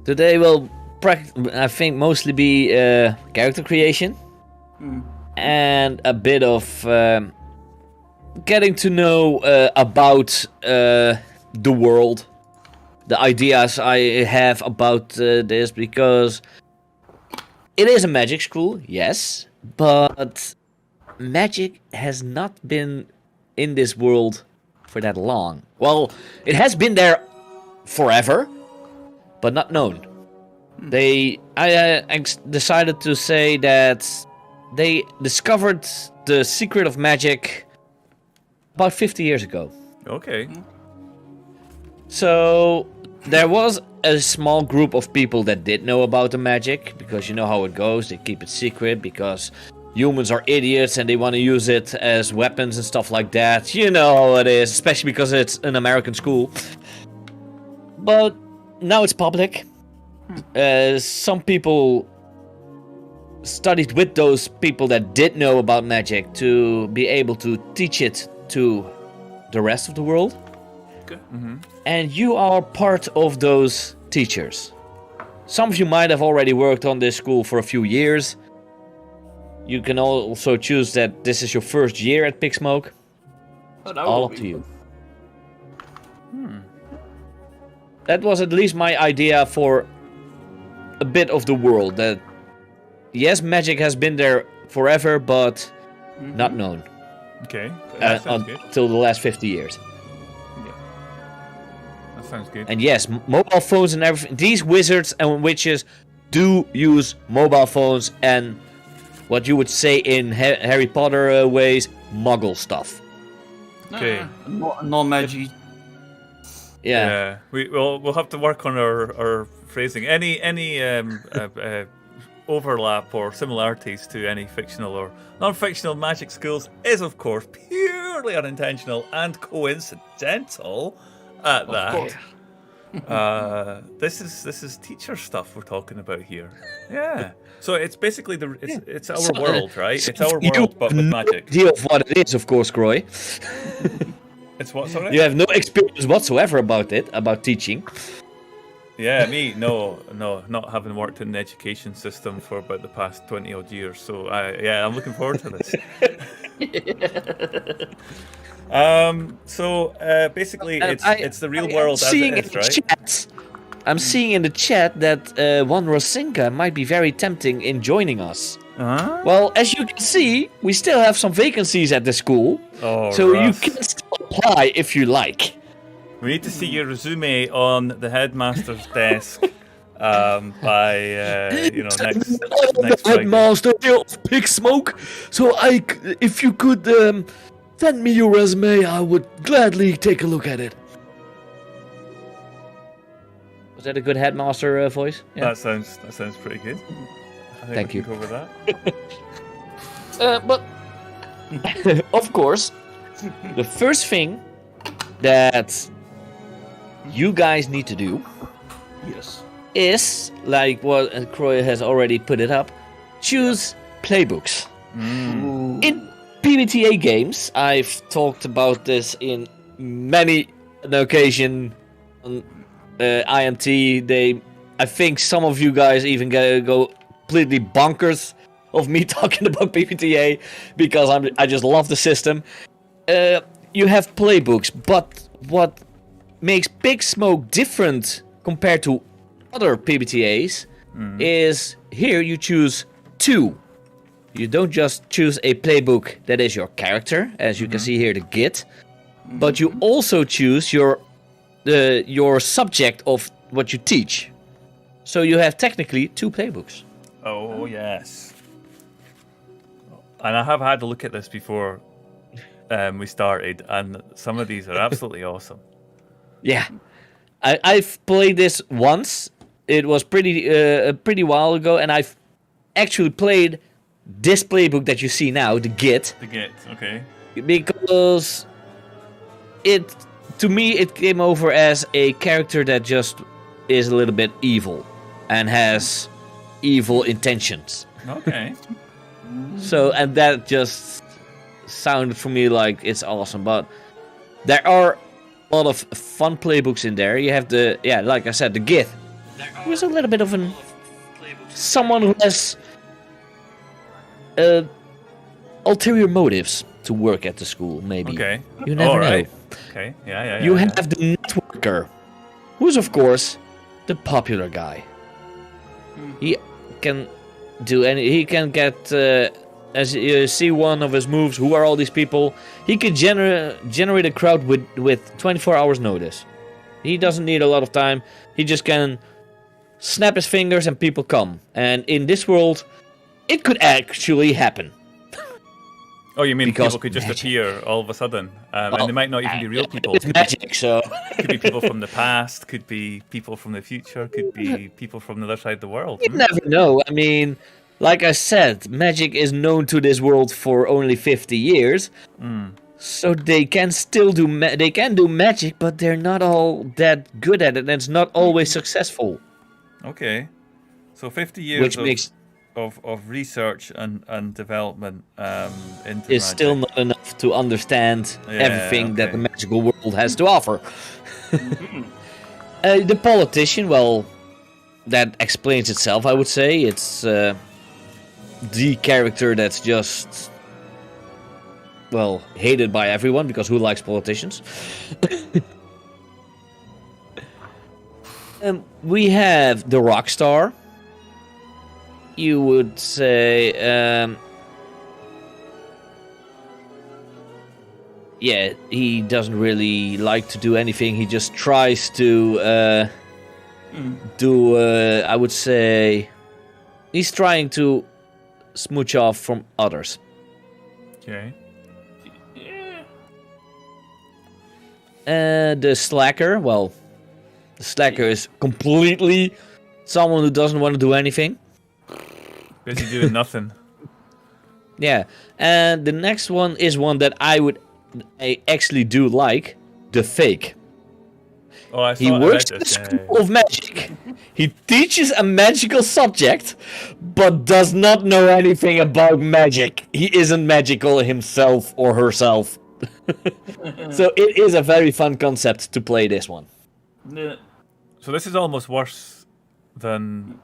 Today will, I think, mostly be character creation and a bit of getting to know about the world, the ideas I have about this, because it is a magic school, yes, but magic has not been in this world for that long. Well, it has been there forever, but not known. I decided to say that they discovered the secret of magic about 50 years ago. Okay. So there was a small group of people that did know about the magic, because you know how it goes. They keep it secret because humans are idiots and they want to use it as weapons and stuff like that. You know how it is, especially because it's an American school. But now it's public. Some people studied with those people that did know about magic to be able to teach it to the rest of the world. Okay. And you are part of those teachers. Some of you might have already worked on this school for a few years. You can also choose that this is your first year at Pigsmoke. All up to you. That was at least my idea for a bit of the world. That yes, magic has been there forever, but not known. Okay. That sounds good. Until the last 50 years. That sounds good. And yes, mobile phones and everything. These wizards and witches do use mobile phones and what you would say in Harry Potter ways, muggle stuff. Okay. No magic. Yeah. We'll have to work on our phrasing. Any overlap or similarities to any fictional or non-fictional magic schools is, of course, purely unintentional and coincidental. At that. This is teacher stuff we're talking about here. Yeah. So it's basically it's our world, right? It's our world, but with magic. You have no idea of what it is, of course, Croy. It's what, sorry? You have no experience whatsoever about it, about teaching. Yeah, me, no, not having worked in the education system for about the past 20 odd years. So I'm looking forward to this. Basically, it's the real world as it is, right? I'm seeing in the chat that one Rosinka might be very tempting in joining us. Well, as you can see, we still have some vacancies at the school, so Russ, you can still apply if you like. we need to see your resume on the headmaster's desk by next Friday. Headmaster of Pigsmoke, so if you could send me your resume, I would gladly take a look at it. Was that a good headmaster voice? Yeah. That sounds pretty good. I think Thank we you. can go with that. But of course, the first thing that you guys need to do is, like what Croy has already put it up, choose playbooks. In PBTA games, I've talked about this in many an occasion on IMT. I think some of you guys even go completely bonkers of me talking about PBTA because I just love the system. You have playbooks, but what makes Pigsmoke different compared to other PBTAs is here you choose two. You don't just choose a playbook that is your character, as you can see here, the Git, but you also choose your subject of what you teach. So you have technically two playbooks. Oh yes. And I have had a look at this before we started, and some of these are absolutely awesome. Yeah, I've played this once. It was pretty while ago, and I've actually played this playbook that you see now, the Git. The Git, okay. Because to me, it came over as a character that just is a little bit evil and has evil intentions. Okay. So, and that just sounded for me like it's awesome. But there are a lot of fun playbooks in there. You have like I said, the Git. who is a little bit of someone who has ulterior motives to work at the school, maybe. Okay. You never know. Okay. Yeah. You have the networker, who's of course the popular guy. He can do he can get as you see one of his moves. Who are all these people? He can generate a crowd with 24 hours notice. He doesn't need a lot of time. He just can snap his fingers and people come. And in this world, it could actually happen. Oh, you mean because people could just appear all of a sudden? And they might not even be real people. It's magic, so... Could be people from the past, could be people from the future, could be people from the other side of the world. You never know. I mean, like I said, magic is known to this world for only 50 years. So they can still do magic, but they're not all that good at it, and it's not always successful. Okay. So 50 years Which of research and development into is magic. Still not enough to understand everything that the magical world has to offer. The politician, well, that explains itself, I would say. It's the character that's just, well, hated by everyone, because who likes politicians? We have the rock star. You would say, yeah, he doesn't really like to do anything. He just tries to do, I would say, he's trying to smooch off from others. Okay. The slacker, well, the slacker is completely someone who doesn't want to do anything. Busy doing nothing. Yeah, and the next one is one that I actually do like, the fake. Oh, He works at the School of Magic. He teaches a magical subject, but does not know anything about magic. He isn't magical himself or herself. So it is a very fun concept to play this one. Yeah. So this is almost worse than...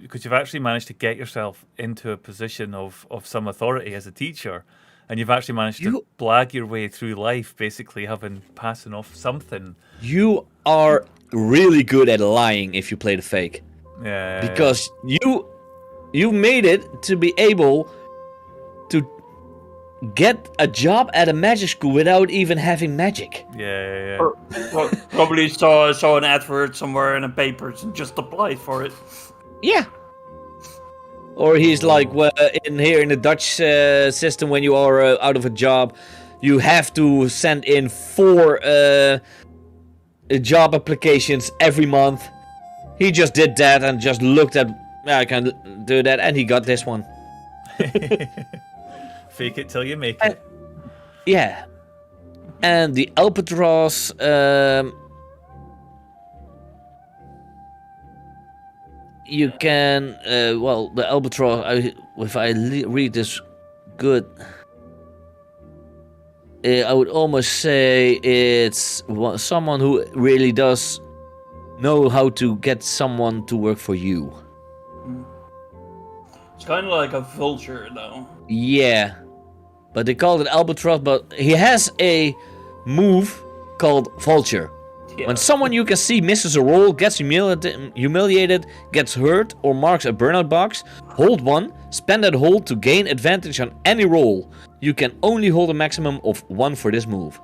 because you've actually managed to get yourself into a position of some authority as a teacher, and you've actually managed to blag your way through life, basically passing off something. You are really good at lying if you play the fake. Yeah. Because you made it to be able to get a job at a magic school without even having magic. Yeah. Or, well, probably saw an advert somewhere in the papers and just applied for it. Yeah. Or he's like, well, in the Dutch system, when you are out of a job, you have to send in 4 job applications every month. He just did that and just looked at, I can do that, and he got this one. Fake it till you make it. Yeah. And the albatross, you can, well, the albatross, if I read this good, I would almost say it's someone who really does know how to get someone to work for you. It's kind of like a vulture, though. Yeah. But they call it albatross, but he has a move called vulture. Yeah. When someone you can see misses a roll, gets humiliated, gets hurt, or marks a burnout box, hold 1, spend that hold to gain advantage on any roll. You can only hold a maximum of 1 for this move.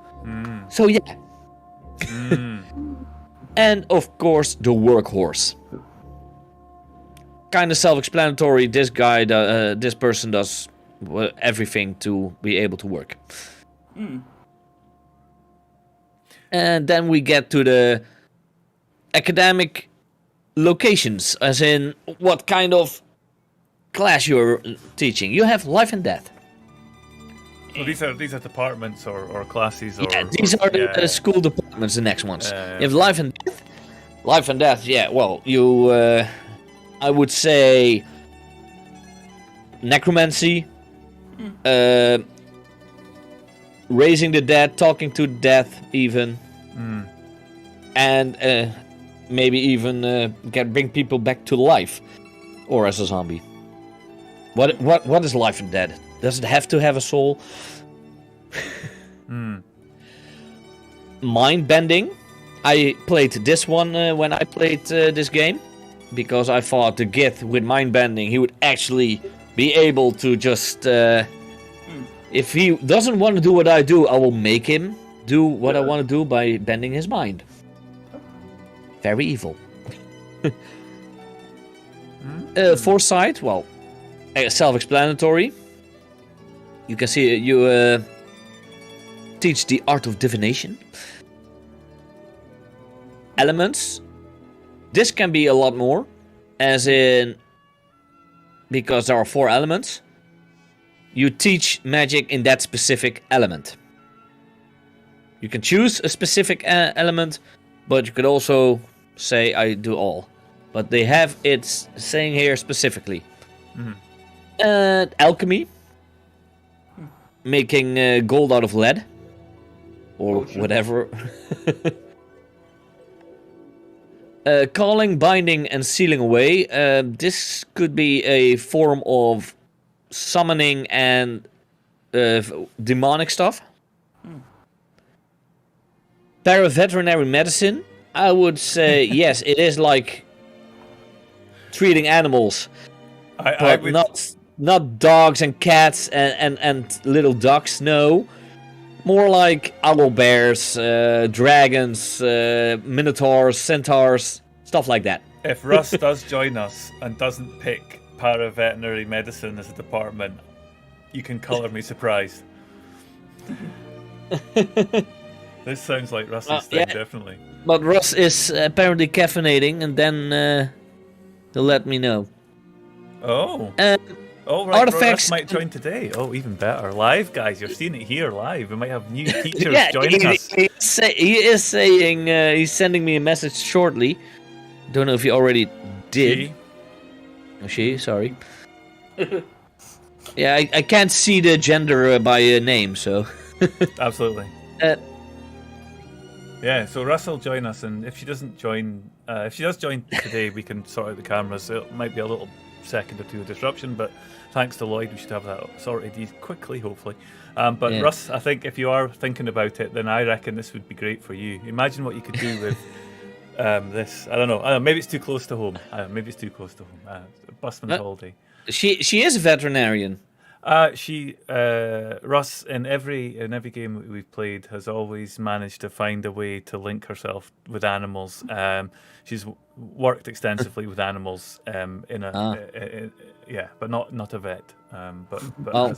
So yeah. And of course, the workhorse. Kind of self-explanatory. This guy, this person does everything to be able to work. And then we get to the academic locations, as in what kind of class you're teaching. You have life and death. So these are departments or classes. Or, yeah, these are the school departments, the next ones. You have life and death. Life and death, yeah, well, you, I would say, necromancy, raising the dead, talking to death, even, and maybe even bring people back to life, or as a zombie. What is life and dead? Does it have to have a soul? Mind bending. I played this one when I played this game, because I thought the Gith with mind bending, he would actually be able to just. If he doesn't want to do what I do, I will make him do what I want to do by bending his mind. Very evil. Foresight, well, self-explanatory. You can see you teach the art of divination. Elements. This can be a lot more, as in, because there are 4 elements. You teach magic in that specific element. You can choose a specific element, but you could also say I do all. But they have it saying here specifically. Alchemy. Making gold out of lead. Or whatever. Calling, binding, and sealing away. This could be a form of summoning and demonic stuff. Paraveterinary medicine. I would say yes, it is like treating animals, but not dogs and cats and little ducks. No, more like owl bears, dragons, minotaurs, centaurs, stuff like that. If Russ does join us and doesn't pick paraveterinary medicine as a department, you can colour me surprised. This sounds like Russ's thing, definitely. But Russ is apparently caffeinating, and then he'll let me know. Oh. Right. Artifacts Russ might join today. Oh, even better. Live, guys. You're seeing it here live. We might have new teachers joining us. He is saying he's sending me a message shortly. Don't know if he already did. She, sorry. Yeah, I can't see the gender by name, so. Absolutely. Yeah, so Russ will join us, and if she doesn't join, if she does join today, we can sort out the cameras. It might be a little second or two of disruption, but thanks to Lloyd, we should have that sorted quickly, hopefully. But yeah. Russ, I think if you are thinking about it, then I reckon this would be great for you. Imagine what you could do with this. I don't know. Maybe it's too close to home. Busman's holiday. She is a veterinarian. Russ, in every game that we've played, has always managed to find a way to link herself with animals. She's worked extensively with animals but not a vet. But well,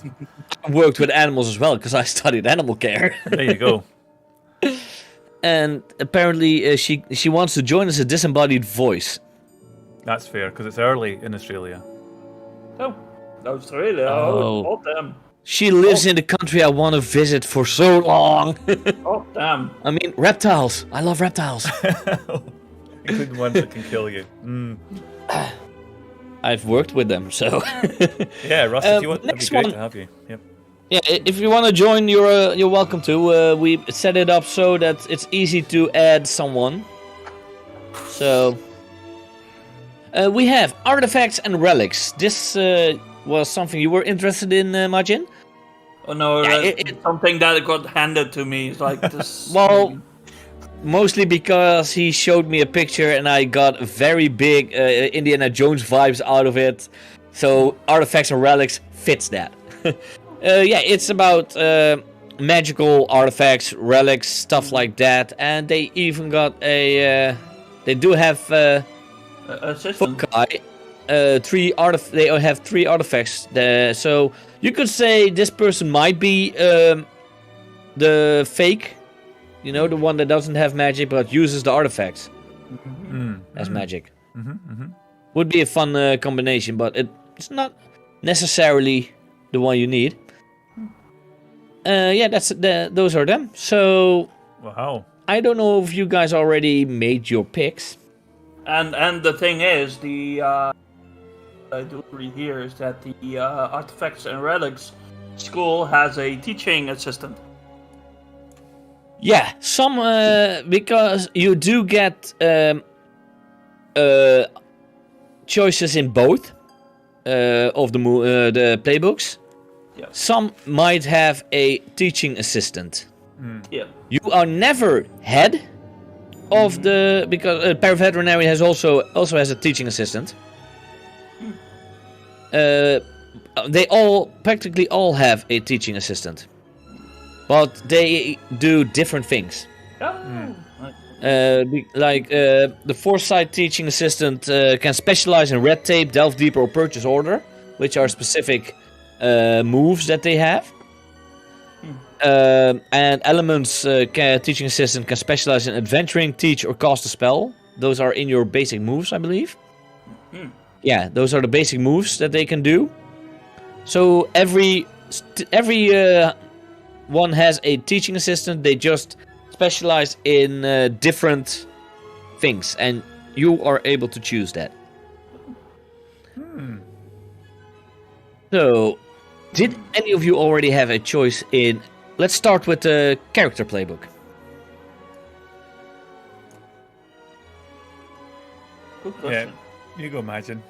I worked with animals as well because I studied animal care. There you go. And apparently she wants to join as a disembodied voice. That's fair because it's early in Australia. Oh. Australia. Oh, damn. She lives in the country I want to visit for so long. Oh, damn. I mean, reptiles. I love reptiles. Including ones that can kill you. I've worked with them, so. Yeah, Russ, if you want, that'd be great to have you. Yep. Yeah, if you want to join, you're welcome to. We set it up so that it's easy to add someone. So. We have artifacts and relics. This was something you were interested in, Majin? Oh no, it's something that got handed to me. It's like this. Well, mostly because he showed me a picture and I got very big Indiana Jones vibes out of it. So artifacts and relics fits that. Yeah, it's about magical artifacts, relics, stuff like that, and they even got a. They do have. Fokai, they have 3 artifacts. So you could say this person might be the fake, the one that doesn't have magic but uses the artifacts as magic. Would be a fun combination, but it's not necessarily the one you need. Yeah, those are them. So wow. I don't know if you guys already made your picks. And the thing is, I do read here is that the Artifacts and Relics school has a teaching assistant. Yeah, some because you do get choices in both of the playbooks. Yeah. Some might have a teaching assistant. Yeah. You are never head of the because paraveterinary has also has a teaching assistant. They practically all have a teaching assistant, but they do different things. The foresight teaching assistant can specialize in red tape, delve deeper, or purchase order, which are specific moves that they have. And elements teaching assistant can specialize in adventuring, teach, or cast a spell. Those are in your basic moves, I believe. Yeah, those are the basic moves that they can do. So every one has a teaching assistant. They just specialize in different things, and you are able to choose that. So, did any of you already have a choice in... Let's start with the character playbook. Good question. Yeah, you go, Imagine.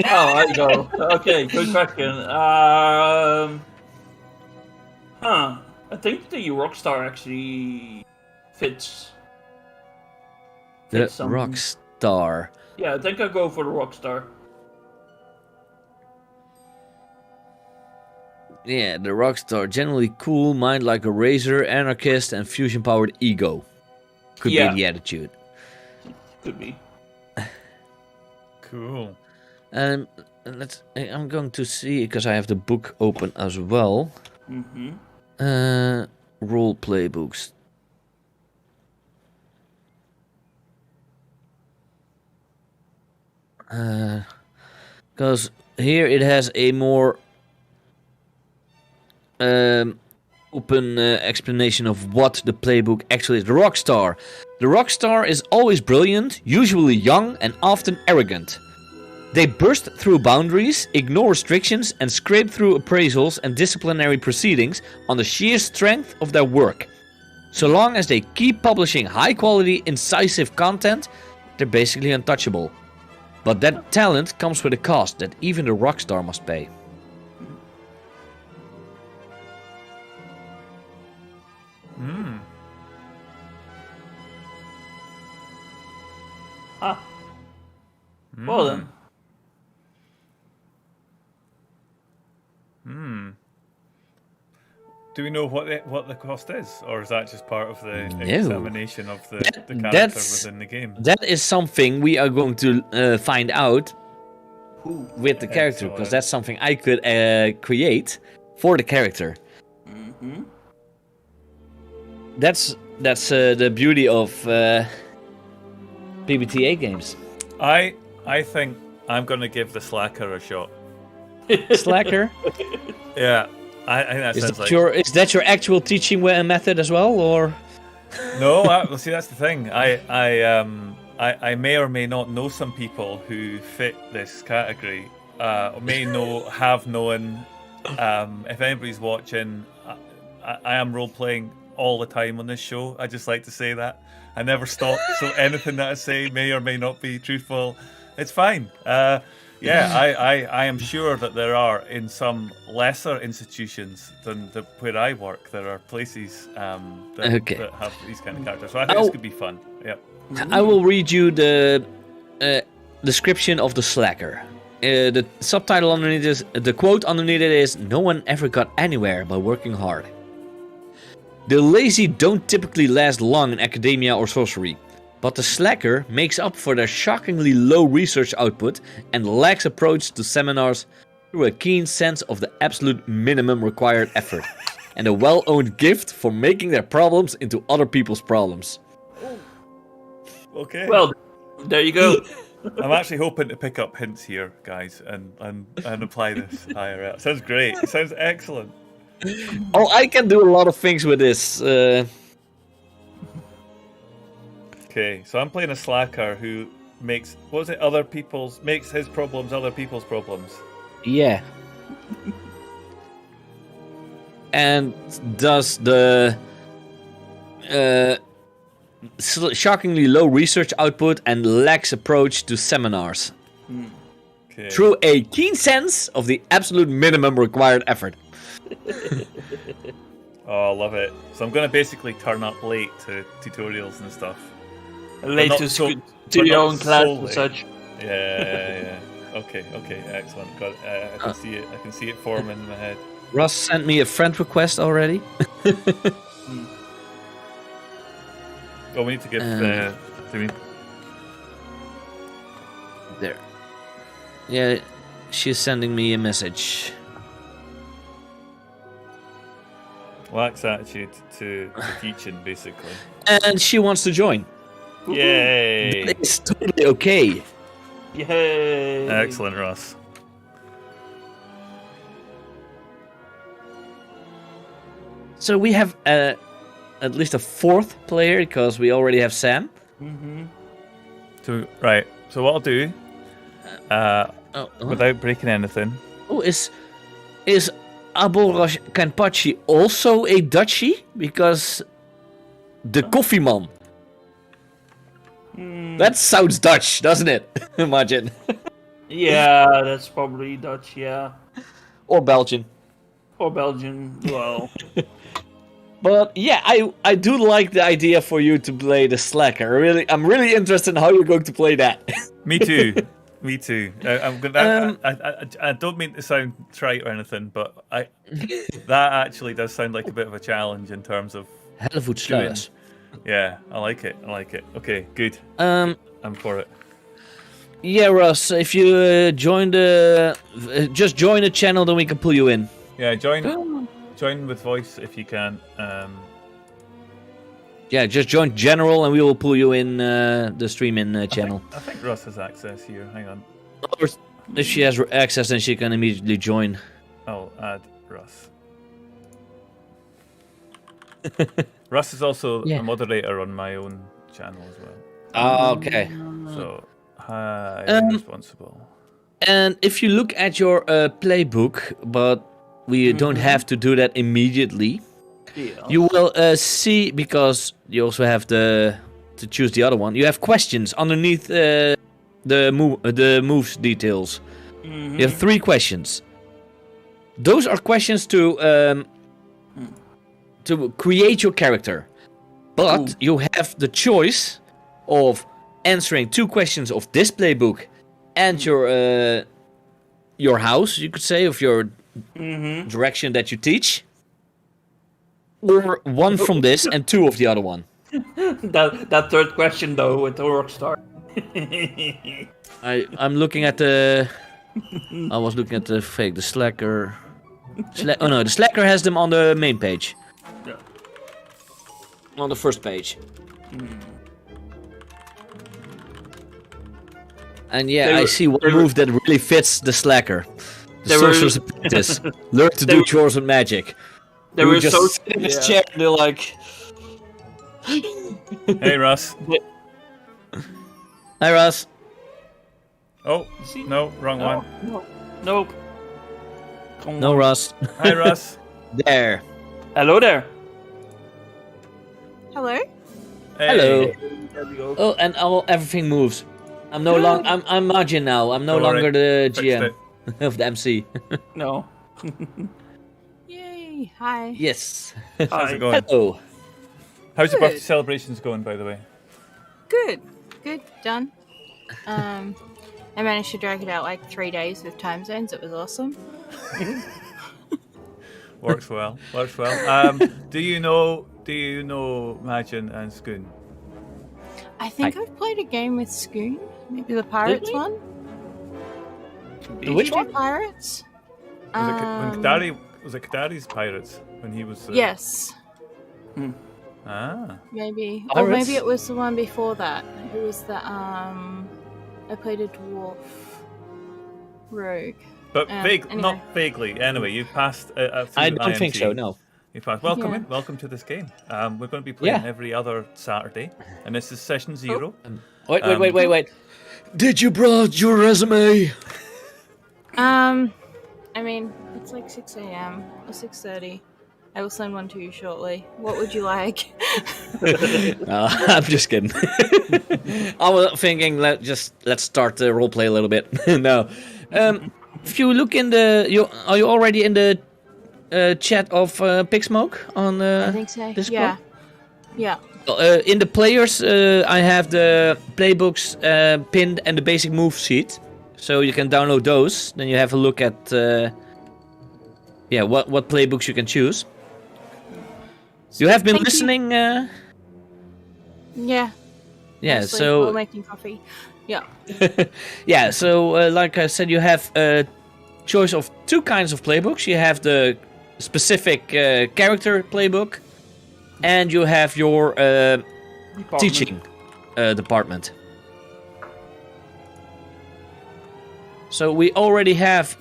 I go. Okay, good question. I think the Rockstar actually fits. The Rockstar. Yeah, I think I'll go for the Rockstar. Yeah, the Rockstar. Generally cool, mind like a razor, anarchist, and fusion-powered ego. Could be the attitude. Could be. Cool. I'm going to see, because I have the book open as well. Role playbooks. Because here it has a more open explanation of what the playbook actually is. The Rockstar. The Rockstar is always brilliant, usually young, and often arrogant. They burst through boundaries, ignore restrictions, and scrape through appraisals and disciplinary proceedings on the sheer strength of their work. So long as they keep publishing high-quality, incisive content, they're basically untouchable. But that talent comes with a cost that even the Rockstar must pay. Well then. Do we know what the cost is, or is that just part of the examination of the character within the game? That is something we are going to find out with the character, because that's something I could create for the character. That's the beauty of PBTA games. I think I'm going to give the Slacker a shot. Slacker? Yeah. I think that sounds like... Is that your actual teaching method as well, or...? No, well, see, that's the thing. I may or may not know some people who fit this category. Have known. If anybody's watching, I am role-playing all the time on this show. I just like to say that. I never stop, so anything that I say may or may not be truthful. It's fine. I am sure that there are, in some lesser institutions than where I work, there are places that have these kind of characters. So I think this could be fun. Yep. I will read you the description of the Slacker. The subtitle underneath is, the quote underneath it is, "No one ever got anywhere by working hard." The lazy don't typically last long in academia or sorcery. But the Slacker makes up for their shockingly low research output and lax approach to seminars through a keen sense of the absolute minimum required effort and a well-owned gift for making their problems into other people's problems. Okay. Well, there you go. I'm actually hoping to pick up hints here, guys, and apply this IRL. Sounds great. It sounds excellent. Oh, I can do a lot of things with this. Okay, so I'm playing a Slacker who makes his problems other people's problems. Yeah. And does the shockingly low research output and lacks approach to seminars. Okay. Through a keen sense of the absolute minimum required effort. Oh, I love it. So I'm going to basically turn up late to tutorials and stuff. Late not to, so- to but your not own class so and late. such. Yeah. Okay, excellent. Got it. I can see it. I can see it forming in my head. Ross sent me a friend request already. Oh, we need to give. Do we? There. Yeah, she's sending me a message. Lax attitude to teaching, basically. And she wants to join. Yay! It's totally okay. Yay! Excellent, Ross. So we have at least a fourth player because we already have Sam. So right. So what I'll do, without breaking anything. Oh, is Aborosh Kanpachi also a Dutchie? Because the coffee man. That sounds Dutch, doesn't it? Imagine. Yeah, that's probably Dutch, yeah. Or Belgian. Or Belgian, well. But yeah, I do like the idea for you to play the slacker. I'm really interested in how you're going to play that. Me too. Me too. I'm gonna. I don't mean to sound trite or anything, but that actually does sound like a bit of a challenge in terms of. Hellevoet sluis. Yeah, I like it. Okay, good. I'm for it. Yeah, Russ. If you join just join the channel, then we can pull you in. Yeah, join with voice if you can. Yeah, just join general and we will pull you in the stream in channel. I think Russ has access here. Hang on. Or if she has access, then she can immediately join. I'll add Russ. Russ is also a moderator on my own channel as well. Oh, okay. So, highly responsible. And if you look at your playbook, but we don't have to do that immediately. Yeah. You will see, because you also have to choose the other one. You have questions underneath the moves details. You have 3 questions. Those are questions to create your character, but you have the choice of answering 2 questions of this playbook and your house, you could say, of your direction that you teach. Or 1 from this and 2 of the other one. that third question though with the Rockstar. I'm looking at the. I was looking at the fake, the slacker. Oh no, the slacker has them on the main page. Yeah. On the first page. And yeah, I see one move that really fits the slacker. The sorcerer's apprentice. Learn to do chores with magic. They were just so sit in his chair and they're like. Hey, Russ. Hi, Russ. Oh, no, wrong one. Nope. No, Russ. Hi, Russ. There. Hello there. Hello. Hey. Hello. There we go. Oh, and everything moves. I'm no longer. I'm Margin now. I'm no longer the GM of the MC. No. Yay! Hi. Yes. How's it going? Hello. How's your birthday celebrations going, by the way? Good. Done. I managed to drag it out like 3 days with time zones. It was awesome. Works well. Do you know Majin and Skoon? I think I've played a game with Skoon. Maybe the Pirates one. Which one? Pirates. Was it Kadari's Pirates when he was? Yes. Maybe. Or maybe it was the one before that. Who was the I played a dwarf rogue. But not vaguely. Anyway, you passed. I don't IMT. think so. No. You passed. Welcome to this game. We're going to be playing every other Saturday, and this is session 0. Wait. Did you bring your resume? I mean, it's like 6 a.m. or 6:30. I will send one to you shortly. What would you like? I'm just kidding. I was thinking, let's start the roleplay a little bit. No, if you look in are you already in the chat of Pigsmoke on I think so. Discord? Yeah. In the players, I have the playbooks pinned and the basic move sheet, so you can download those. Then you have a look at what playbooks you can choose. You have been listening. Yeah. Yeah. Mostly So while making coffee. Yeah. yeah. So like I said, you have a choice of two kinds of playbooks. You have the specific character playbook, and you have your teaching department. So we already have.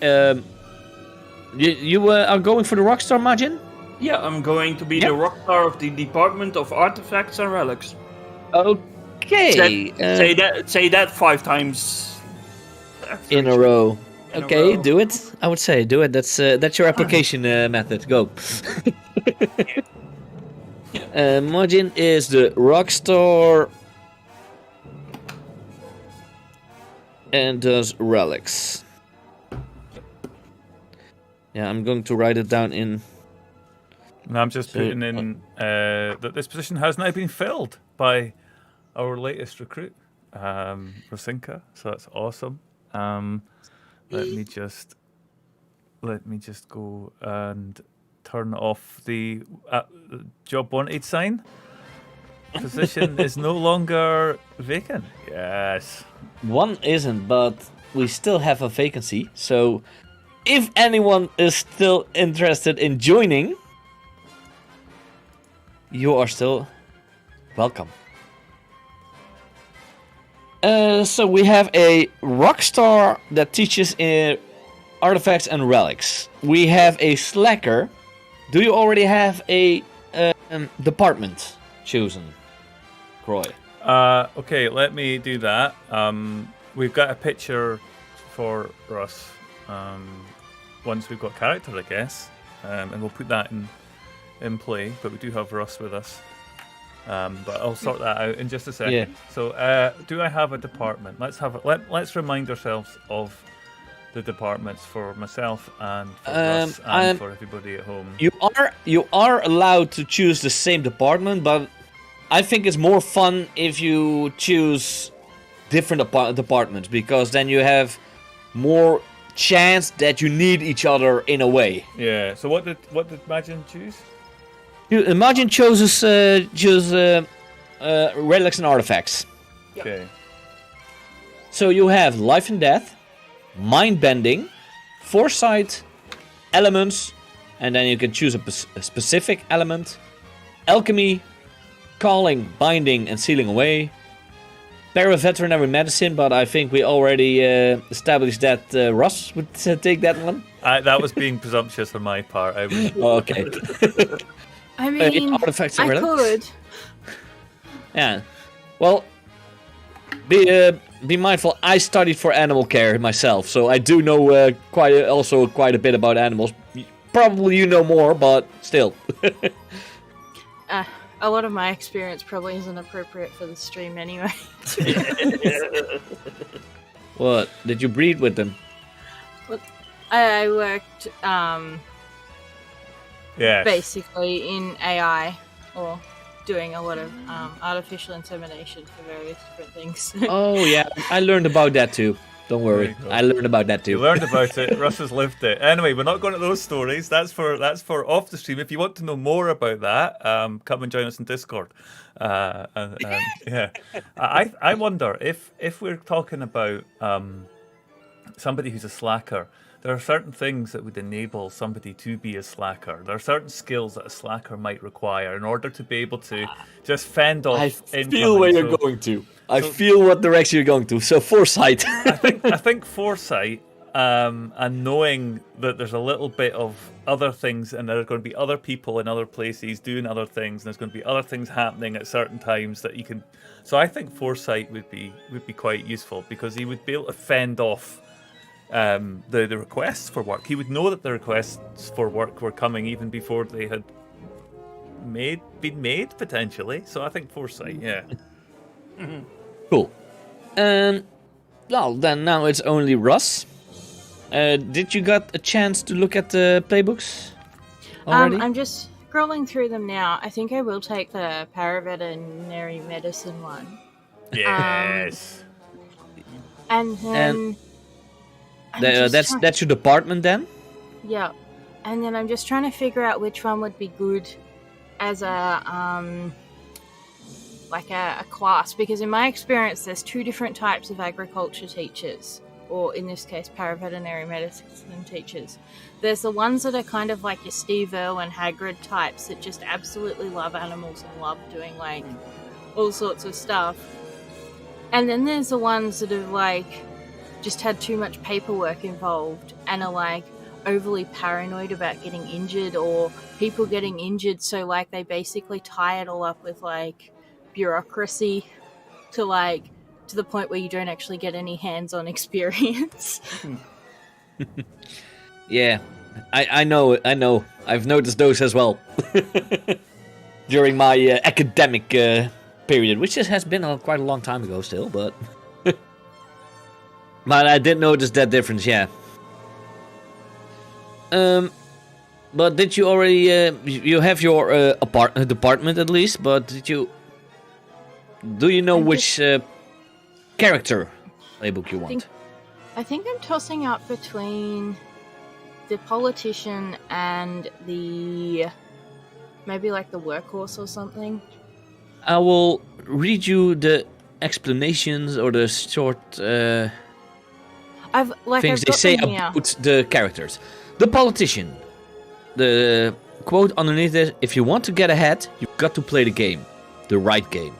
You are going for the Rockstar, Majin? Yeah, I'm going to be the rockstar of the Department of Artifacts and Relics. Okay. Say that 5 times in a row. Okay, do it. I would say do it. That's your application method. Go. Majin is the Rockstar and does relics. Yeah, I'm going to write it down in. And I'm just putting in that this position has now been filled by our latest recruit, Rosinka. So that's awesome. Let me just go and turn off the job wanted sign. Position is no longer vacant. Yes. One isn't, but we still have a vacancy. So if anyone is still interested in joining, you are still welcome. So we have a rockstar that teaches artifacts and relics. We have a slacker. Do you already have a department chosen, Croy? Okay, let me do that. We've got a picture for Russ. Once we've got character, I guess, and we'll put that in play. But we do have Russ with us. But I'll sort that out in just a second. Yeah. So, do I have a department? Let's remind ourselves of the departments for myself and for Russ and for everybody at home. You are allowed to choose the same department, but I think it's more fun if you choose different departments, because then you have more chance that you need each other in a way. Yeah. So what did Majin choose? Majin chooses relics and artifacts. Okay. So you have life and death, mind bending, foresight, elements, and then you can choose a specific element, alchemy, calling, binding, and sealing away. Paraveterinary medicine, but I think we already established that Russ would take that one. That was being presumptuous on my part. Okay. I mean, artifacts and I relics? could. Yeah. Well, be mindful. I studied for animal care myself, so I do know quite a bit about animals. Probably you know more, but still. A lot of my experience probably isn't appropriate for the stream anyway. What? Did you breed with them? I worked Yes. basically in AI, or doing a lot of artificial insemination for various different things. Oh yeah, I learned about that too. Don't worry, I learned about that too. You learned about it. Russ has lived it. Anyway, we're not going to those stories. That's for off the stream. If you want to know more about that, come and join us in Discord. Yeah, I wonder if we're talking about somebody who's a slacker. There are certain things that would enable somebody to be a slacker. There are certain skills that a slacker might require in order to be able to just fend off. I feel where you're going to. I feel what direction you're going to. So foresight. I think foresight and knowing that there's a little bit of other things, and there are going to be other people in other places doing other things, and there's going to be other things happening at certain times that you can. So I think foresight would be quite useful, because he would be able to fend off the requests for work. He would know that the requests for work were coming even before they had been made potentially. So I think foresight. Yeah. Cool. Well, then now it's only Russ. Did you got a chance to look at the playbooks already? I'm just scrolling through them now. I think I will take the paraveterinary medicine one. Yes. And then that's your department then? Yeah. And then I'm just trying to figure out which one would be good as a like a class, because in my experience there's two different types of agriculture teachers, or in this case paraveterinary medicine teachers. There's the ones that are kind of like your Steve Irwin Hagrid types that just absolutely love animals and love doing like all sorts of stuff. And then there's the ones that have like just had too much paperwork involved and are like overly paranoid about getting injured, or people getting injured, so like they basically tie it all up with like bureaucracy to the point where you don't actually get any hands-on experience. Yeah, I know. I've noticed those as well during my academic period, which has been quite a long time ago still, but but I did notice that difference. Yeah. But did you already? You have your department at least, but do you know which character playbook you want? I think I'm tossing up between the politician and the maybe like the workhorse or something. I will read you the explanations or the short things they say about the characters. The politician. The quote underneath it: "If you want to get ahead, you've got to play the game, the right game."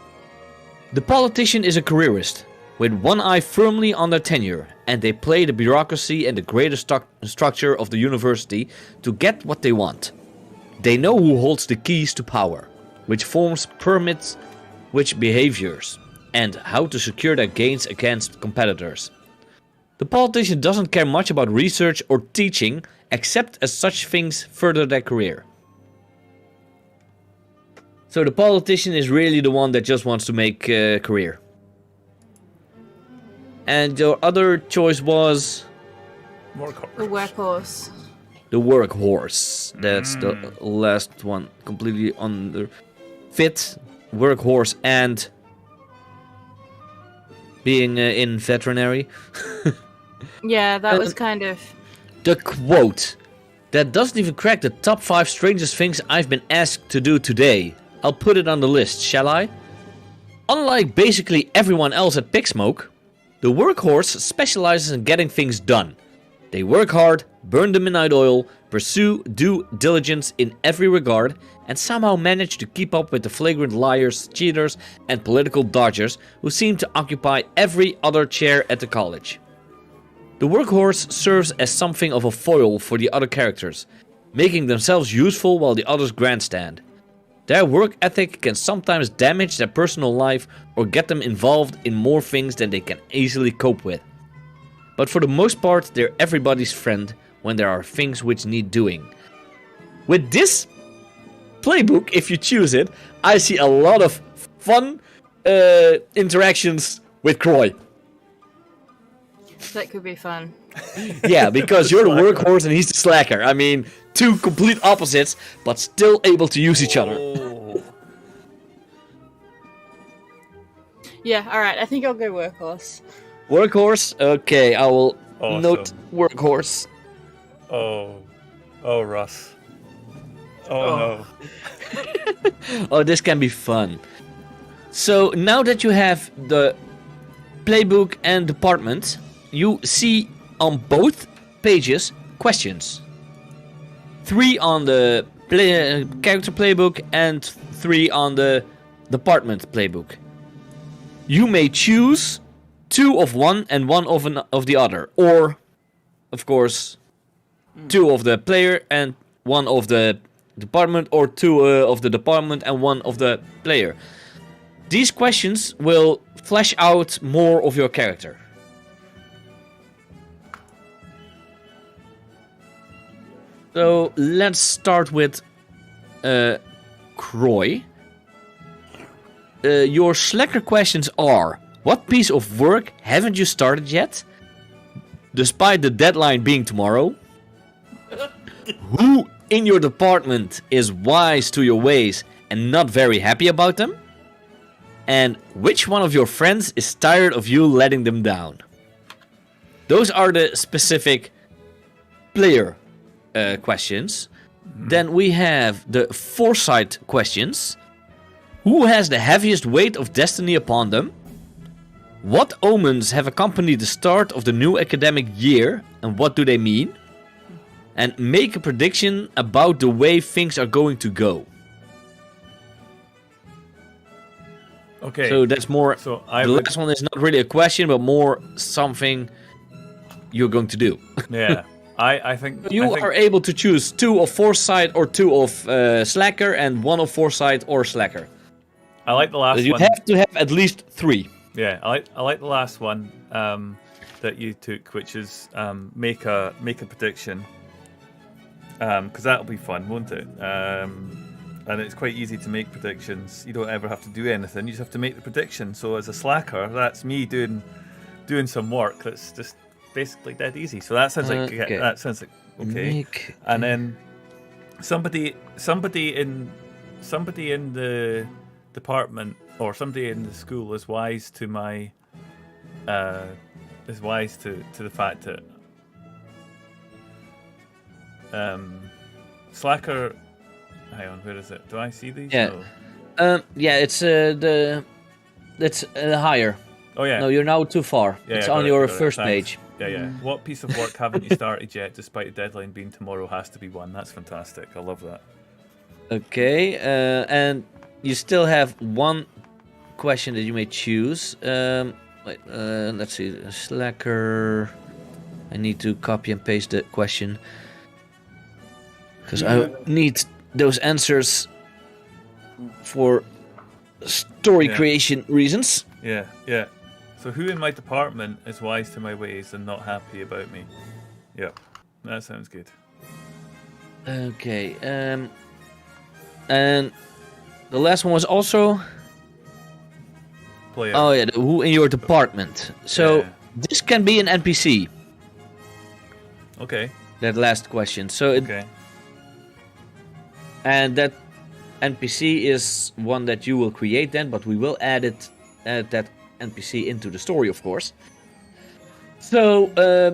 The politician is a careerist, with one eye firmly on their tenure, and they play the bureaucracy and the greater structure of the university to get what they want. They know who holds the keys to power, which forms permits which behaviors, and how to secure their gains against competitors. The politician doesn't care much about research or teaching, except as such things further their career. So the politician is really the one that just wants to make a career. And your other choice was? Workhorse. The workhorse. The workhorse. That's the last one. Completely under fit. Workhorse and being in veterinary. Yeah, that was kind of... The quote. That doesn't even crack the top 5 strangest things I've been asked to do today. I'll put it on the list, shall I? Unlike basically everyone else at Pigsmoke, the workhorse specializes in getting things done. They work hard, burn the midnight oil, pursue due diligence in every regard, and somehow manage to keep up with the flagrant liars, cheaters, and political dodgers who seem to occupy every other chair at the college. The workhorse serves as something of a foil for the other characters, making themselves useful while the others grandstand. Their work ethic can sometimes damage their personal life or get them involved in more things than they can easily cope with. But for the most part, they're everybody's friend when there are things which need doing. With this playbook, if you choose it, I see a lot of fun interactions with Croy. That could be fun. Yeah, because you're the workhorse and he's the slacker. I mean, two complete opposites, but still able to use each other. Yeah, alright, I think I'll go workhorse. Workhorse? Okay, I will note workhorse. Oh, Russ. Oh no. Oh, this can be fun. So, now that you have the playbook and department, you see on both pages questions. 3 on the character playbook and 3 on the department playbook. You may choose 2 of one and 1 of the other, or, of course, 2 of the player and 1 of the department, or 2 of the department and 1 of the player. These questions will flesh out more of your character. So let's start with Croy. Your slacker questions are: what piece of work haven't you started yet, despite the deadline being tomorrow? Who in your department is wise to your ways and not very happy about them? And which one of your friends is tired of you letting them down? Those are the specific player questions. Then we have the foresight questions. Who has the heaviest weight of destiny upon them? What omens have accompanied the start of the new academic year, and what do they mean? And make a prediction about the way things are going to go. Okay. So that's more. So the last one is not really a question, but more something you're going to do. Yeah. I think you are able to choose 2 of foresight or 2 of slacker, and 1 of foresight or slacker. I like the last one. You have to have at least 3. Yeah, I like the last one that you took, which is make a prediction, because that'll be fun, won't it? And it's quite easy to make predictions. You don't ever have to do anything; you just have to make the prediction. So as a slacker, that's me doing some work. That's just basically dead easy. So that sounds like okay. And then somebody in the department or somebody in the school is wise to my to the fact that slacker. Hang on, where is it? Do I see these? Yeah. No. Yeah, it's that's higher. Oh yeah. No, you're now too far. Yeah, it's got on it, your got it. first Thanks. page. Yeah. What piece of work haven't you started yet, despite the deadline being tomorrow? Has to be one. That's fantastic. I love that. Okay, and you still have 1 question that you may choose. Let's see, slacker. I need to copy and paste the question because I need those answers for story creation reasons. Yeah. So who in my department is wise to my ways and not happy about me? Yeah, that sounds good. Okay, and the last one was also Player. oh yeah, who in your department. So Yeah. this can be an NPC. Okay. That last question. So Okay. and that NPC is one that you will create then, but we will add that NPC into the story, of course. So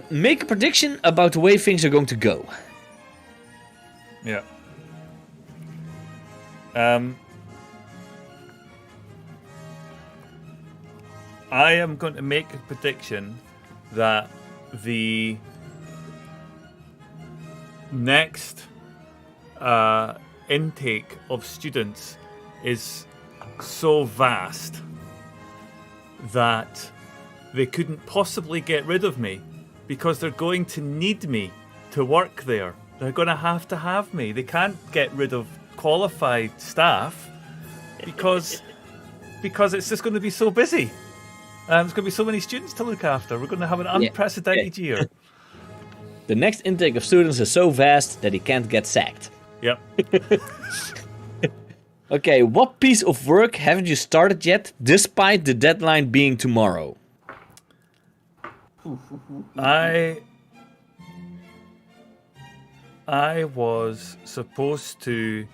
make a prediction about the way things are going to go. Yeah. I am going to make a prediction that the next intake of students is so vast that they couldn't possibly get rid of me, because they're going to need me to work there. They're going to have me. They can't get rid of qualified staff because it's just going to be so busy. There's going to be so many students to look after. We're going to have an unprecedented year. The next intake of students is so vast that he can't get sacked. Yep. Okay, what piece of work haven't you started yet, despite the deadline being tomorrow? I was supposed to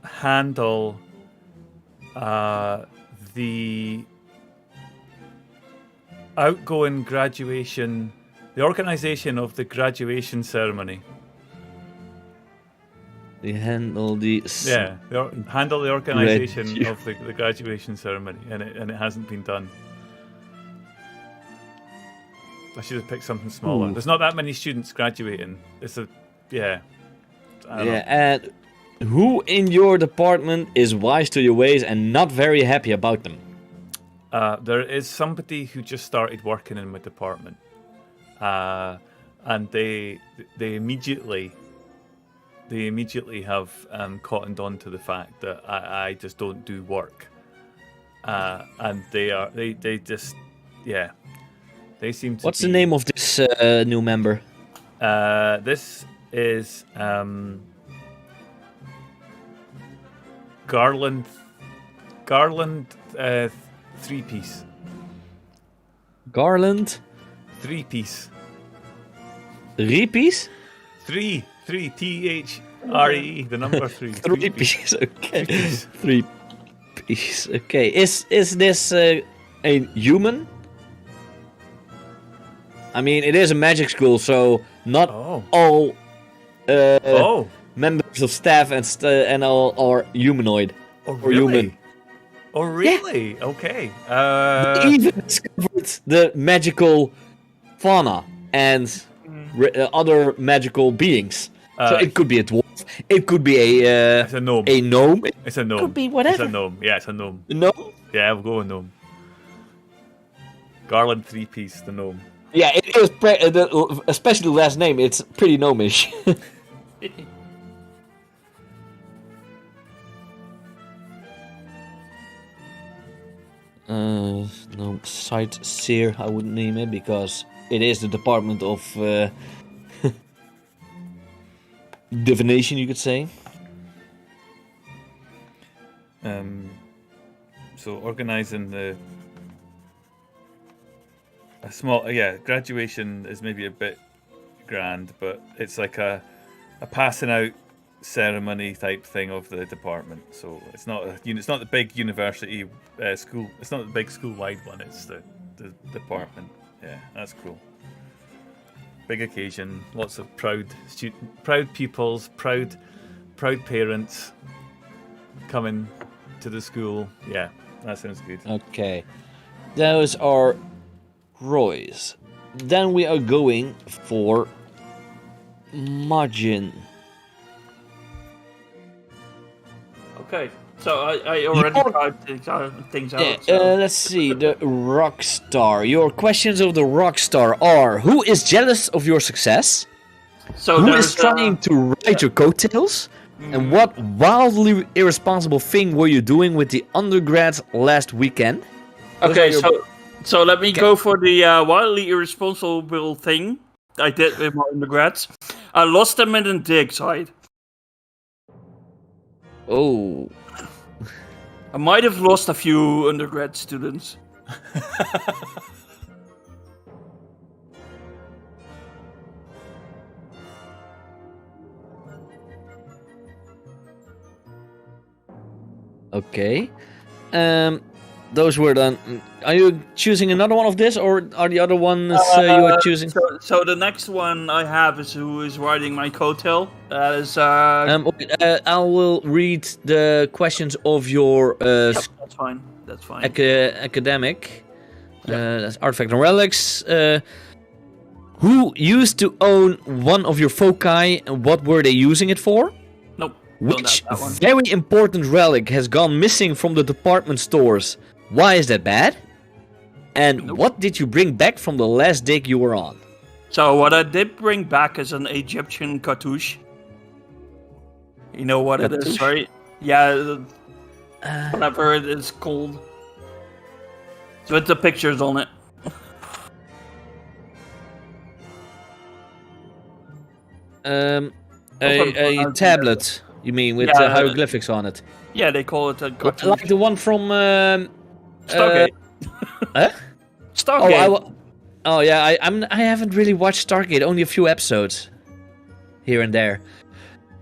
handle the outgoing graduation, the organisation of the graduation ceremony. They handle the handle the organisation of the graduation ceremony, and it hasn't been done. I should have picked something smaller. There's not that many students graduating. It's a I don't know. And who in your department is wise to your ways and not very happy about them? There is somebody who just started working in my department, and they immediately have cottoned on to the fact that I just don't do work, and they just they seem to. What's the name of this new member? This is Garland, 3-piece. Garland. 3-piece. Three-piece? 3, THRE, the number 3. Three-piece, okay. Three-piece, okay. Is this a human? I mean, it is a magic school, so not all members of staff and all are humanoid. Oh, or really? human. Oh, really? Yeah. Okay. They even discovered the magical fauna and other magical beings. So it could be a dwarf. It could be it's a gnome. A gnome. It's a gnome. It could be whatever. It's a gnome. Yeah, it's a gnome. A gnome? Yeah, we'll go with gnome. Garland 3-piece, the gnome. Yeah, it is. Especially the last name. It's pretty gnomish. No, sightseer, I wouldn't name it because it is the department of divination, you could say. So organizing a small, graduation is maybe a bit grand, but it's like a passing out ceremony type thing of the department. So it's not the big university school. It's not the big school-wide one. It's the department. Yeah, that's cool. Big occasion. Lots of proud pupils, proud parents coming to the school. Yeah, that sounds good. Okay, those are Roy's. Then we are going for Majin. Okay, so I already tried things out. Yeah, So. let's see, the Rockstar. Your questions of the Rockstar are: who is jealous of your success? So who is trying to ride your coattails? And what wildly irresponsible thing were you doing with the undergrads last weekend? Okay, so let me go for the wildly irresponsible thing I did with my undergrads. I lost them in the dig site. Oh. I might have lost a few undergrad students. Okay. Those were done. Are you choosing another one of this, or are the other ones you are choosing? So the next one I have is who is riding my coattail. That is. I will read the questions of your. That's fine. That's fine. Academic. That's Artifact and Relics. Who used to own one of your foci, and what were they using it for? Nope. Which very important relic has gone missing from the department stores? Why is that bad? And what did you bring back from the last dig you were on? So what I did bring back is an Egyptian cartouche. You know what it is, right? Yeah, whatever it is called. With the pictures on it. A tablet, you mean, with hieroglyphics on it? Yeah, they call it a cartouche. Like the one from... Stargate. Huh? Stargate. I haven't really watched Stargate, only a few episodes. Here and there.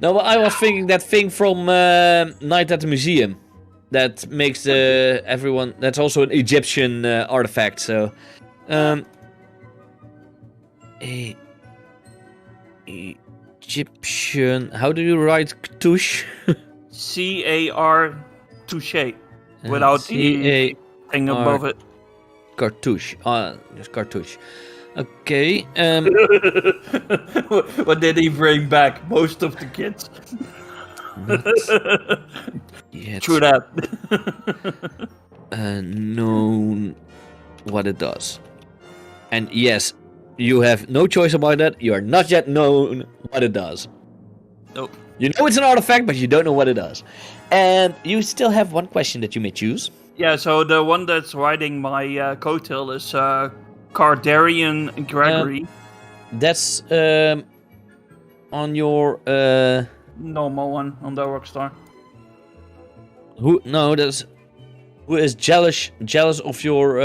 No, but I was thinking that thing from Night at the Museum. That makes everyone... That's also an Egyptian artifact, so... Egyptian... How do you write cartouche? C-A-R touche. Without the thing above it. Cartouche. Just cartouche. Okay. What did he bring back? Most of the kids. True that. Known what it does. And yes, you have no choice about that. You are not yet known what it does. Nope. You know it's an artifact, but you don't know what it does. And you still have one question that you may choose. Yeah, so the one that's riding my coattail is Cardarian Gregory. That's on your... normal one on the Rockstar. Who? No, that's who is jealous of your.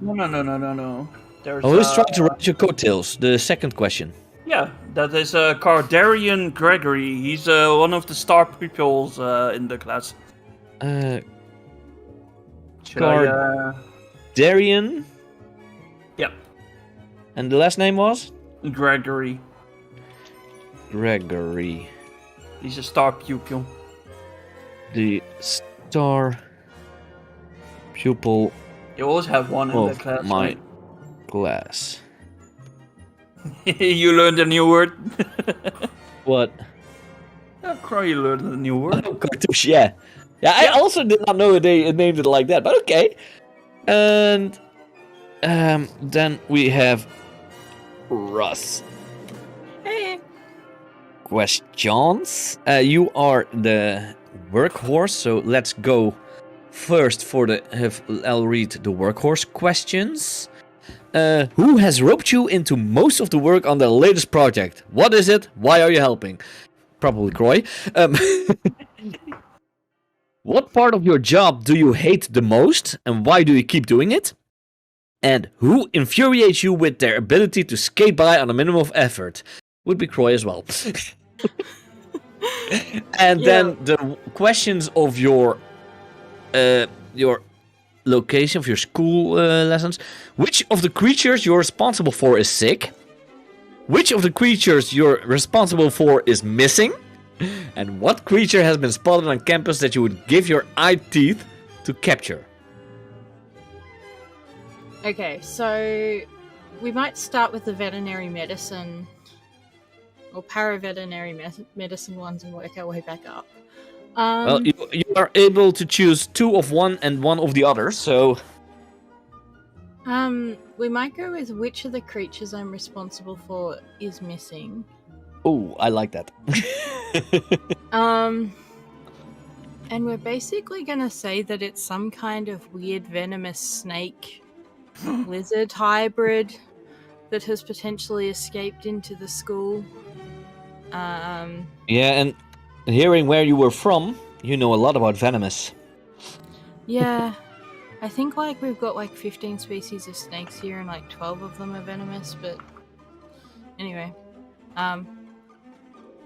No. There's. Who's trying to ride your coattails? The second question. Yeah, that is Cardarian Gregory. He's one of the star pupils in the class. Darian. Yep. And the last name was? Gregory. He's a star pupil. The star pupil. You always have one in the class. My class. You learned a new word. What? Croy, you learned a new word. Cartouche, yeah. I also did not know they named it like that, but okay. And then we have Russ. Hey. Questions. You are the workhorse, so let's go first for I'll read the workhorse questions. Who has roped you into most of the work on the latest project? What is it? Why are you helping? Probably Croy. What part of your job do you hate the most, and why do you keep doing it? And who infuriates you with their ability to skate by on a minimum of effort? Would be Croy as well. And then the questions of your location, of your school lessons. Which of the creatures you're responsible for is sick? Which of the creatures you're responsible for is missing? And what creature has been spotted on campus that you would give your eye teeth to capture? Okay, so we might start with the veterinary medicine or paraveterinary medicine ones and work our way back up. Well, you are able to choose 2 of one and 1 of the other, so... We might go with which of the creatures I'm responsible for is missing. Oh, I like that. And we're basically gonna say that it's some kind of weird venomous snake lizard hybrid that has potentially escaped into the school. Yeah, and hearing where you were from, you know a lot about venomous. Yeah. I think we've got 15 species of snakes here and 12 of them are venomous, but anyway.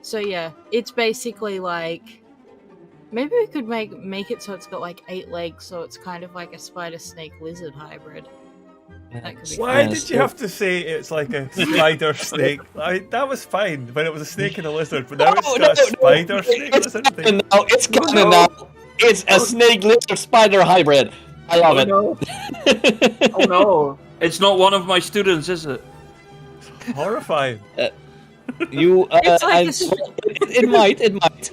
So yeah, it's basically maybe we could make it so it's got 8 legs, so it's kind of like a spider snake lizard hybrid. That could be Why fun. did you have to say it's like a spider snake? That was fine when it was a snake and a lizard, but now it's got a spider snake lizard thing. No, it's canon now. It's a snake lizard spider hybrid. I love it. No. Oh no! It's not one of my students, is it? Horrifying. You. It's like it might. It might.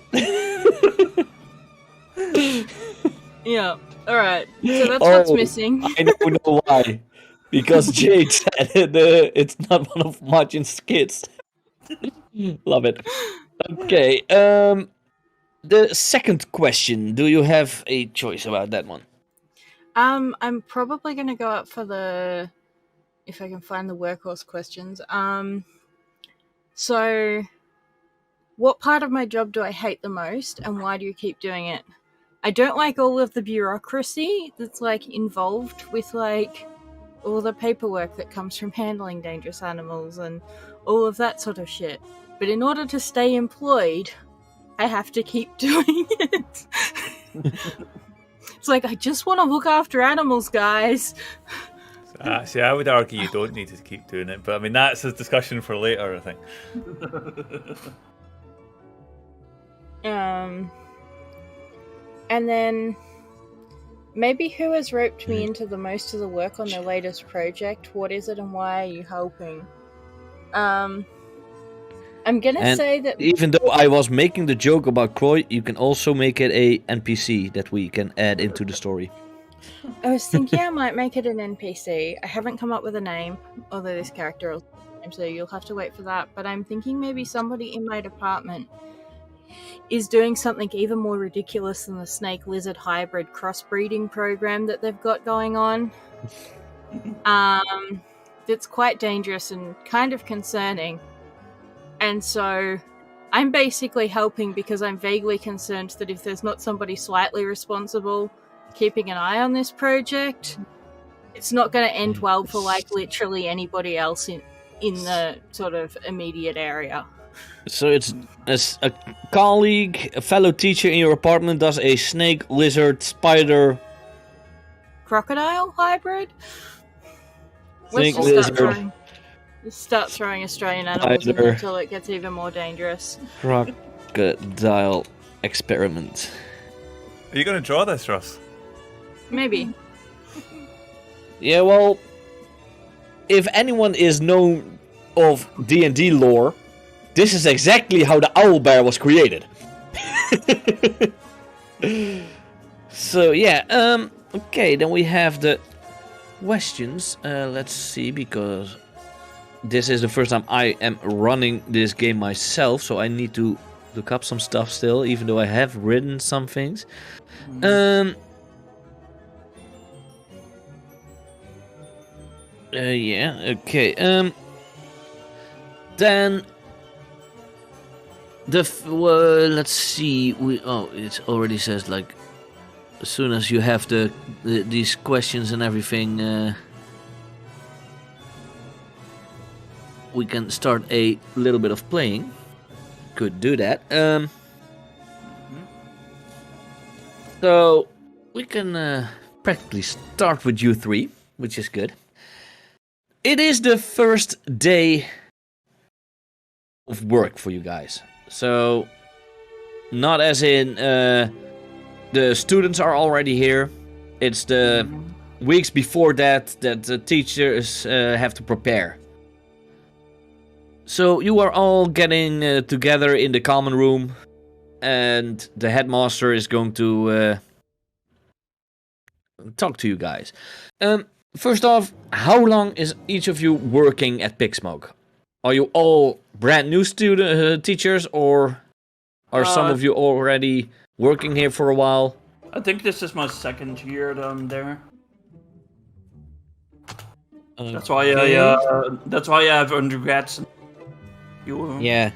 Yeah. All right. So that's what's missing. I don't know why. Because Jade said it's not one of Margin's kids. Love it. Okay. The second question. Do you have a choice about that one? I'm probably gonna go up for if I can find the workhorse questions. So what part of my job do I hate the most, and why do you keep doing it? I don't like all of the bureaucracy that's involved with all the paperwork that comes from handling dangerous animals and all of that sort of shit. But in order to stay employed, I have to keep doing it. It's I just want to look after animals, guys. See, I would argue you don't need to keep doing it, but I mean, that's a discussion for later, I think. And then maybe who has roped me into the most of the work on the latest project? What is it and why are you helping? I'm gonna say that even though I was making the joke about Croy, you can also make it a NPC that we can add into the story. I was thinking I might make it an NPC. I haven't come up with a name, although this character will name, so you'll have to wait for that. But I'm thinking maybe somebody in my department is doing something even more ridiculous than the snake lizard hybrid crossbreeding program that they've got going on. That's quite dangerous and kind of concerning. And so I'm basically helping because I'm vaguely concerned that if there's not somebody slightly responsible keeping an eye on this project, it's not going to end well for like literally anybody else in the sort of immediate area. So it's a colleague, a fellow teacher in your apartment does a snake, lizard, spider, crocodile hybrid. Snake, Let's lizard, start throwing Australian animals in spider, until it gets even more dangerous. crocodile experiment. Are you going to draw this, Russ? Maybe. Yeah, well, if anyone is known of D&D lore, this is exactly how the owl bear was created. So yeah, okay, then we have the questions. Let's see, because this is the first time I am running this game myself, so I need to look up some stuff still, even though I have written some things. Yeah, okay. Then let's see. It already says like as soon as you have these questions and everything, we can start a little bit of playing. Could do that. So we can practically start with you three, which is good. It is the first day of work for you guys. So, not as in the students are already here. It's the weeks before that the teachers have to prepare. So, you are all getting together in the common room, and the headmaster is going to talk to you guys. First off, how long is each of you working at Pigsmoke? Are you all brand new teachers, or are some of you already working here for a while? I think this is my second year that I'm there. That's why I have undergrads. Yeah.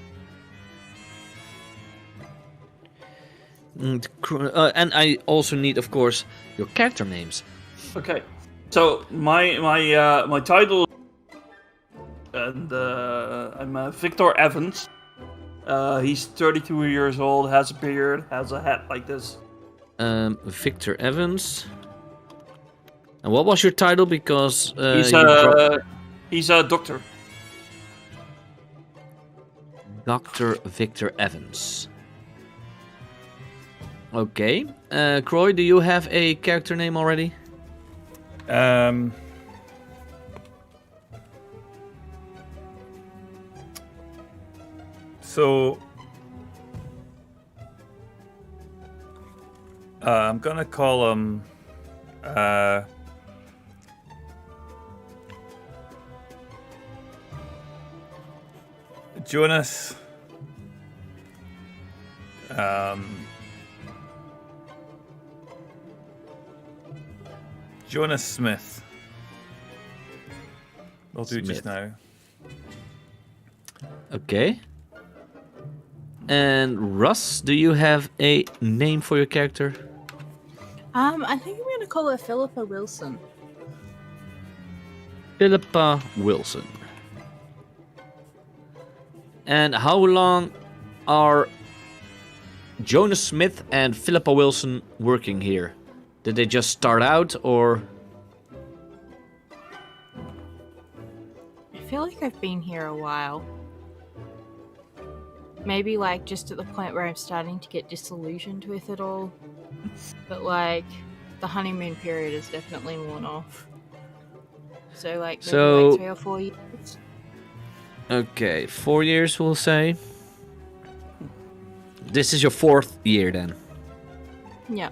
And I also need, of course, your character names. Okay. So my title, and I'm Victor Evans. He's 32 years old, has a beard, has a hat like this. Victor Evans. And what was your title? Because he's a doctor. Dr. Victor Evans. Okay. Croy, do you have a character name already? So I'm gonna call him Jonas. Jonas Smith. I'll do it just now. Okay. And Russ, do you have a name for your character? I think I'm gonna call her Philippa Wilson. Philippa Wilson. And how long are Jonas Smith and Philippa Wilson working here? Did they just start out, or? I feel like I've been here a while. Maybe like just at the point where I'm starting to get disillusioned with it all. But like the honeymoon period is definitely worn off. So like maybe like 3 or 4 years. Okay, 4 years we'll say. This is your 4th year then. Yeah.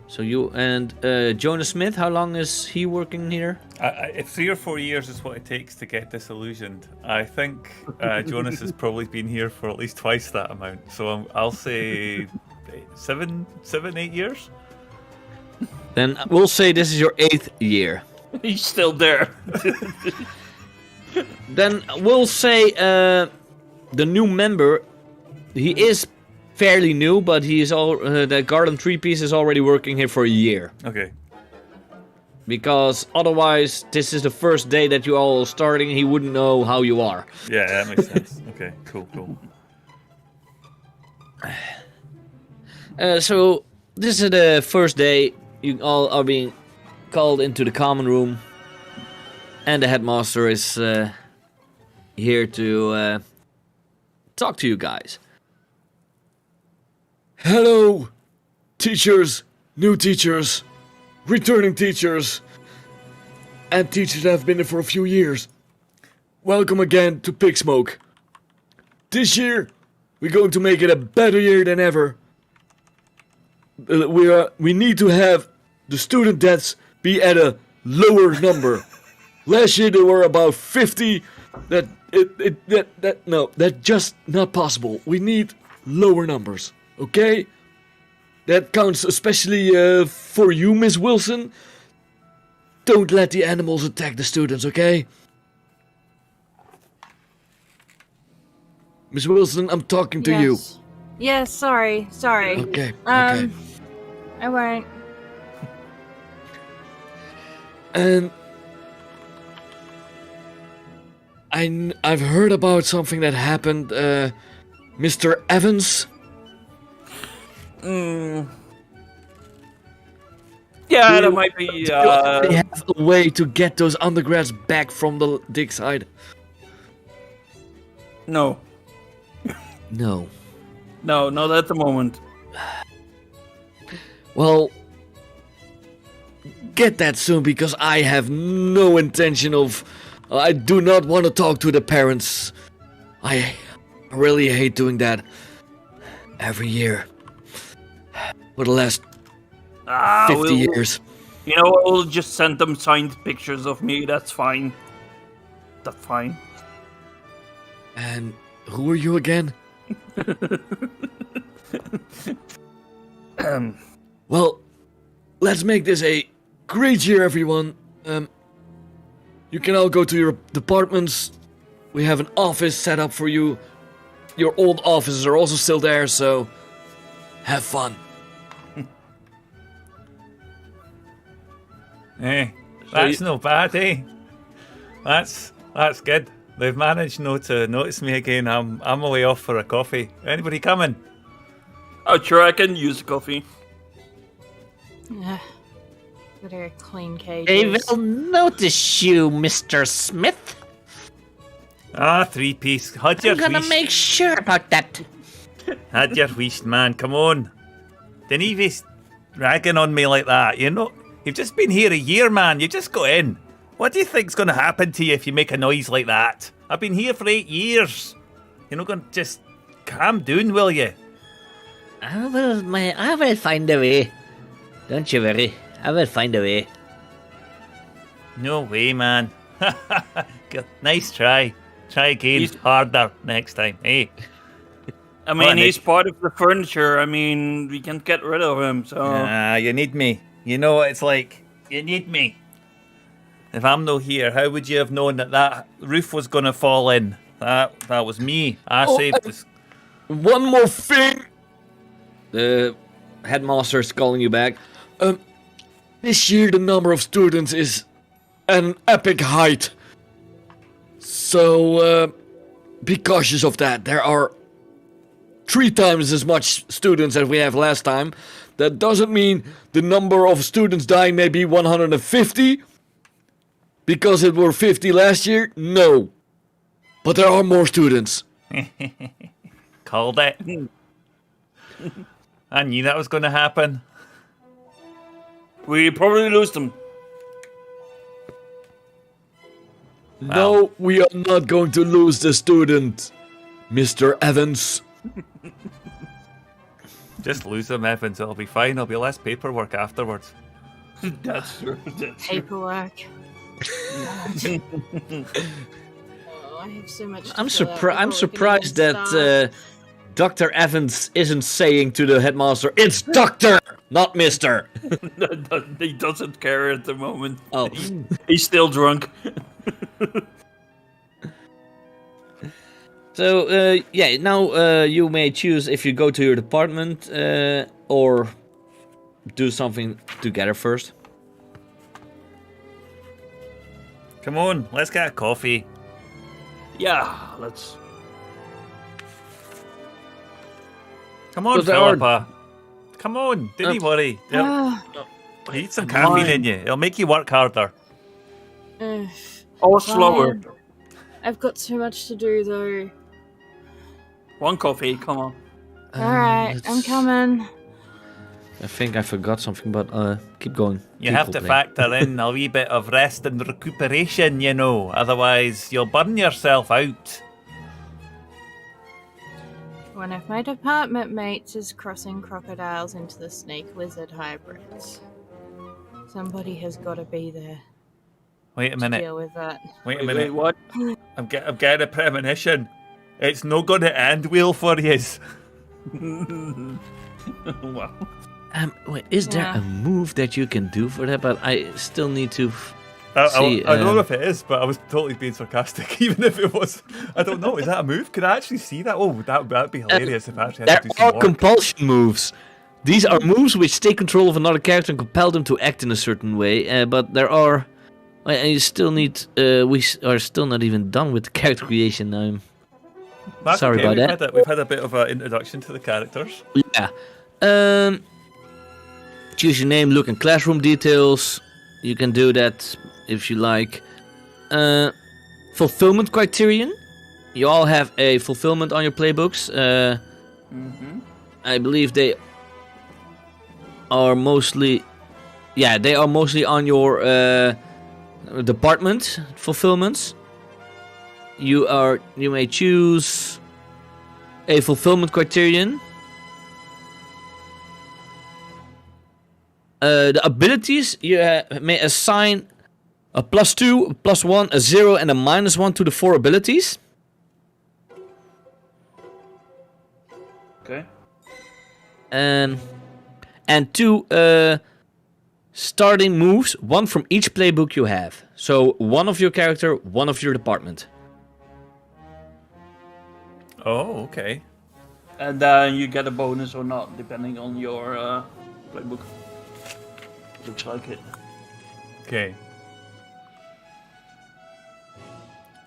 So you and Jonas Smith, how long is he working here? If 3 or 4 years is what it takes to get disillusioned, I think Jonas has probably been here for at least twice that amount. So I'll say 7, 8 years. Then we'll say this is your 8th year. He's still there. Then we'll say the new member, he is fairly new, but he is the Garden 3-piece is already working here for a year. Okay. Because otherwise, this is the first day that you all are starting, he wouldn't know how you are. Yeah, that makes sense. Okay, cool. So, this is the first day you all are being called into the common room. And the headmaster is here to talk to you guys. Hello, teachers, new teachers, returning teachers, and teachers that have been there for a few years. Welcome again to Pigsmoke. This year, we're going to make it a better year than ever. We need to have the student deaths be at a lower number. Last year there were about 50. That's just not possible. We need lower numbers, okay? That counts especially for you, Miss Wilson. Don't let the animals attack the students, okay? Miss Wilson, I'm talking to you. Yes, sorry. Okay. I won't. And I've heard about something that happened, Mr. Evans. Yeah, that might be. They have a way to get those undergrads back from the dig side. No, not at the moment. Well, get that soon, because I have no intention of... I do not want to talk to the parents. I really hate doing that every year. For the last 50 years. You know, we'll just send them signed pictures of me, that's fine. That's fine. And who are you again? Well, let's make this a great year, everyone. You can all go to your departments. We have an office set up for you. Your old offices are also still there, so have fun. Hey, that's no bad, eh? That's good. They've managed not to notice me again. I'm away off for a coffee. Anybody coming? Oh, sure, I can use coffee. Better clean cages. They will notice you, Mr. Smith. 3-piece. Had your I'm gonna wish. make sure about that. Had your wish, man. Come on. Don't even ragging on me like that, you know? You've just been here a year, man. You just got in. What do you think's going to happen to you if you make a noise like that? I've been here for 8 years. You're not going to just calm down, will you? I will find a way. Don't you worry. I will find a way. No way, man. Good. Nice try. Try again harder next time, hey? I mean, he's part of the furniture. I mean, we can't get rid of him, so... You need me. You know what it's like. You need me. If I'm not here, how would you have known that roof was going to fall in? That was me. I saved this. One more thing. The headmaster is calling you back. This year the number of students is an epic height. So, be cautious of that. There are 3 times as much students as we have last time. That doesn't mean the number of students dying may be 150. Because it were 50 last year? No. But there are more students. Called it. I knew that was going to happen. We probably lose them. No, we are not going to lose the student, Mr. Evans. Just lose them, Evans. It'll be fine. There'll be less paperwork afterwards. That's true. Paperwork. I have so much to I'm fill out I'm before we can surprised even that start. Dr. Evans isn't saying to the headmaster, "It's Doctor, not Mister." He doesn't care at the moment. Oh. He's still drunk. So, now you may choose if you go to your department or do something together first. Come on, let's get a coffee. Yeah, let's. Come on, Philippa. Come on, don't worry. You need some caffeine in you. It'll make you work harder. Or slower. I've got so much to do, though. One coffee, come on. Alright, I'm coming. I think I forgot something, but keep going. You have to factor in a wee bit of rest and recuperation, you know. Otherwise, you'll burn yourself out. One of my department mates is crossing crocodiles into the snake lizard hybrids. Somebody has got to be there. Wait a minute. Deal with that. Wait a minute. What? I'm getting a premonition. It's no going to end well for you. Wow. Wait, is there a move that you can do for that? But I still need to see. I don't know if it is, but I was totally being sarcastic. Even if it was, I don't know. Is that a move? Could I actually see that? Oh, that'd be hilarious if I actually had to do some There are work. compulsion moves. These are moves which take control of another character and compel them to act in a certain way. But there are, and you still need. We are still not even done with the character creation. That's sorry okay. about that. We've had a bit of an introduction to the characters. Yeah. Choose your name, look, and classroom details. You can do that if you like. Fulfillment criterion. You all have a fulfillment on your playbooks. I believe they are mostly... Yeah, they are mostly on your department fulfillments. You may choose a fulfillment criterion. The abilities, you may assign a +2, a +1, a 0, and a -1 to the 4 abilities. Okay. And 2 starting moves, 1 from each playbook you have. So 1 of your character, 1 of your department. Oh, okay. And then you get a bonus or not, depending on your playbook. Looks like it. Okay.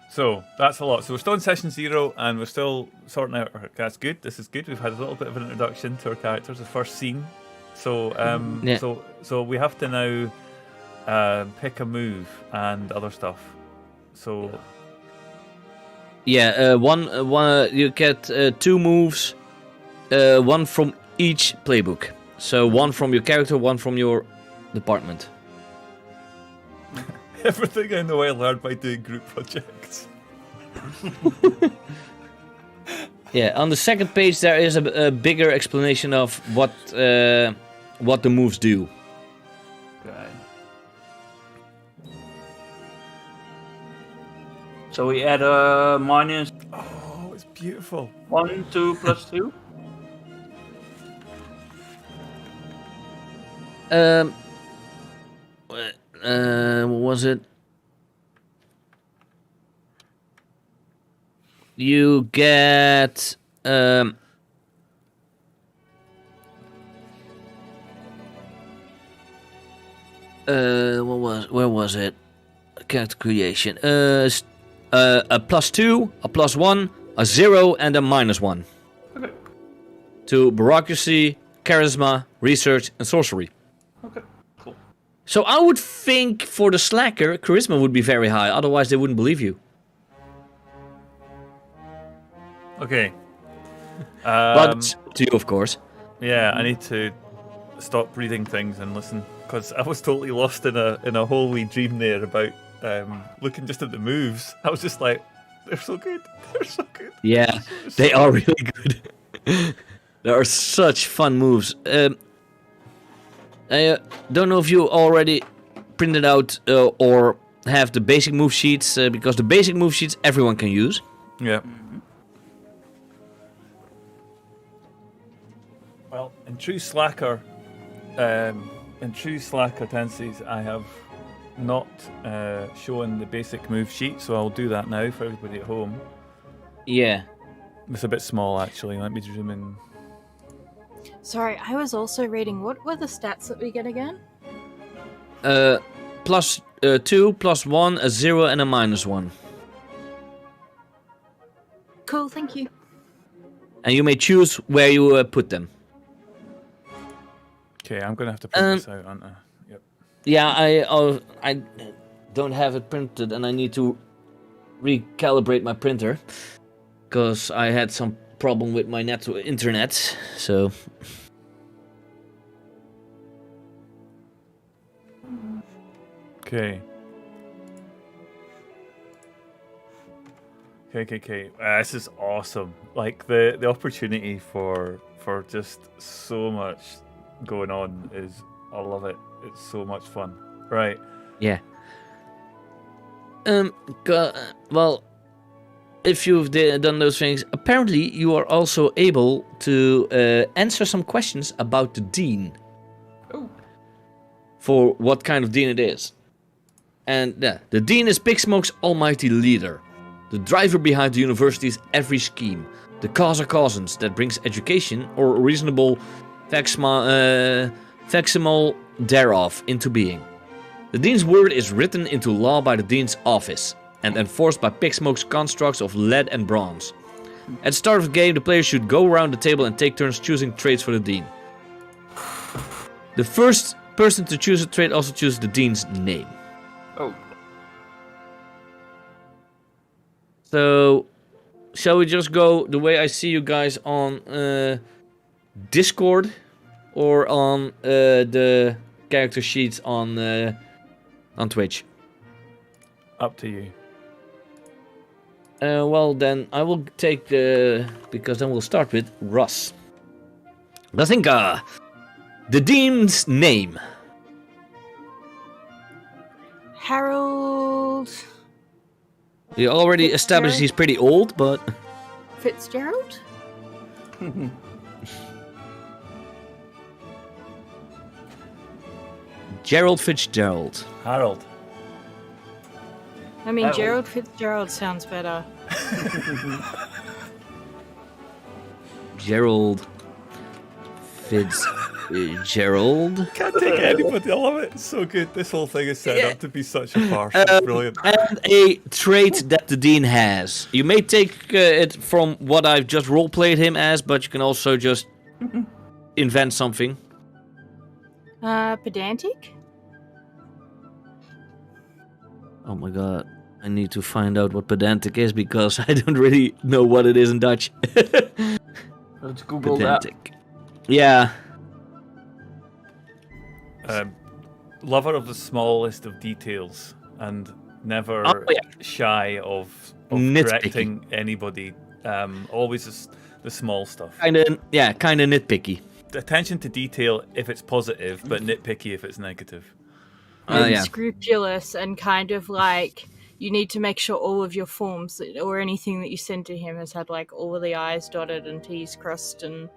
So, that's a lot. So we're still in session 0, and we're still sorting out our... That's good, this is good. We've had a little bit of an introduction to our characters, the first scene. So, so we have to now pick a move and other stuff. So... Yeah, one you get 2 moves, 1 from each playbook. So 1 from your character, 1 from your department. Everything I know I learned by doing group projects. Yeah, on the second page there is a bigger explanation of what the moves do. Okay. So we add a minus. Oh, it's beautiful. 1, 2, +2. What was it? You get where was it? Character creation. A +2, a +1, a 0, and a -1. Okay. To bureaucracy, charisma, research, and sorcery. Okay. Cool. So I would think for the slacker, charisma would be very high. Otherwise, they wouldn't believe you. Okay. But it's up to you, of course. Yeah, I need to stop reading things and listen, because I was totally lost in a whole wee dream there about looking just at the moves. I was just like, they're so good. They're so good. Yeah, they are really good. There are such fun moves. I don't know if you already printed out or have the basic move sheets, because the basic move sheets everyone can use. Yeah. Well, in true slacker tendencies, I have not shown the basic move sheet, so I'll do that now for everybody at home. Yeah. It's a bit small, actually. Let me zoom in. Sorry, I was also reading. What were the stats that we get again? Plus 2, plus 1, a 0, and a -1. Cool, thank you. And you may choose where you put them. Okay, I'm gonna have to print this out, aren't I? Yep. Yeah, I don't have it printed, and I need to recalibrate my printer because I had some problem with my internet. So. Okay. Okay. This is awesome. Like the opportunity for just so much going on is, I love it. It's so much fun. Right. Yeah. Well, if you've done those things, apparently you are also able to answer some questions about the dean. Oh. For what kind of dean it is. And yeah, the dean is Pigsmoke's almighty leader, the driver behind the university's every scheme, the causa causans that brings education or a reasonable facsimile thereof into being. The dean's word is written into law by the dean's office and enforced by Pigsmoke's constructs of lead and bronze. At the start of the game, the players should go around the table and take turns choosing traits for the dean. The first person to choose a trait also chooses the dean's name. Oh. So, shall we just go the way I see you guys on Discord or on the character sheets on Twitch? Up to you. Well, then I will take because then we'll start with Russ. Bazinga! The dean's name. Harold We already established he's pretty old, but... Fitzgerald? Gerald Fitzgerald. Harold. I mean, Gerald Fitzgerald sounds better. Gerald Fitzgerald. Can't take anybody. I love it. It's so good. This whole thing is set up to be such a farce. It's brilliant. And a trait that the dean has. You may take it from what I've just roleplayed him as, but you can also just invent something. Pedantic? Oh my god. I need to find out what pedantic is because I don't really know what it is in Dutch. Let's Google Pedantic. Yeah. Lover of the smallest of details and never shy of correcting anybody. Always the small stuff. Kind of nitpicky. Attention to detail if it's positive, but nitpicky if it's negative. Unscrupulous and kind of like you need to make sure all of your forms or anything that you send to him has had like all of the I's dotted and T's crossed and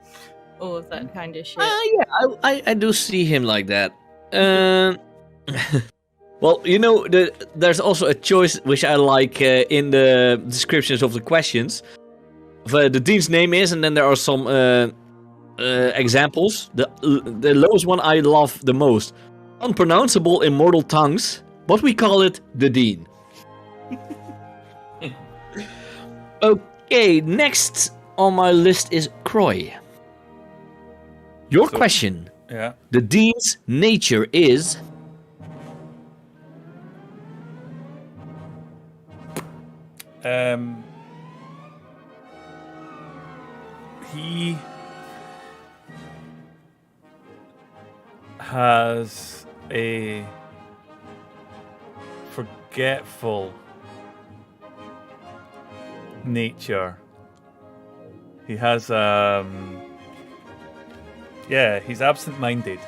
all of that kind of shit. I do see him like that. Well, you know, there's also a choice which I like in the descriptions of the questions. The dean's name is, and then there are some examples. The lowest one I love the most. Unpronounceable in mortal tongues, but we call it the dean. Okay, next on my list is Croy. Your question. Yeah. The dean's nature is... He has a forgetful nature. He has he's absent-minded.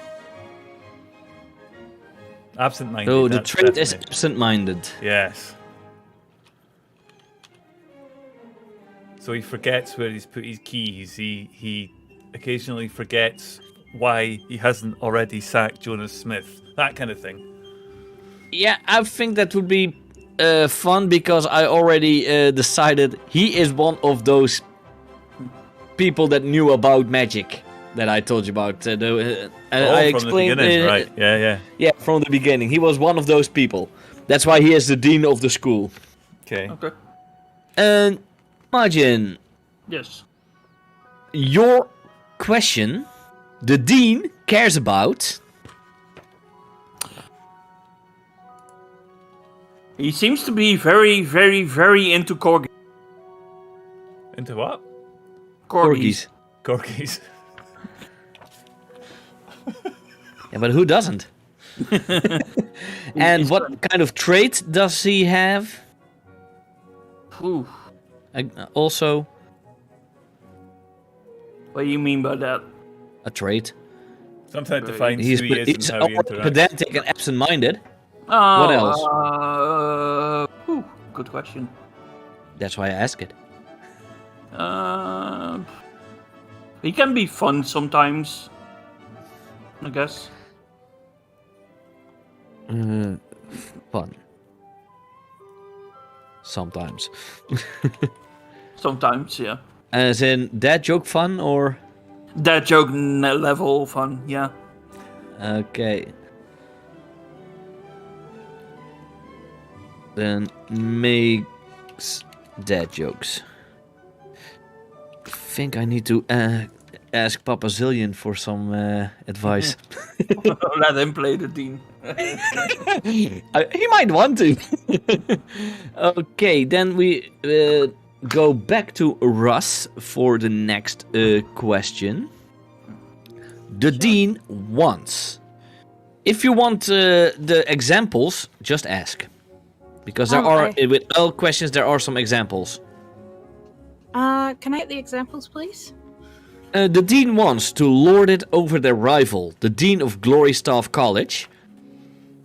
Absent-minded. Oh, the trait is absent-minded. Yes. So he forgets where he's put his keys. He occasionally forgets why he hasn't already sacked Jonas Smith. That kind of thing. Yeah, I think that would be fun because I already decided he is one of those people that knew about magic that I told you about. I from explained the beginning, right? Yeah. Yeah, from the beginning. He was one of those people. That's why he is the dean of the school. Okay. And Margin, Yes. your question, the dean cares about. He seems to be very, very, very into corgis. Into what? Corgis. Corgis. Yeah, but who doesn't? And what kind of trait does he have? Ooh. Also, What do you mean by that? a trait. Something that defines He's who he is and how he interacts. pedantic and absent-minded. Oh, What else? Good question. That's why I ask it. He can be fun sometimes, I guess. Fun. Sometimes. Sometimes, yeah. As in, that joke fun, or? That joke level fun, yeah. Okay. Then makes dad jokes. I think I need to ask Papa Zillion for some advice. Let him play the dean. He might want to. Okay, then we go back to Russ for the next question. The dean wants. If you want the examples, just ask. Because there are, with all questions, there are some examples. Can I get the examples, please? The dean wants to lord it over their rival, the dean of Glorystaff College,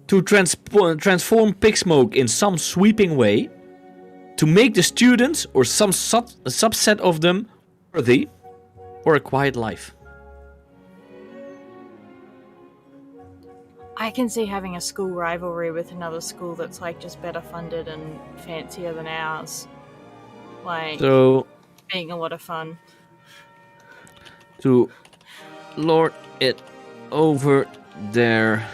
to transform Pigsmoke in some sweeping way, to make the students or some subset of them worthy, or a quiet life. I can see having a school rivalry with another school that's like just better funded and fancier than ours. Like, So, being a lot of fun. to lord it over their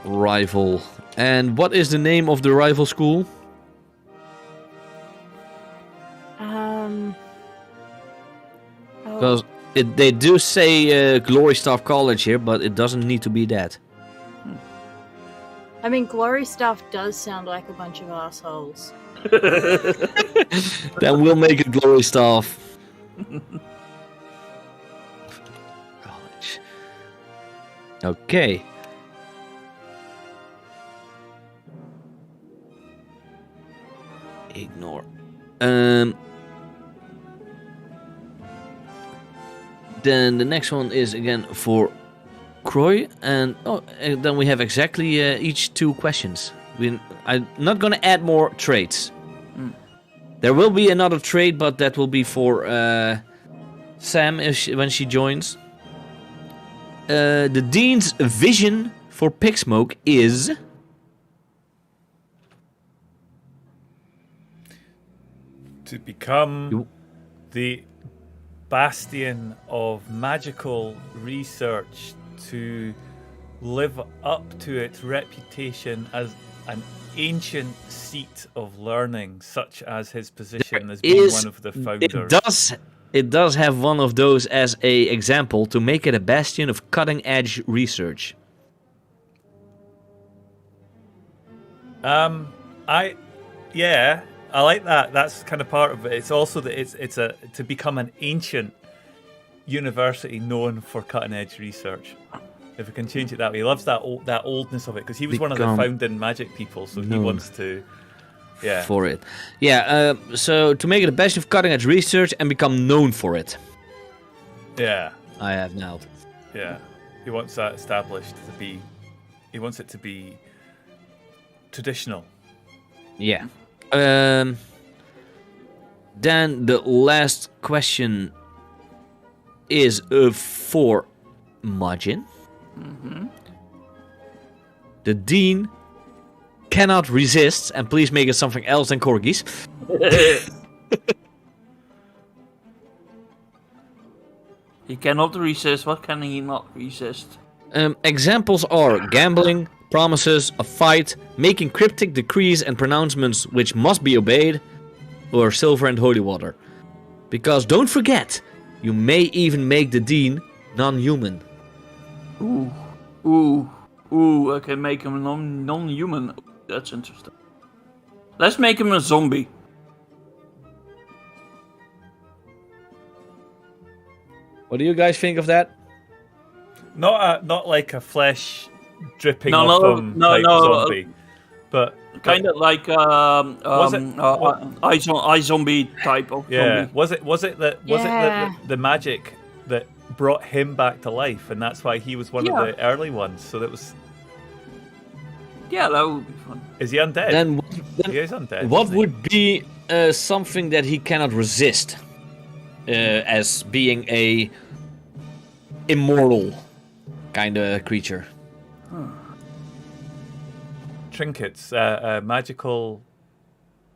rival. And what is the name of the rival school? Because they do say Glorystaff College here, but it doesn't need to be that. I mean, Glory Stuff does sound like a bunch of assholes. Then we'll make it Glorystaff College. Okay. Ignore. Then the next one is again for Croy, and then we have exactly each 2 questions. I'm not gonna add more traits. There will be another trait, but that will be for Sam when she joins. The dean's vision for Pigsmoke is to become the bastion of magical research, to live up to its reputation as an ancient seat of learning, such as his position as being one of the founders. It does have one of those as a example to make it a bastion of cutting-edge research. I like that. That's kind of part of it. It's also that it's to become an ancient university known for cutting-edge research. If we can change it that way, he loves that oldness of it because he was one of the founding magic people, so he wants to. Yeah. For it. Yeah, so to make it a bastion of cutting-edge research and become known for it. Yeah. I have now. Yeah. He wants that established to be... He wants it to be traditional. Yeah. Then the last question is for Majin. Mm-hmm. The dean cannot resist, and please make it something else than corgis. He cannot resist. What can he not resist? Examples are gambling, promises, a fight, making cryptic decrees and pronouncements which must be obeyed, or silver and holy water. Because don't forget, you may even make the dean non-human. Ooh, I can make him non-human. That's interesting. Let's make him a zombie. What do you guys think of that? Not like a flesh dripping off him type zombie, but kind of like iZombie type of zombie. Was it the magic that brought him back to life, and that's why he was one of the early ones? So that was. Yeah, that would be fun. Is he undead? Then he is undead. What would be something that he cannot resist as being a immortal kind of creature? Trinkets, magical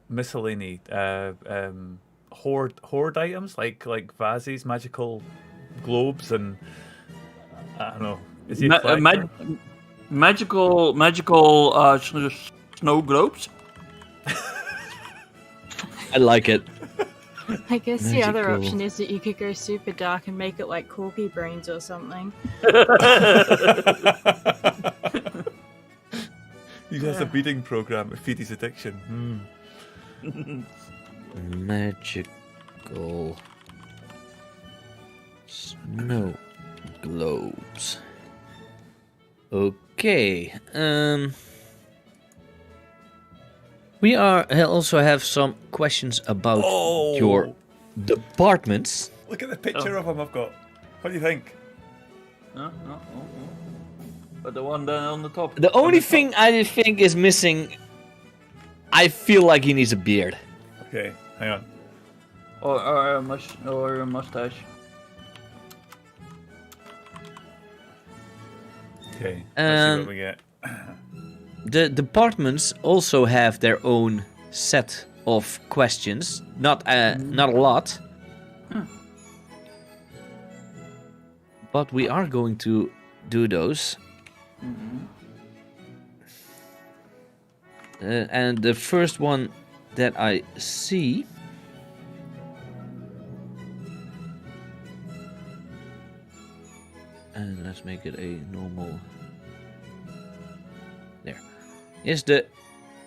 miscellany, hoard items like vases, magical globes, and I don't know. Is he a collector? Magical snow globes. I like it. I guess the other Magical. option is that you could go super dark and make it like Corky Brains or something. He has a breeding program to feed his addiction. Magical snow globes. Okay. We also have some questions about your departments. Look at the picture of him I've got. What do you think? No. But the one down on the top. The only thing I think is missing, I feel like he needs a beard. Okay, hang on. Or a mustache. Okay, let's see what we get. The departments also have their own set of questions. Not a lot. But we are going to do those. And the first one that I see and let's make it a normal there is the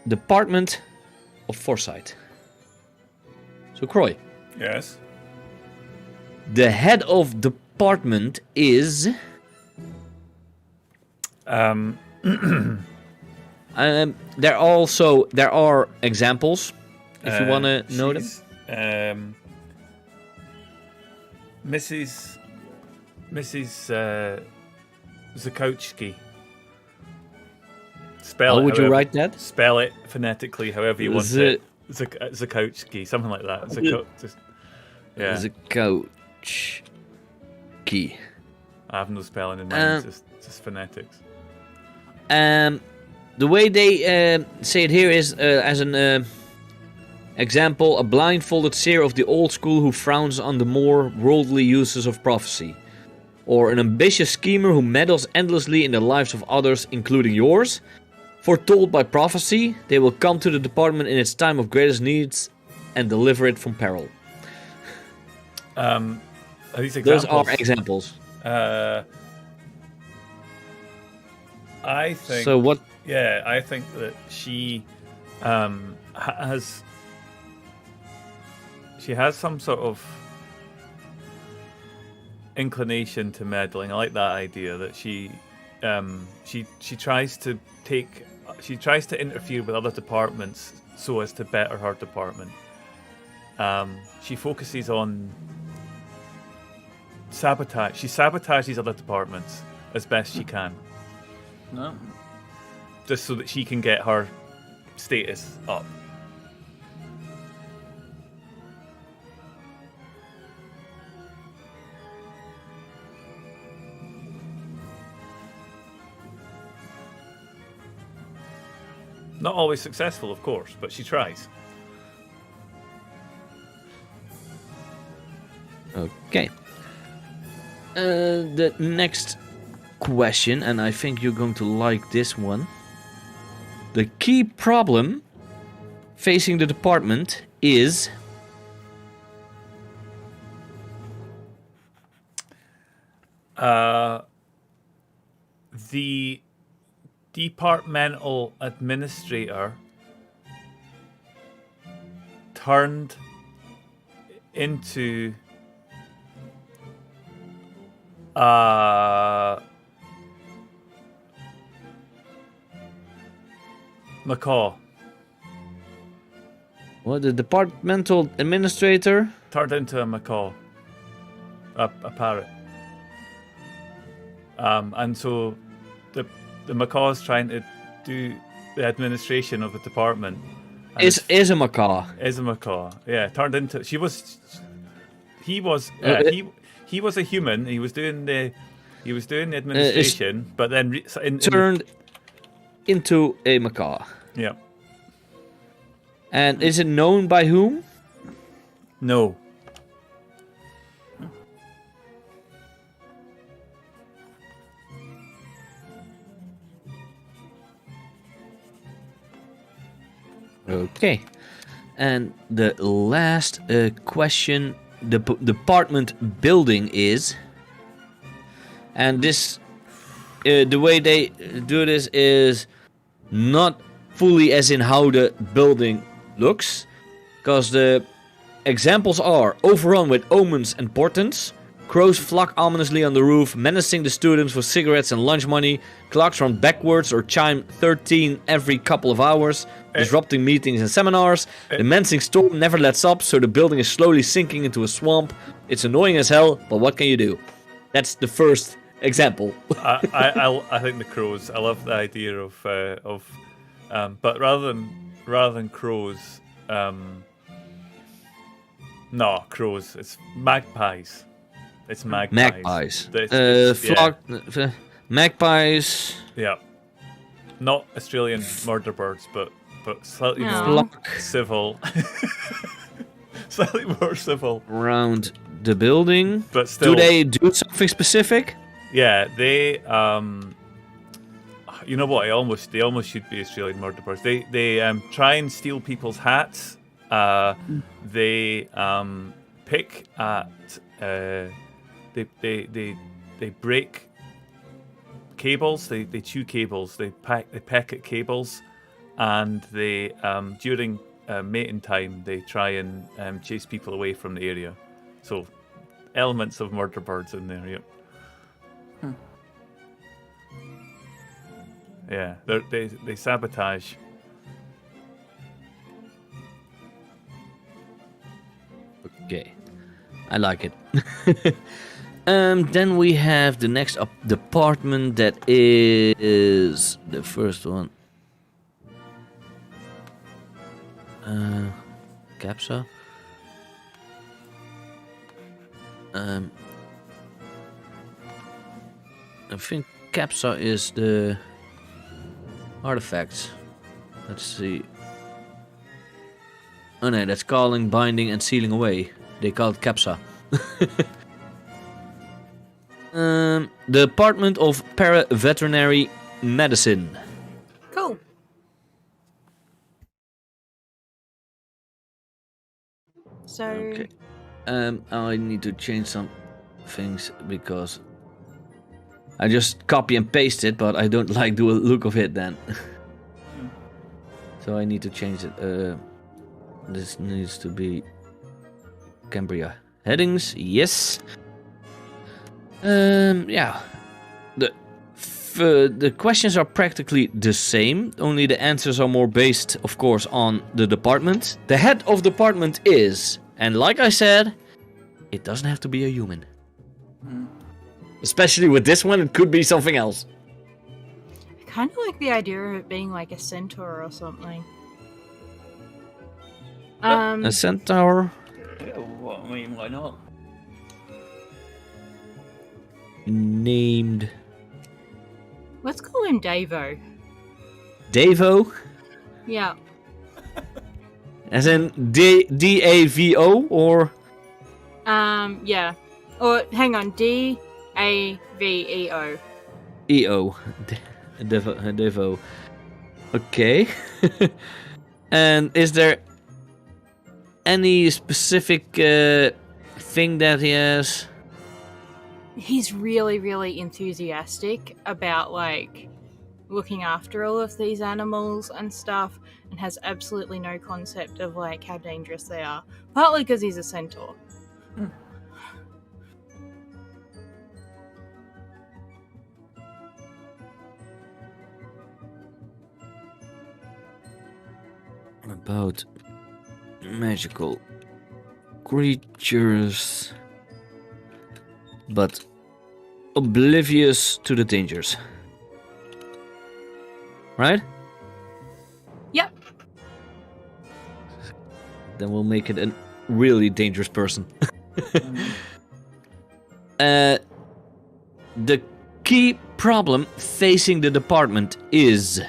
Department of Foresight. So Croy, Yes. the head of department is there are examples if you want to know them. Mrs. Zakowski. Spell How it. would you write that? Spell it phonetically, however you want it. Zakowski, something like that. Zakowski. I have no spelling in mind. It's just phonetics. The way they say it here is as an example, a blindfolded seer of the old school who frowns on the more worldly uses of prophecy. Or an ambitious schemer who meddles endlessly in the lives of others, including yours. Foretold by prophecy, they will come to the department in its time of greatest needs and deliver it from peril. Are these examples? Those are examples. I think. So what? Yeah, I think that she has some sort of inclination to meddling. I like that idea that she tries to interfere with other departments so as to better her department. She focuses on sabotage. She sabotages other departments as best she can. No. Just so that she can get her status up. Not always successful, of course, but she tries. Okay. The next question, and I think you're going to like this one. The key problem facing the department is... The departmental administrator turned into macaw. What, the departmental administrator? Turned into a macaw. A parrot. And so the macaw is trying to do the administration of the department. Is a macaw. Is a macaw. Yeah, turned into he was a human. He was doing the administration, but then turned into a macaw. Yeah. And is it known by whom? No. Okay. And the last question, the department building is... And this, the way they do this is not fully as in how the building looks. Because the examples are overrun with omens and portents. Crows flock ominously on the roof, menacing the students for cigarettes and lunch money. Clocks run backwards or chime 13 every couple of hours, disrupting meetings and seminars. The menacing storm never lets up, so the building is slowly sinking into a swamp. It's annoying as hell, but what can you do? That's the first example. I think the crows. I love the idea of but rather than crows, no crows. It's magpies. It's magpies. Magpies. Yeah. Not Australian murder birds, but slightly more Flock. civil. Slightly more civil. Around the building. But still. Do they do something specific? Yeah, they you know what? They almost should be Australian murder birds. They try and steal people's hats. They pick at they break cables. They chew cables. They peck at cables, and they during mating time they try and chase people away from the area. So elements of murder birds in there. Yep. Yeah, they sabotage. Okay, I like it. Then we have the next department that is the first one. Capsa. I think Capsa is the artifacts. Let's see. Oh no, that's calling, binding, and sealing away. They call it Capsa. The Department of Para-Veterinary Medicine. Cool. So... Okay. I need to change some things because I just copy and paste it, but I don't like the look of it then. So I need to change it. This needs to be Cambria headings. Yes. Yeah. The questions are practically the same. Only the answers are more based, of course, on the department. The head of department is, and like I said, it doesn't have to be a human. Especially with this one, it could be something else. I kind of like the idea of it being like a centaur or something. A centaur. Yeah, well, I mean, why not? Named Let's call him Davo. Davo, Yeah. as in Davo, or Yeah. Or hang on, AVEO. EO. Devo. Okay. And is there any specific thing that he has? He's really, really enthusiastic about, like, looking after all of these animals and stuff, and has absolutely no concept of, like, how dangerous they are. Partly because he's a centaur. About magical creatures, but oblivious to the dangers. Right? Yep. Then we'll make it a really dangerous person. The key problem facing the department is...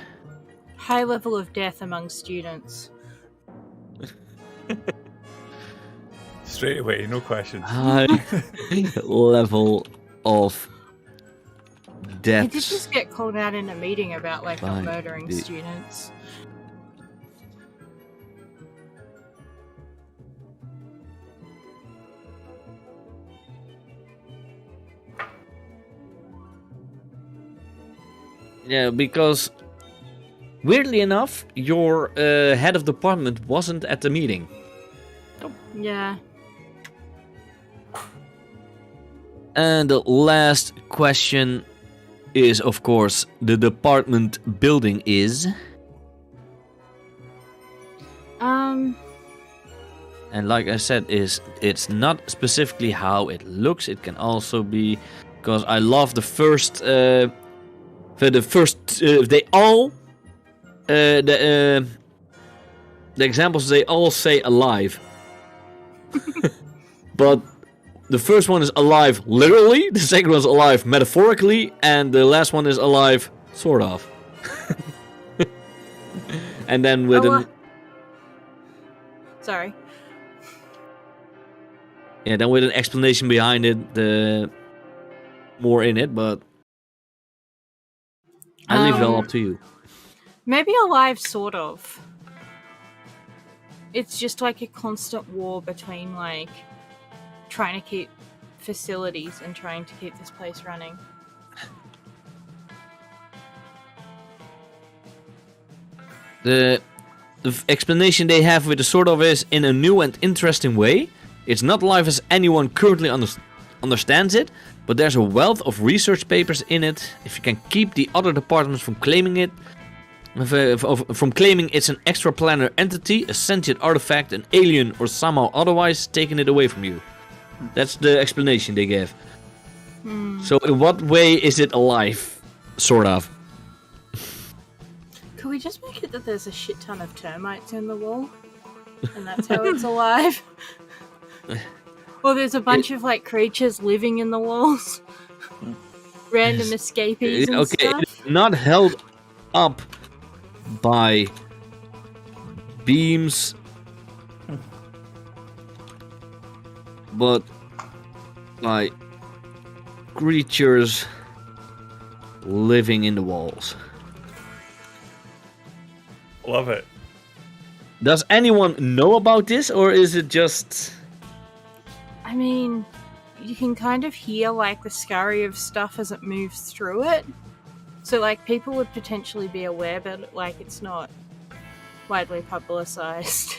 High level of death among students. Straight away, no questions. high level of He death. did just get called out in a meeting about, like, not By murdering the- students. Yeah, because weirdly enough, your head of department wasn't at the meeting. Yeah. And the last question is, of course, the department building is. And like I said, it's not specifically how it looks. It can also be because I love the first. They all the examples, they all say alive. But the first one is alive literally, the second one is alive metaphorically, and the last one is alive sort of. And then with Sorry. then with an explanation behind it, the more in it, but I leave it all up to you. Maybe alive, sort of. It's just like a constant war between, like, trying to keep facilities and trying to keep this place running. The explanation they have with the sort of is in a new and interesting way. It's not live as anyone currently understands it, but there's a wealth of research papers in it. If you can keep the other departments from claiming it, from claiming it's an extraplanar entity, a sentient artifact, an alien, or somehow otherwise taking it away from you. That's the explanation they give. So in what way is it alive? Sort of. Could we just make it that there's a shit ton of termites in the wall? And that's how it's alive? Or there's a bunch of, like, creatures living in the walls? Random escapees and Okay, stuff? it's not held up by beams, but by creatures living in the walls. Love it. Does anyone know about this, or is it just... I mean, you can kind of hear, like, the scurry of stuff as it moves through it. So, like, people would potentially be aware, but, like, it's not widely publicized.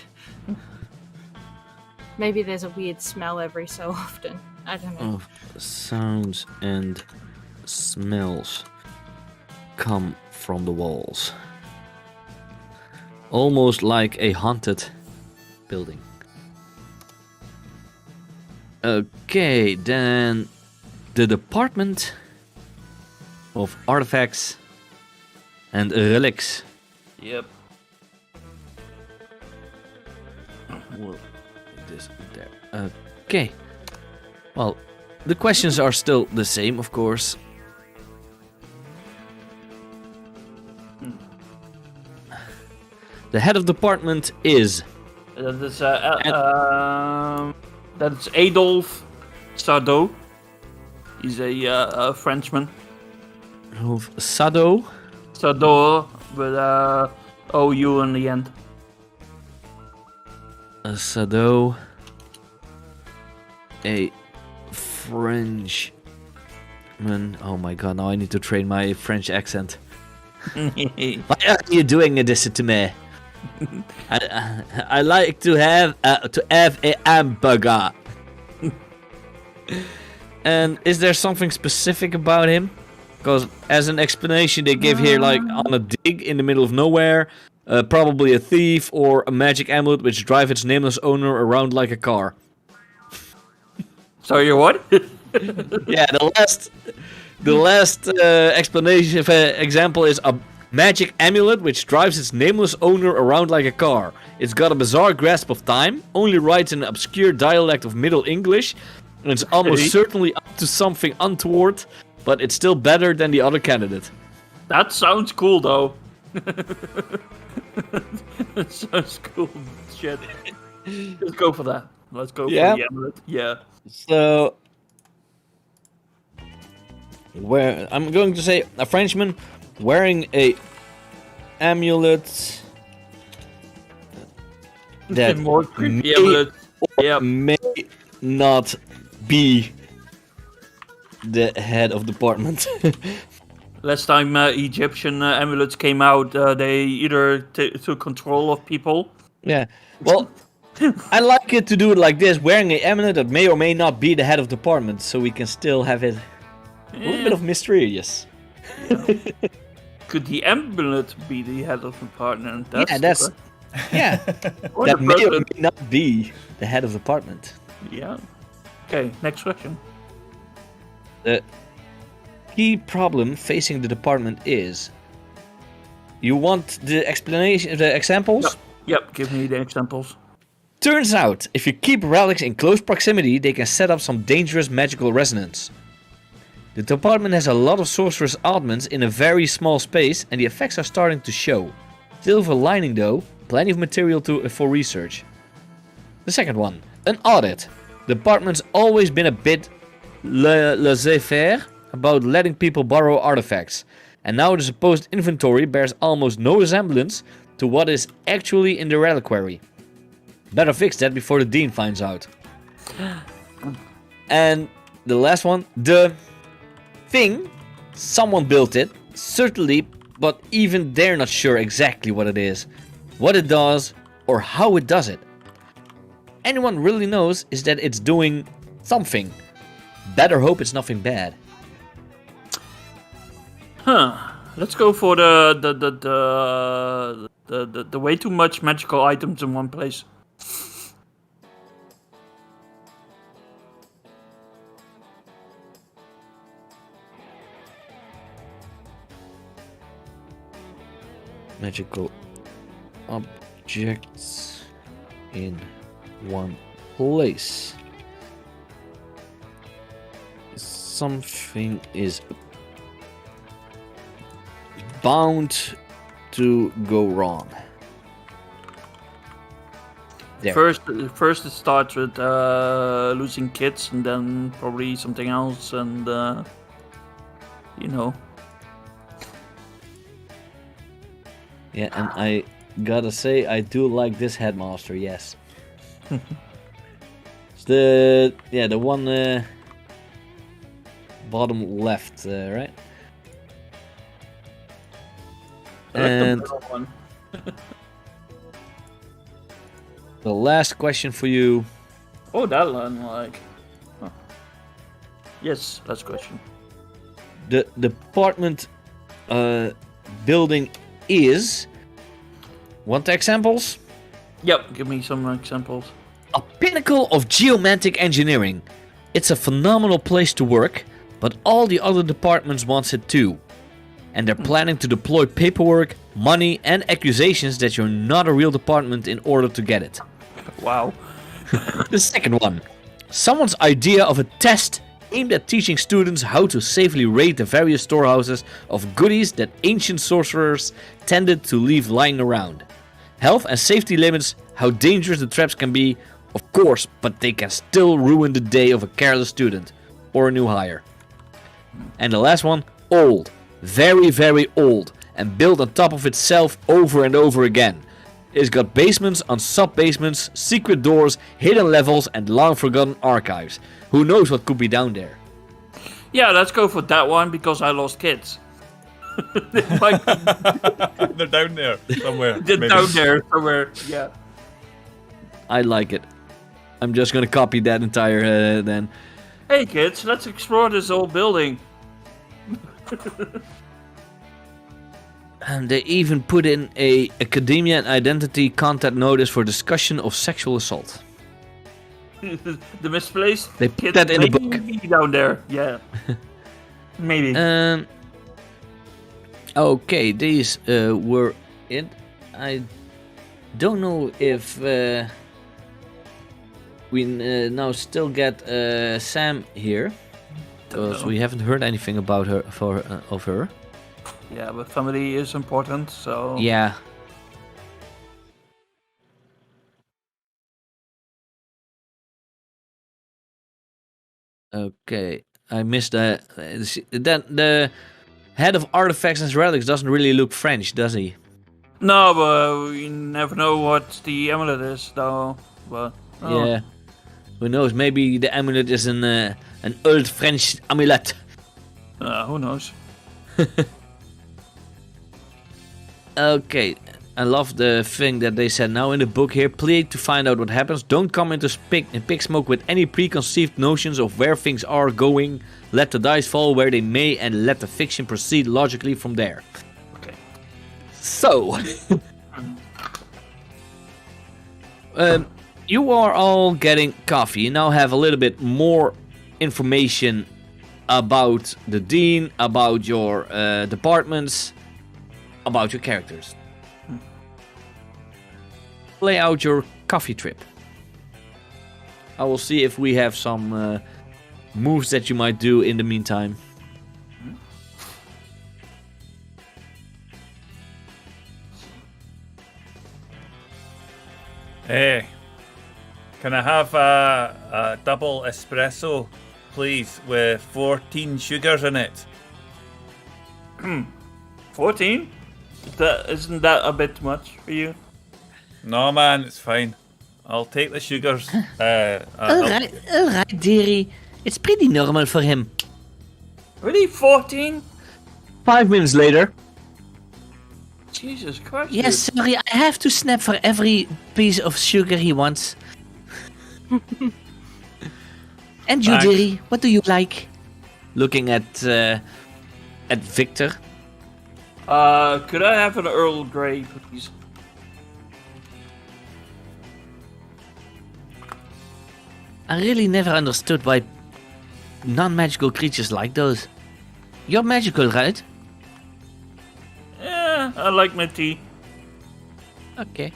Maybe there's a weird smell every so often. I don't know. of sounds and smells come from the walls. Almost like a haunted building. Okay, then the Department of Artifacts and Relics. Yep. Well, this there. Okay. Well, the questions are still the same, of course. The head of department is... That's Adolf Sado. He's a Frenchman. Sado. Sado with OU in the end. Sado. A Frenchman. Oh my god, now I need to train my French accent. Why are you doing this to me? I like to have a hamburger. And is there something specific about him? Because as an explanation they give here, like on a dig in the middle of nowhere, probably a thief or a magic amulet which drives its nameless owner around like a car. So you're what? Yeah, the last explanation example is a magic amulet which drives its nameless owner around like a car. It's got a bizarre grasp of time, only writes in an obscure dialect of Middle English, and it's almost certainly up to something untoward, but it's still better than the other candidate. That sounds cool, though. That sounds cool. Shit. Let's go for that. Let's go for the amulet. Yeah. So, where I'm going to say a Frenchman wearing a amulet that more creepy amulet. may not be the head of department. Last time Egyptian amulets came out, they either took control of people. Yeah. Well, I like it to do it like this, wearing an amulet that may or may not be the head of department, so we can still have it a little bit of mysterious. Yeah. Could the amulet be the head of department? Yeah, that may or may not be the head of department. Yeah. Okay, next question. The key problem facing the department is... You want the explanation, the examples? Yep, give me the examples. Turns out, if you keep relics in close proximity, they can set up some dangerous magical resonance. The department has a lot of sorcerous oddments in a very small space, and the effects are starting to show. Silver lining though, plenty of material for research. The second one, an audit. The department's always been a bit laissez-faire about letting people borrow artifacts, and now the supposed inventory bears almost no resemblance to what is actually in the reliquary. Better fix that before the dean finds out. And the last one, the thing, someone built it, certainly, but even they're not sure exactly what it is, what it does, or how it does it. Anyone really knows is that it's doing something. Better hope it's nothing bad. Let's go for the way too much magical items in one place. Magical objects in one place. Something is bound to go wrong. There. First it starts with losing kids, and then probably something else, and you know. Yeah, and I gotta say, I do like this headmaster. Yes. It's the one bottom left, right? And the last question for you. Oh, that one, like. Huh. Yes, last question. The department building is. Want the examples? Yep, give me some examples. A pinnacle of geomantic engineering. It's a phenomenal place to work, but all the other departments wants it too. And they're planning to deploy paperwork, money, and accusations that you're not a real department in order to get it. Wow. The second one. Someone's idea of a test aimed at teaching students how to safely raid the various storehouses of goodies that ancient sorcerers tended to leave lying around. Health and safety limits, how dangerous the traps can be, of course, but they can still ruin the day of a careless student or a new hire. And the last one, old. Very, very old. And built on top of itself over and over again. It's got basements on sub-basements, secret doors, hidden levels, and long-forgotten archives. Who knows what could be down there? Yeah, let's go for that one because I lost kids. They're down there somewhere. They're maybe. down there somewhere. Yeah. I like it. I'm just gonna copy that entire then. Hey kids, let's explore this old building. And they even put in a academia and identity content notice for discussion of sexual assault. The misplaced They put kids that in the may book. be down there. Yeah. Maybe. Okay, these were it. I don't know if we now still get Sam here, because we haven't heard anything about her of her. Yeah, but family is important, so... Yeah. Okay, I missed the head of artifacts and relics doesn't really look French, does he? No, but we never know what the amulet is, though. But Yeah. Who knows? Maybe the amulet is an old French amulet. who knows? Okay, I love the thing that they said now in the book here. Play to find out what happens. Don't come into Pigsmoke with any preconceived notions of where things are going. Let the dice fall where they may and let the fiction proceed logically from there. Okay. So, you are all getting coffee. You now have a little bit more information about the dean, about your departments, about your characters. Play out your coffee trip. I will see if we have some moves that you might do in the meantime. Hey, can I have a double espresso, please, with 14 sugars in it? 14? Isn't that a bit much for you? No, man, it's fine. I'll take the sugars. Alright, dearie. It's pretty normal for him. Really? 14? 5 minutes later. Jesus Christ. Yes, sorry, I have to snap for every piece of sugar he wants. And you, Thanks. dearie, what do you like? Looking at Victor. Could I have an Earl Grey, please? I really never understood why non-magical creatures like those. You're magical, right? Yeah, I like my tea. Okay.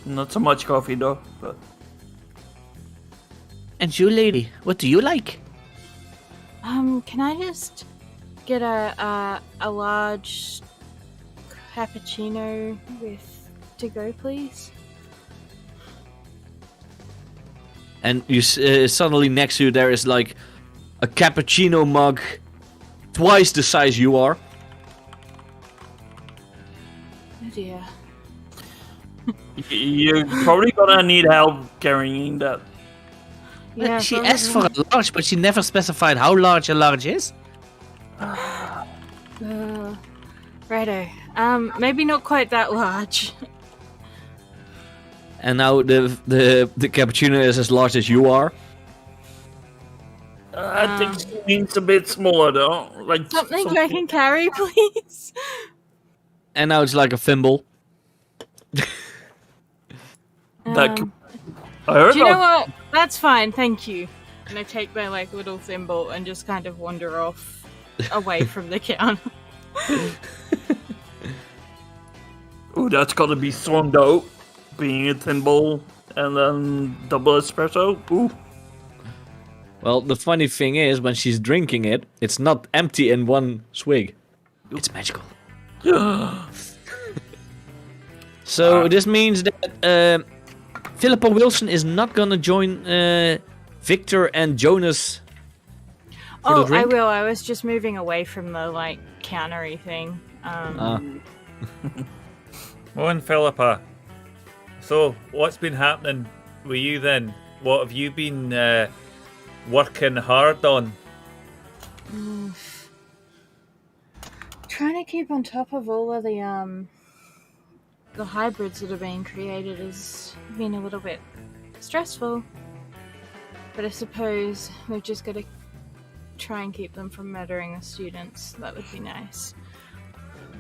Not so much coffee, though. But And you, lady, what do you like? Can I just get a large cappuccino with to go, please? And you suddenly next to you there is like a cappuccino mug, twice the size you are. Oh dear. you're probably gonna need help carrying that. Yeah, She probably. asked for a large, but she never specified how large a large is. Righto. Maybe not quite that large. And now the cappuccino is as large as you are. I think she means a bit smaller, though. Like Something I can carry, please. And now it's like a thimble. That I heard Do you know about. what? That's fine, thank you. And I take my like little thimble and just kind of wander off away from the counter. Ooh, that's gotta be strong, though. Being a thin bowl and then double espresso. Ooh. Well, the funny thing is, when she's drinking it, it's not empty in one swig. It's magical. So this means that Philippa Wilson is not gonna join Victor and Jonas. for the Oh, I drink? will. I was just moving away from the countery thing. Morning, Philippa. So, what's been happening with you then? What have you been working hard on? Trying to keep on top of all of the hybrids that are being created has been a little bit stressful. But I suppose we've just got to try and keep them from murdering the students. That would be nice.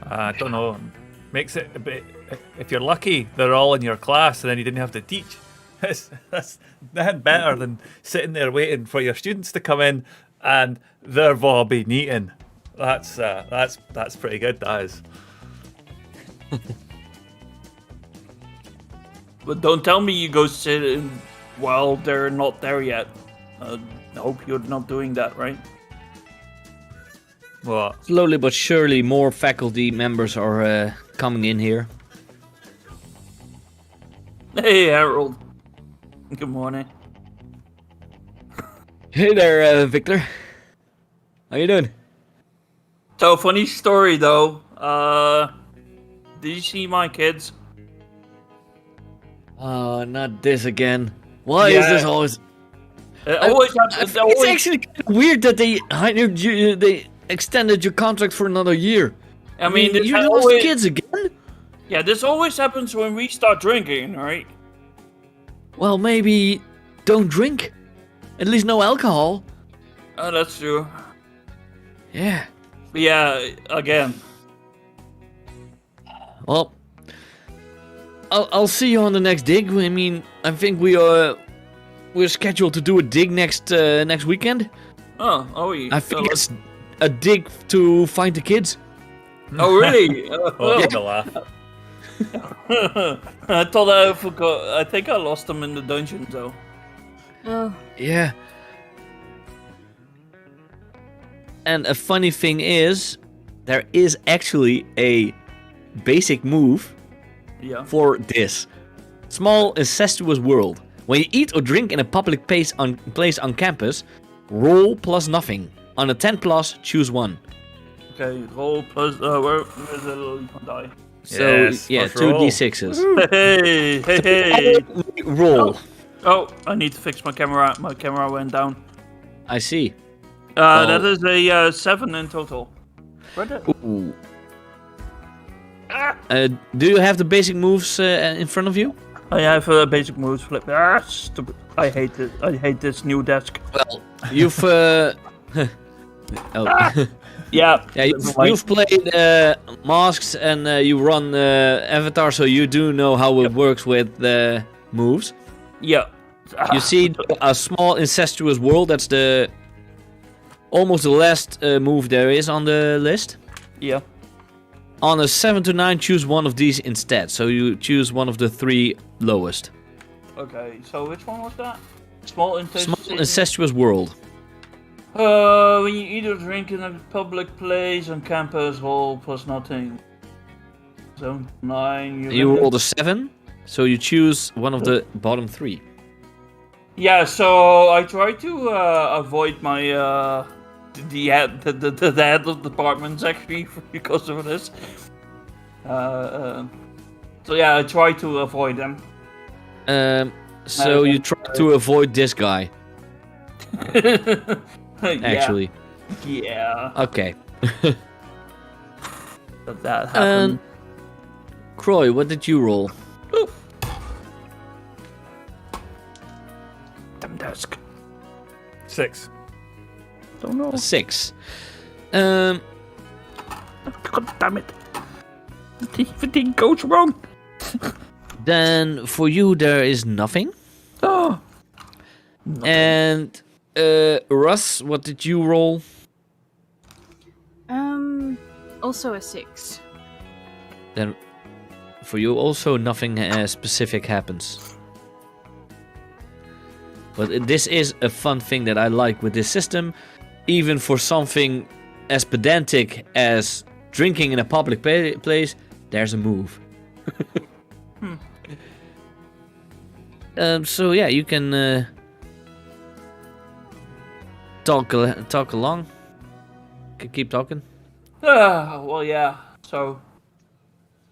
I don't know. Makes it a bit. If you're lucky, they're all in your class, and then you didn't have to teach. That's nothing better than sitting there waiting for your students to come in, and they've all been eaten. That's pretty good. That is. But don't tell me you go sit in while they're not there yet. I hope you're not doing that, right? What? Slowly but surely, more faculty members are coming in here. Hey, Harold. Good morning. Hey there, Victor. How you doing? So, funny story though. Did you see my kids? Oh, not this again. Why is Yeah. this always... It always happens. It's actually kind of weird that they hired you, they extended your contract for another year. I mean, this you ha- lost always, kids again? yeah, this always happens when we start drinking, right? Well, maybe don't drink. At least no alcohol. Oh, that's true. Yeah. But yeah, again. Well, I'll see you on the next dig. I mean, I think we're scheduled to do a dig next weekend. Oh, yeah. I think it's a dig to find the kids. Oh, really? Oh, the laugh. I thought I forgot. I think I lost them in the dungeon, though. Oh, Yeah. And a funny thing is, there is actually a basic move Yeah. for this. Small incestuous world. When you eat or drink in a public place on campus, roll plus nothing. On a 10 plus, choose one. Okay, roll plus. Where's the little die? So, Yes, yeah, plus 2 roll. d6s. Hey! Roll. Oh, I need to fix my camera. My camera went down. I see. That is a 7 in total. Ooh. Do you have the basic moves in front of you? I have a basic moves flip. Ah, stupid. I hate it. I hate this new desk. Well, you've... oh. Yeah. Yeah, you've played Masks and you run Avatar, so you do know how it works with the moves. Yeah. You see a small incestuous world, that's almost the last move there is on the list. Yeah. On a 7 to 9, choose one of these instead. So you choose one of the 3 lowest. Okay, so which one was that? Small Incestuous world. When you eat or drink in a public place on campus, roll plus nothing. So 9. You rolled a 7, so you choose one of the bottom 3. Yeah, so I try to avoid my the head of departments actually because of this. So yeah, I try to avoid them. So you try to avoid this guy, actually. Yeah. Okay. That happened. Croy, what did you roll? Damn desk. 6. Don't know. A 6. God damn it. Everything goes wrong. Then for you there is nothing. Oh. And Russ, what did you roll? also a 6. Then for you also nothing specific happens. But this is a fun thing that I like with this system. Even for something as pedantic as drinking in a public place, there's a move. So yeah, you can talk along. Keep talking. Well, yeah. So,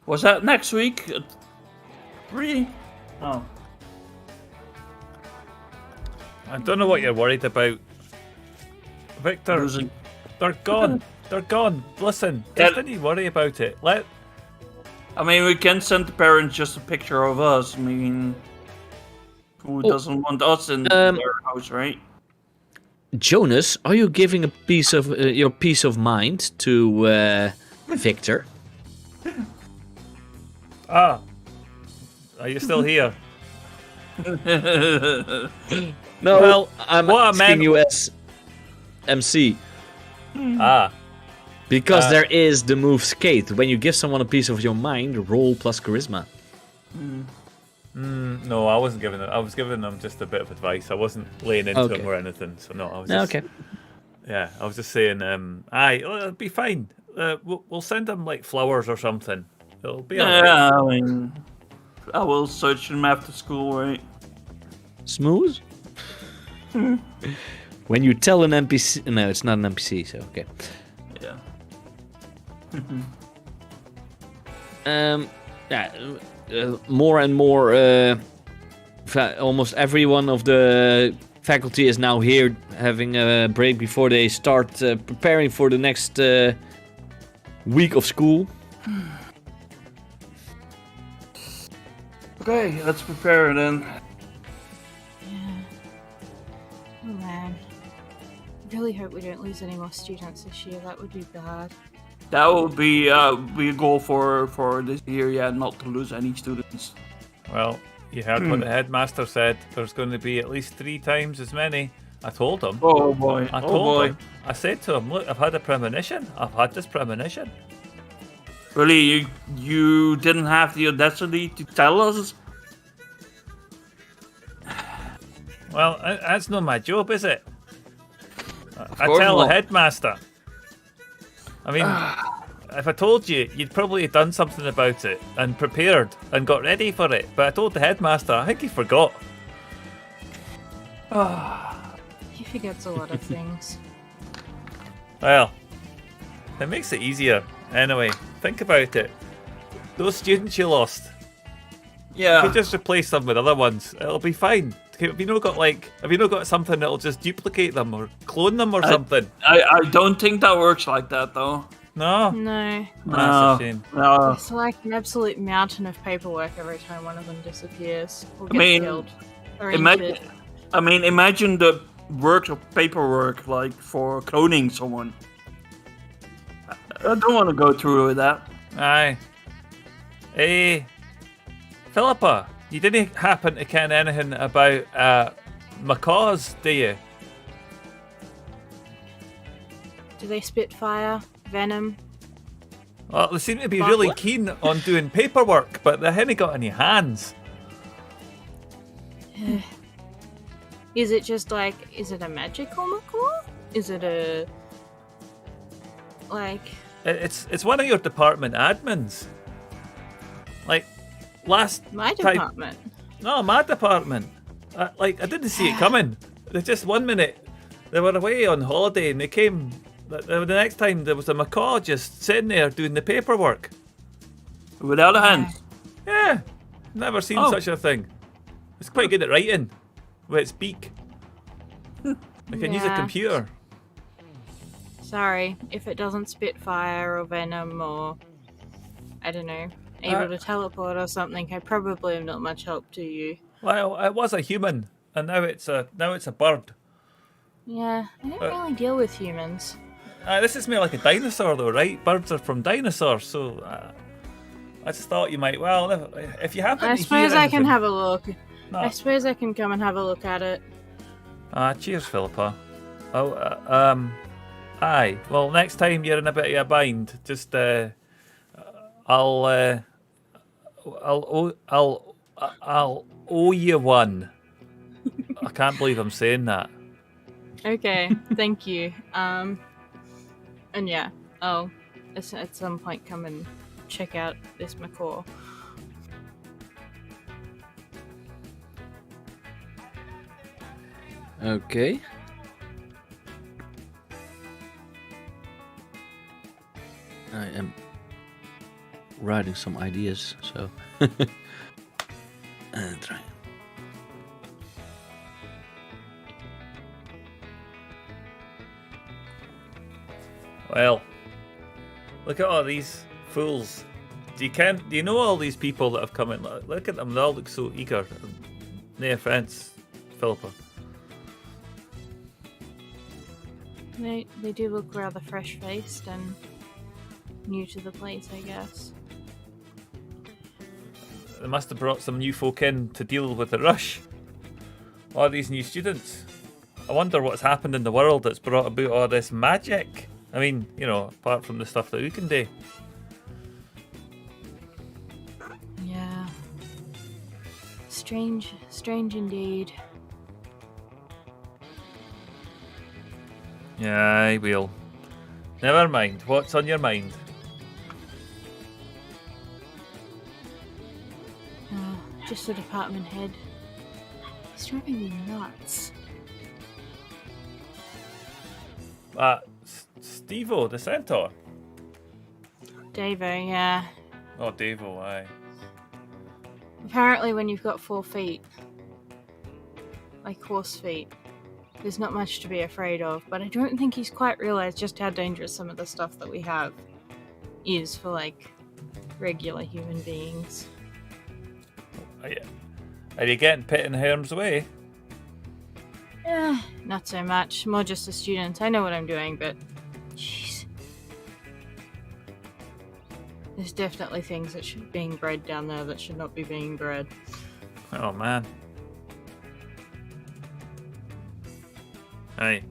was that next week? 3? Oh. I don't know what you're worried about. Victor, Losing. they're gone. They're gone. Listen, Yeah. just don't worry about it. I mean, we can send the parents just a picture of us. I mean, who doesn't want us in their house, right? Jonas, are you giving a piece of your peace of mind to Victor? Are you still here? No, Well, I'm what I asking meant- you as MC. Ah, Because there is the move skate. When you give someone a piece of your mind, roll plus charisma. no, I wasn't giving them. I was giving them just a bit of advice. I wasn't laying into them or anything. So no, I was just, Okay. Yeah, I was just saying. It'll be fine. We'll send them like flowers or something. It'll be alright. Yeah, I mean, I will search them after school, right? Smooth? When you tell an NPC... No, it's not an NPC, so okay. Yeah. More and more... almost everyone of the faculty is now here having a break before they start preparing for the next week of school. Okay, let's prepare then. Oh man. I really hope we don't lose any more students this year. That would be bad. That will be a goal for this year, yeah, not to lose any students. Well, you heard what the headmaster said. There's going to be at least 3 times as many. I told him. Oh boy, I oh told boy. him. I said to him, look, I've had a premonition. I've had this premonition. Really, you didn't have the audacity to tell us? Well, that's not my job, is it? I course tell the not. headmaster. I mean, if I told you, you'd probably have done something about it and prepared and got ready for it. But I told the headmaster, I think he forgot. He forgets a lot of things. Well, it makes it easier. Anyway, think about it. Those students you lost, Yeah. you just replace them with other ones. It'll be fine. Have you not got something that'll just duplicate them or clone them or something? I don't think that works like that though. No, No. that's a shame. No. It's like an absolute mountain of paperwork every time one of them disappears or gets mean, killed or Imagine, injured. imagine the work of paperwork like for cloning someone. I don't want to go through with that. Aye. Hey, Philippa, you didn't happen to ken anything about macaws, do you? Do they spit fire, venom? Well, they seem to be really keen on doing paperwork, but they haven't got any hands. Is it just like, is it a magical macaw? Is it a... like... It's one of your department admins. Like, last My time- department? No, my department. I didn't see it coming. They just 1 minute, they were away on holiday and they came. The next time there was a macaw just sitting there doing the paperwork. Without a hand. Yeah, never seen Oh. such a thing. It's quite good at writing with its beak. They can use a Yeah. computer. Sorry, if it doesn't spit fire or venom or... I don't know, able to teleport or something, I probably am not much help to you. Well, it was a human, and now it's a bird. Yeah, I don't really deal with humans. This is more like a dinosaur, though, right? Birds are from dinosaurs, so I just thought you might. Well, if you happen I to suppose hear I can anything- have a look. No. I suppose I can come and have a look at it. Cheers, Philippa. Aye. Well, next time you're in a bit of a bind, just I'll owe you one. I can't believe I'm saying that. Okay, thank you. And yeah, I'll at some point come and check out this macaw. Okay. writing some ideas. So, try. Well, look at all these fools. Do you know all these people that have come in? Look at them, they all look so eager. No offense, Philippa. They do look rather fresh-faced and new to the place, I guess. They must have brought some new folk in to deal with the rush. All these new students. I wonder what's happened in the world that's brought about all this magic. I mean, you know, apart from the stuff that we can do. Yeah. Strange indeed. Yeah, I will. Never mind. What's on your mind? Just the department head. He's driving me nuts. Steve-O, the centaur. Davo, yeah. Oh, Davo, aye. Apparently when you've got 4 feet, like horse feet, there's not much to be afraid of, but I don't think he's quite realised just how dangerous some of the stuff that we have is for, like, regular human beings. Are you getting put in harm's way? Not so much. More just a student. I know what I'm doing, but... Jeez. There's definitely things that should be being bred down there that should not be being bred. Oh, man. Aye.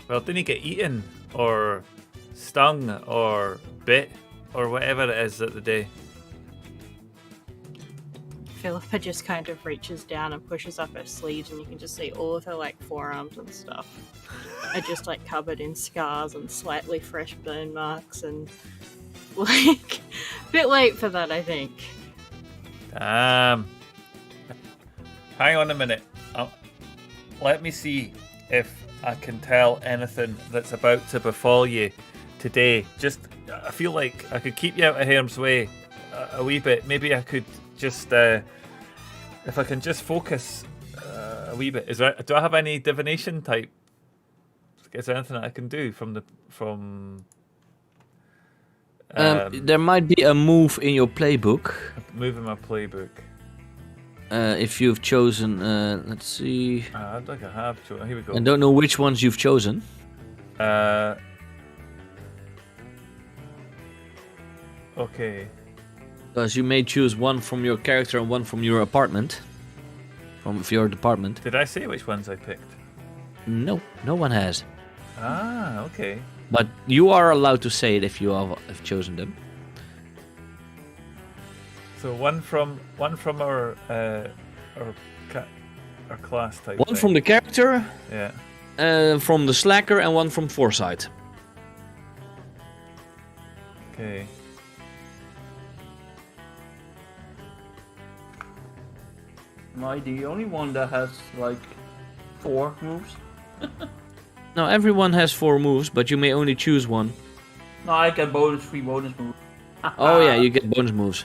Well, didn't he get eaten, or stung, or bit, or whatever it is at the day? Philippa just kind of reaches down and pushes up her sleeves, and you can just see all of her, like, forearms and stuff are just, like, covered in scars and slightly fresh burn marks, and, like, a bit late for that, I think. Damn. Hang on a minute. Let me see if I can tell anything that's about to befall you today. Just, I feel like I could keep you out of harm's way a wee bit. Maybe I could just, if I can just focus a wee bit. Do I have any divination type? Is there anything that I can do from? There might be a move in your playbook. Move in my playbook. If you've chosen, let's see. I think I have chosen. Here we go. I don't know which ones you've chosen. Okay. Because you may choose one from your character and one from your apartment. From your department. Did I say which ones I picked? No, no one has. Ah, okay. But you are allowed to say it if you have chosen them. So one from our class type. One thing. from the character. Yeah. From the slacker, and one from foresight. Okay. Am I the only one that has, like, 4 moves? No, everyone has 4 moves, but you may only choose one. No, I get free bonus moves. Oh yeah, you get bonus moves.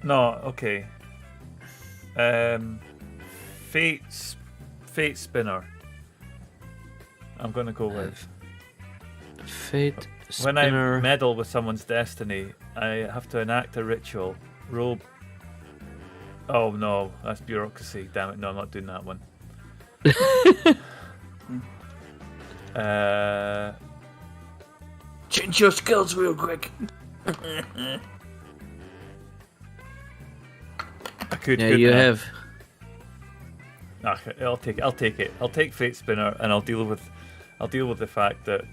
No, okay. Fate Spinner. I'm gonna go with Fate Spinner. When I meddle with someone's destiny, I have to enact a ritual. Roll. Oh no, that's bureaucracy. Damn it! No, I'm not doing that one. Change your skills real quick. I could. Yeah, you have. Okay, I'll take it. I'll take Fate Spinner, and I'll deal with the fact that.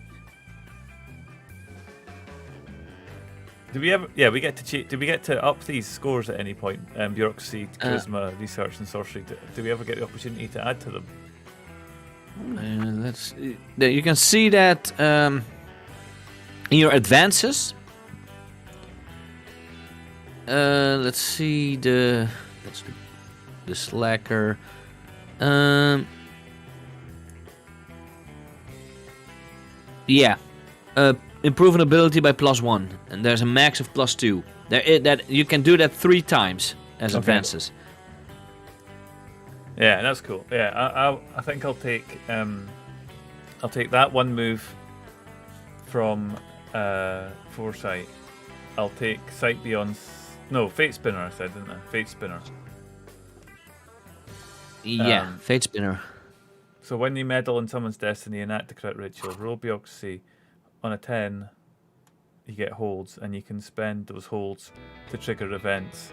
Do we ever? Yeah, we get to do we get to up these scores at any point? Bureaucracy, charisma, research, and sorcery. Do we ever get the opportunity to add to them? Let's. You can see that in your advances. Let's see the. the slacker. Yeah. Improving ability by +1, and there's a max of +2. That you can do that 3 times as advances. Yeah, that's cool. Yeah, I think I'll take that one move from Foresight. I'll take Sight Beyond. No, Fate Spinner. I said, didn't I? Fate Spinner. Yeah, Fate Spinner. So when you meddle in someone's destiny and enact a crit ritual, roll bureaucracy. On a 10, you get holds, and you can spend those holds to trigger events.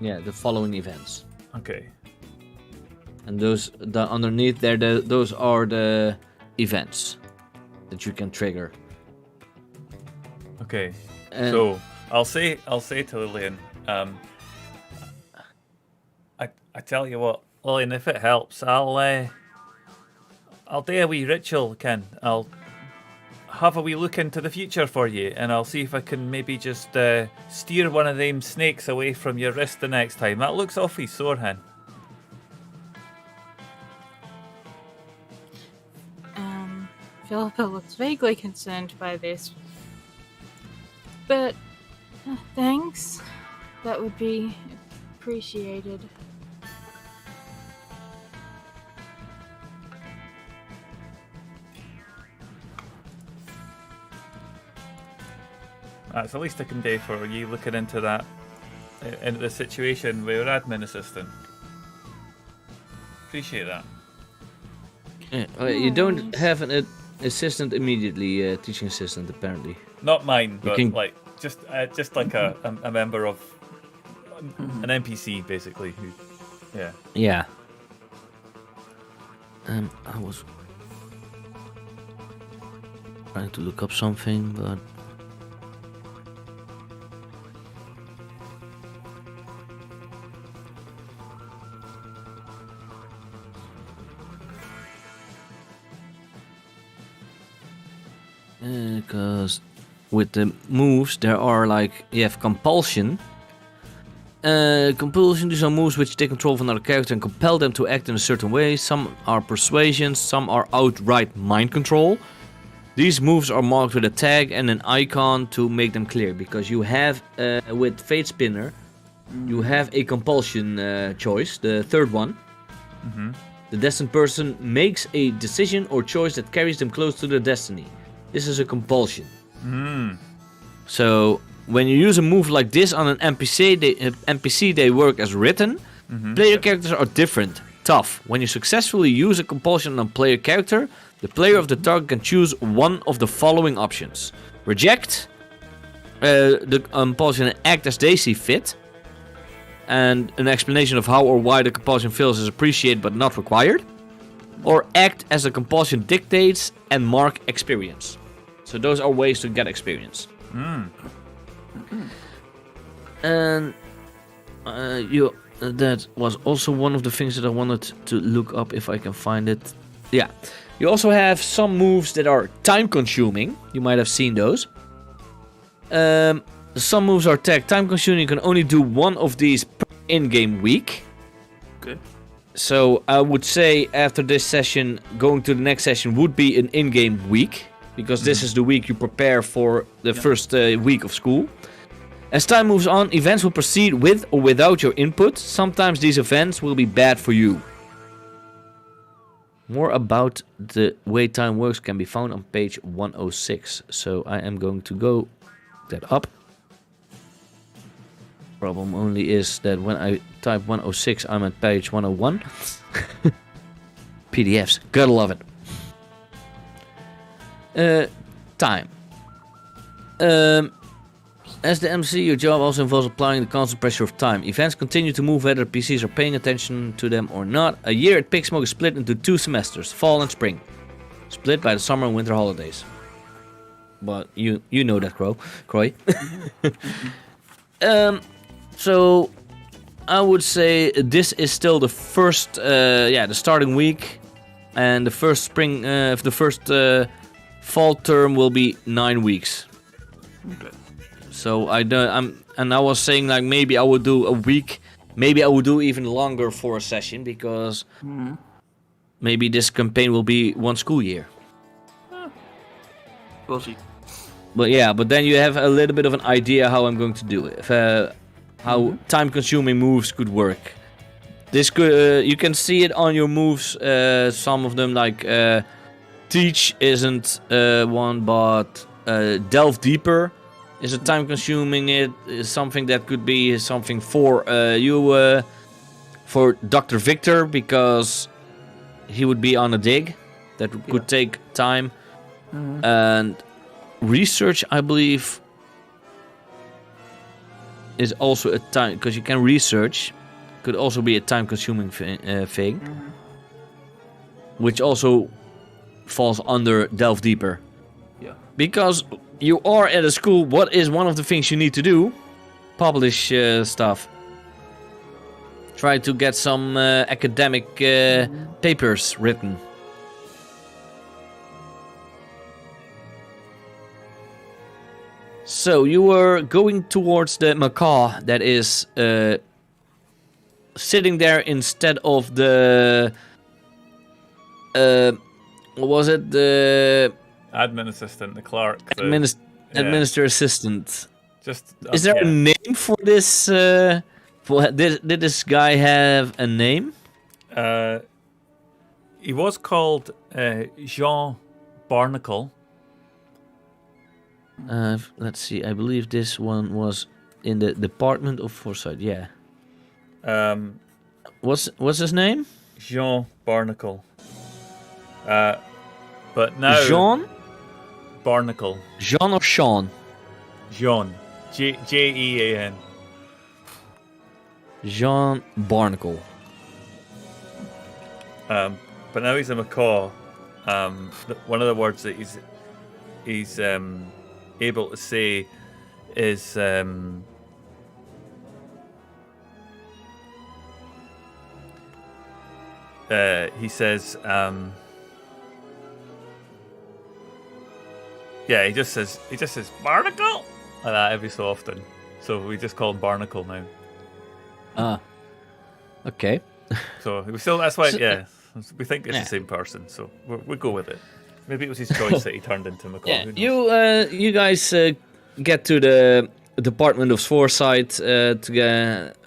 Yeah, the following events. Okay. And underneath there, those are the events that you can trigger. Okay. So I'll say to Lillian, I tell you what, Lillian, if it helps, I'll do a wee ritual, Ken. I'll have a wee look into the future for you, and I'll see if I can maybe just steer one of them snakes away from your wrist the next time. That looks awfully sore, hen. Philippa looks vaguely concerned by this. But thanks. That would be appreciated. That's the least I can do for you looking into that, into the situation with your admin assistant. Appreciate that. Yeah, you don't have an assistant immediately, teaching assistant apparently. Not mine, but like just like a member of an NPC basically. Yeah. Yeah. I was trying to look up something, but. Because with the moves, there are you have compulsion. Compulsion, these are moves which take control of another character and compel them to act in a certain way. Some are persuasion, some are outright mind control. These moves are marked with a tag and an icon to make them clear. Because you have, with Fate Spinner, you have a compulsion choice, the third one. Mm-hmm. The destined person makes a decision or choice that carries them close to their destiny. This is a compulsion. So when you use a move like this on an NPC, they work as written. Mm-hmm. Player characters are different. Tough. When you successfully use a compulsion on a player character, the player of the target can choose one of the following options. Reject the compulsion and act as they see fit. And an explanation of how or why the compulsion fails is appreciated but not required. Or act as the compulsion dictates and mark experience. So those are ways to get experience. And that was also one of the things that I wanted to look up if I can find it. Yeah. You also have some moves that are time consuming. You might have seen those. Some moves are tagged time consuming. You can only do one of these per in-game week. Okay. So I would say after this session, going to the next session would be an in-game week. Because this is the week you prepare for the first week of school. As time moves on, events will proceed with or without your input. Sometimes these events will be bad for you. More about the way time works can be found on page 106. So I am going to go that up. Problem only is that when I type 106, I'm at page 101. PDFs, gotta love it. Time. As the MC, your job also involves applying the constant pressure of time. Events continue to move whether PCs are paying attention to them or not. A year at Pigsmoke is split into 2 semesters, fall and spring. Split by the summer and winter holidays. But you know that, Croy. So I would say this is still the first, the starting week, and the first spring, fall term will be 9 weeks. Okay. So I was saying maybe I would do a week maybe I will do even longer for a session because maybe this campaign will be 1 school year. We'll see. But then you have a little bit of an idea how I'm going to do it. How time-consuming moves could work. This could you can see it on your moves. Some of them like teach isn't one, but delve deeper is a time-consuming. It is something that could be something for you for Dr. Victor because he would be on a dig that could take time and research. I believe is also a time because you can research. Could also be a time-consuming thing, which also falls under delve deeper. Yeah. Because you are at a school, what is one of the things you need to do? Publish stuff. Try to get some academic papers written. So you were going towards the macaw that is sitting there instead of the what was it, the admin assistant, the clerk, administrator assistant. Just is there a name for this? Did this guy have a name? He was called Jean Barnacle. Let's see. I believe this one was in the Department of Foresight. Yeah. What's his name? Jean Barnacle. But now Jean Barnacle. Jean or Sean? Jean. Jean. Jean Barnacle. But now he's a macaw. One of the words that he's able to say is he says he just says Barnacle like that every so often. So we just call him Barnacle now. Okay. So we still that's why we think it's the same person. So we'll go with it. Maybe it was his choice that he turned into macaw. Yeah, you guys get to the Department of Foresight. I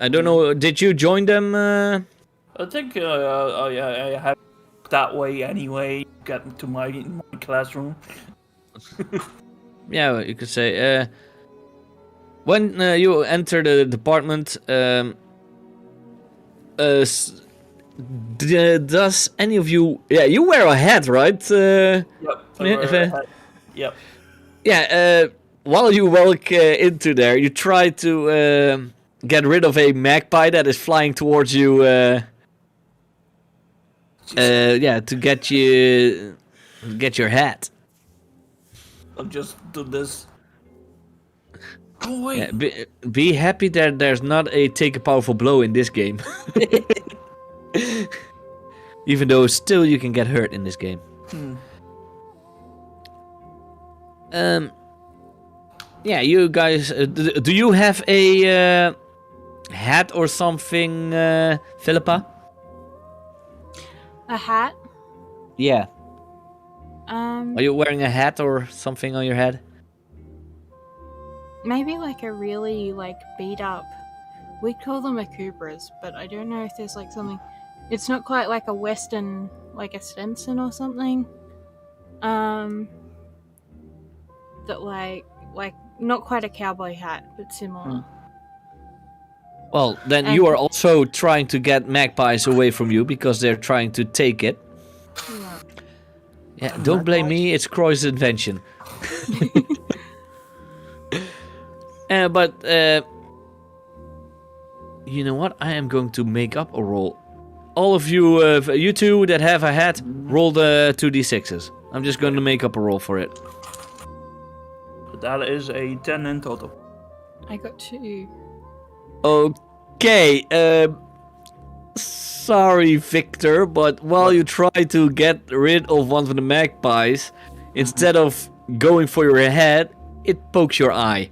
don't know. Did you join them? I think I had that way anyway. Get to my classroom. Yeah, you could say. When you enter the department, does any of you? Yeah, you wear a hat, right? Yep. Yep. Yeah. While you walk into there, you try to get rid of a magpie that is flying towards you. To get your hat. I'll just do this. Oh wait. Yeah, be happy that there's not a take a powerful blow in this game. Even though still you can get hurt in this game. Yeah, you guys. Do you have a hat or something, Philippa? A hat? Yeah. Are you wearing a hat or something on your head? Maybe like a really beat up. We'd call them akubras, but I don't know if there's something. It's not quite like a Western, like a Stetson or something. That like not quite a cowboy hat, but similar. Well, then you are also trying to get magpies away from you because they're trying to take it. Yeah, don't blame me, it's Croy's invention. But you know what? I am going to make up a roll. All of you, you two that have a hat, roll the 2d6s. I'm just going to make up a roll for it. That is a 10 in total. I got 2. Okay, sorry, Victor, but while you try to get rid of one of the magpies, instead of going for your head, it pokes your eye.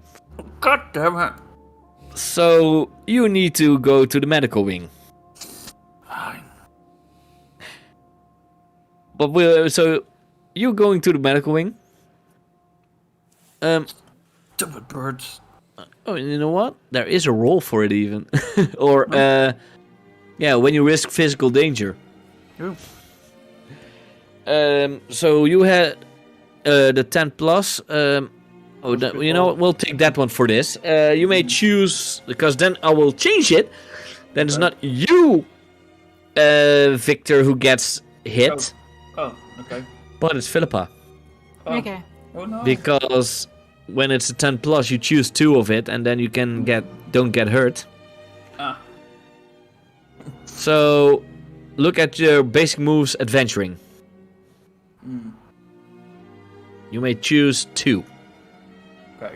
God damn it. So you need to go to the medical wing. Fine. But so you're going to the medical wing. Stupid birds. Oh, you know what? There is a role for it even, or when you risk physical danger. Ooh. So you had the 10 plus. You know what? We'll take that one for this. You may choose, because then I will change it. Then it's not you, Victor, who gets hit. Oh, okay. But it's Philippa. Oh. Okay. Oh no. Because when it's a 10 plus, you choose 2 of it, and then you can don't get hurt. Ah. So look at your basic moves, adventuring. You may choose 2. Okay.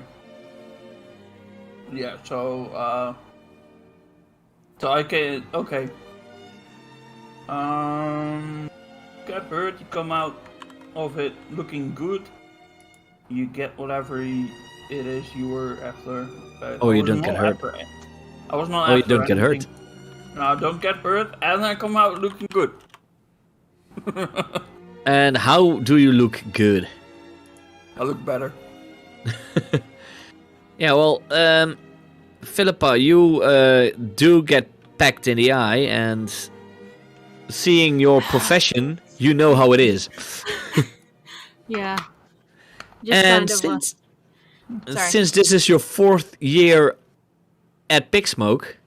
Yeah, so I can, okay. Get hurt, you come out of it looking good. You get whatever it is you were after. Oh, you don't get hurt. I was not Oh, you after don't get hurt. anything. No, I don't get hurt, and I come out looking good. And how do you look good? I look better. Yeah, well, Philippa, you do get pecked in the eye, and seeing your profession, you know how it is. Yeah. Just And kind of. Sorry. since this is your 4th year at Pigsmoke,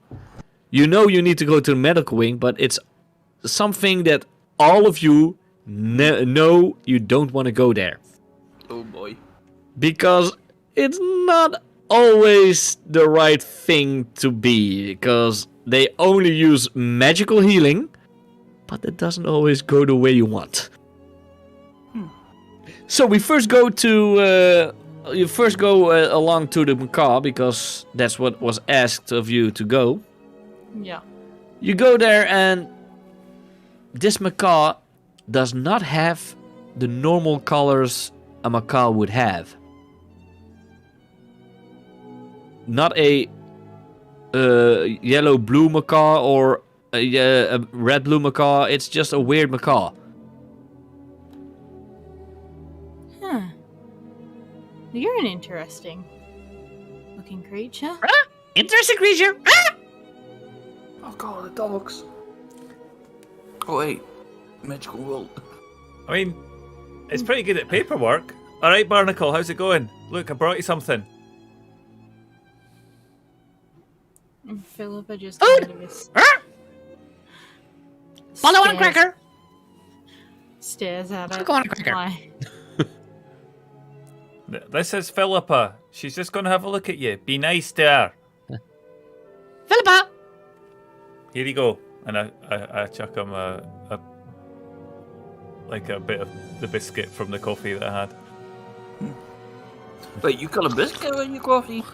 you know you need to go to the medical wing, but it's something that all of you know you don't want to go there. Oh boy. Because it's not always the right thing to be, because they only use magical healing, but it doesn't always go the way you want. So we first go to along to the macaw, because that's what was asked of you to go. Yeah. You go there, and this macaw does not have the normal colors a macaw would have. Not a yellow-blue macaw or a red-blue macaw. It's just a weird macaw. Huh. You're an interesting looking creature. Interesting creature. Oh god, the dogs. Oh wait, magical world. I mean, it's pretty good at paperwork. All right, Barnacle, how's it going? Look, I brought you something. And Philippa just kind of is Follow on, cracker. stares at it. Go on, cracker. Why? This is Philippa. She's just going to have a look at you. Be nice to her. Philippa. Here you go. And I chuck him a bit of the biscuit from the coffee that I had. Wait, you got a biscuit in your coffee?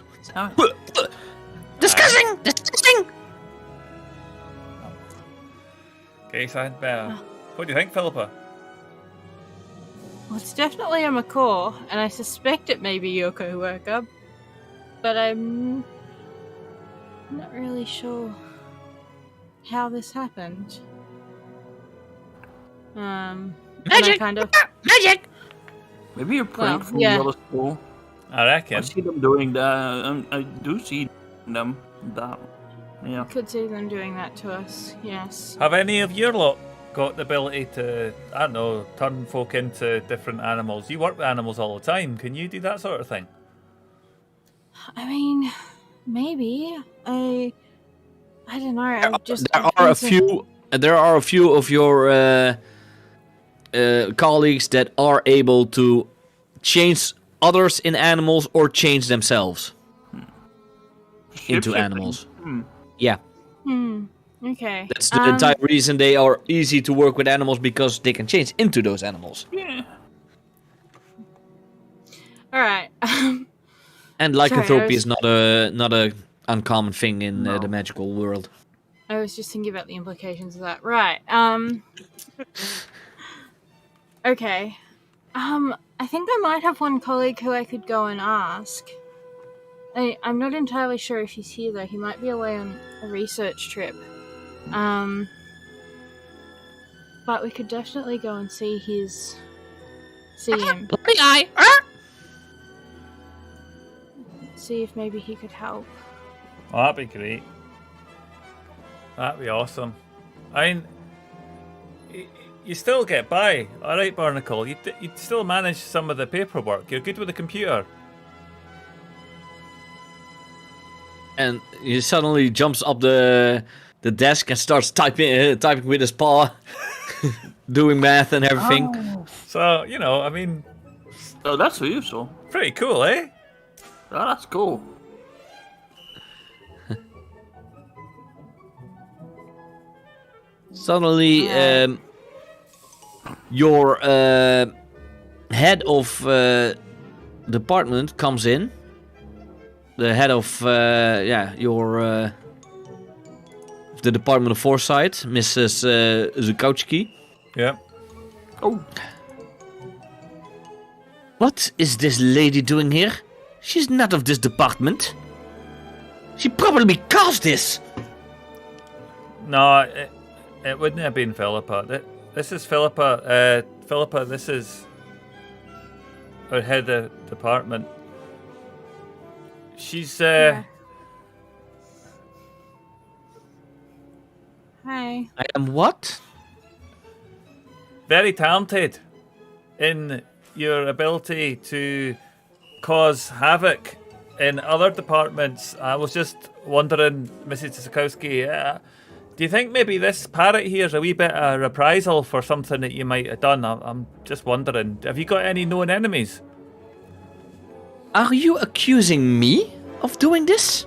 Disgusting! Disgusting! Okay, so what do you think, Philippa? Well, it's definitely a macaw, and I suspect it may be your co-worker, but I'm not really sure how this happened. Magic! Kind of, Magic! Maybe you're prank Well, from yeah. the other school. I reckon. I see them doing that. I do see them. That. Yeah. could see them doing that to us, yes. Have any of your lot got the ability to, I don't know, turn folk into different animals? You work with animals all the time. Can you do that sort of thing? I mean, maybe. I don't know. I'm just. There are a few of your colleagues that are able to change others in animals or change themselves into Shapeshifting. animals. Yeah, Okay. that's the entire reason they are easy to work with animals, because they can change into those animals. Yeah. All right. And lycanthropy Sorry, is not a uncommon thing in the magical world. I was just thinking about the implications of that. Right. Okay. I think I might have one colleague who I could go and ask. I'm not entirely sure if he's here though. He might be away on a research trip. But we could definitely go and see him. Bloody eye! See if maybe he could help. Oh, that'd be great. That'd be awesome. I mean, you still get by, all right, Barnacle. You still manage some of the paperwork. You're good with the computer. And he suddenly jumps up the desk and starts typing with his paw, doing math and everything. Oh. So, you know, I mean... Oh, that's useful. Pretty cool, eh? Oh, that's cool. Suddenly, your head of department comes in. The head of the Department of Foresight, Mrs. Zukowski. Yeah. Oh. What is this lady doing here? She's not of this department. She probably caused this. No, it wouldn't have been Philippa. This is Philippa. Philippa, this is our head of department. She's Yeah. Hi. I am what? very talented in your ability to cause havoc in other departments. I was just wondering, Mrs. Sikowski, do you think maybe this parrot here is a wee bit of reprisal for something that you might have done? I'm just wondering, have you got any known enemies? Are you accusing me of doing this?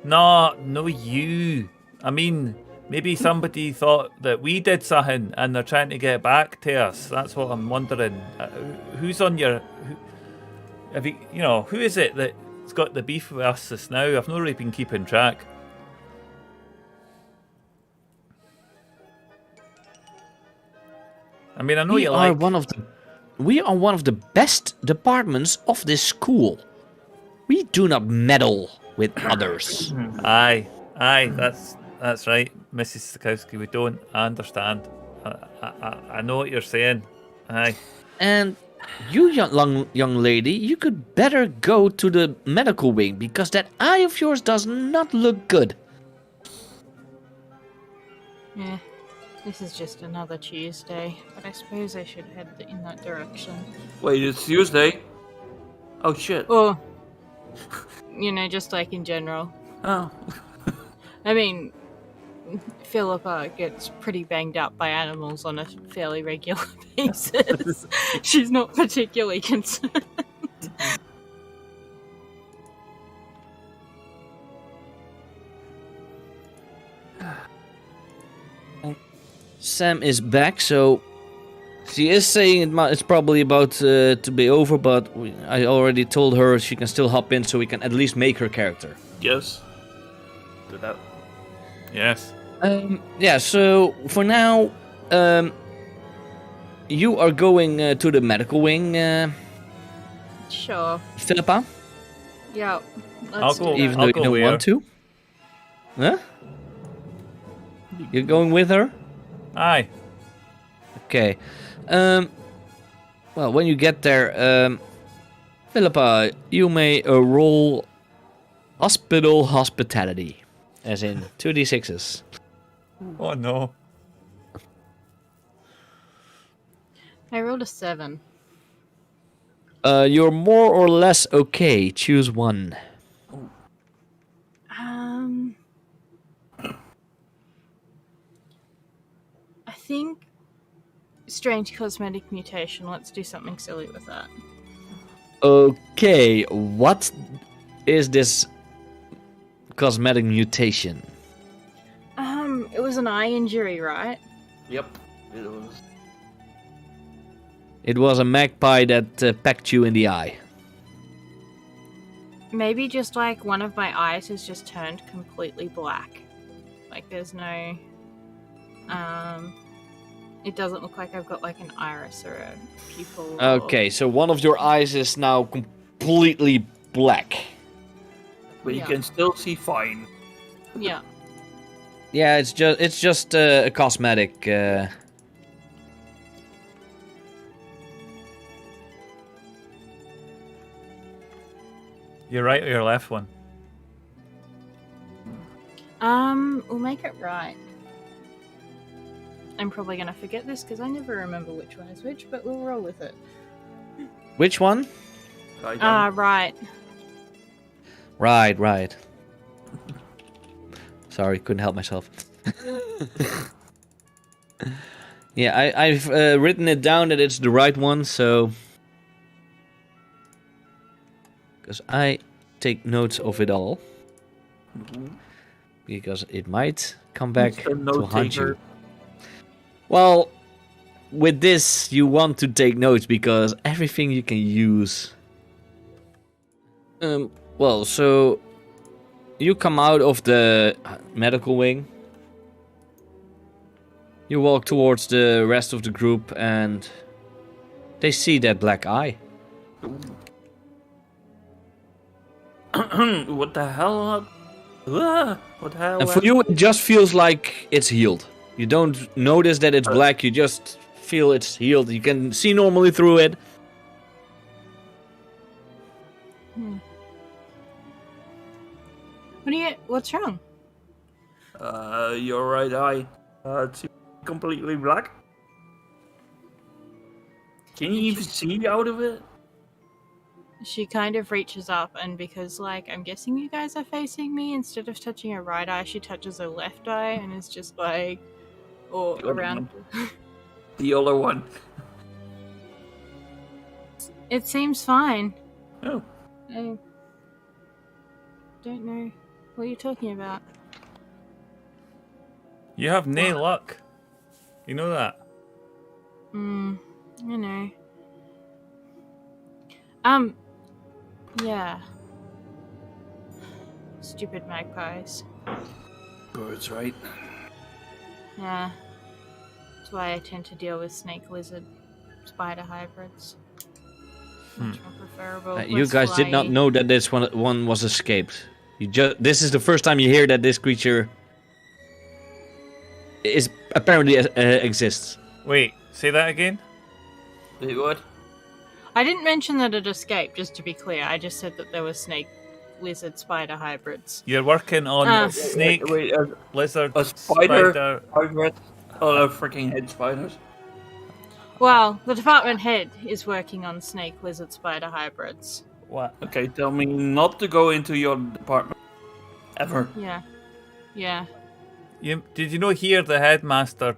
No, you. I mean, maybe somebody thought that we did something and they're trying to get back to us. That's what I'm wondering. Who's on your... who is it that's got the beef with us just now? I've not really been keeping track. I mean, I know you like... We are one of the best departments of this school. We do not meddle with others. Aye, that's right, Mrs. Sikowski. We don't. I understand. I know what you're saying. Aye. And you, young lady, you could better go to the medical wing because that eye of yours does not look good. Yeah, this is just another Tuesday, but I suppose I should head in that direction. Wait, it's Tuesday? Oh shit. Or, just like in general. Oh. I mean, Philippa gets pretty banged up by animals on a fairly regular basis. She's not particularly concerned. Sam is back, so she is saying it's probably about to be over, but I already told her she can still hop in so we can at least make her character. Yes. Do that. Yes. So for now, you are going to the medical wing, Sure. Philippa? Yeah. I'll go. Even though you don't want to? Huh? You're going with her? Aye. Okay. Well, when you get there, Philippa, you may roll hospital hospitality, as in 2d6s. Oh no. I rolled a 7. You're more or less okay. Choose one. I think strange cosmetic mutation. Let's do something silly with that. Okay, what is this cosmetic mutation? It was an eye injury, right? Yep. It was. It was a magpie that pecked you in the eye. Maybe just like one of my eyes has just turned completely black. Like there's no... It doesn't look like I've got like an iris or a pupil. Okay, so one of your eyes is now completely black. But you can still see fine. Yeah. Yeah, it's just a cosmetic. You're right or your left one? We'll make it right. I'm probably gonna forget this because I never remember which one is which, but we'll roll with it. Which one? Right. Right. Sorry, couldn't help myself. Yeah, I've written it down that it's the right one, so... Because I take notes of it all. Because it might come back to haunt you. Well, with this, you want to take notes because everything you can use. Well, so you come out of the medical wing. You walk towards the rest of the group and they see that black eye. What the hell? What the hell? And for you, it just feels like it's healed. You don't notice that it's black, you just feel it's healed. You can see normally through it. What's wrong? Your right eye. It's completely black. Can you even see out of it? She kind of reaches up, and because, like, I'm guessing you guys are facing me, instead of touching her right eye, she touches her left eye, and is just like, or around. The other one. It seems fine. Oh. I don't know what you're talking about. You have no luck. You know that? I know. Yeah. Stupid magpies. Birds, right? Yeah. That's why I tend to deal with snake, lizard, spider hybrids. Much more preferable. You guys did not know that this one was escaped. This is the first time you hear that this creature is apparently exists. Wait, say that again? Wait, what? I didn't mention that it escaped, just to be clear. I just said that there were snake, lizard, spider hybrids. You're working on snake, lizard, spider. Hybrid. Oh, no, freaking head spiders. Well, the department head is working on snake, lizard, spider hybrids. What? Okay, tell me not to go into your department. Ever. Yeah. Did you not hear the headmaster,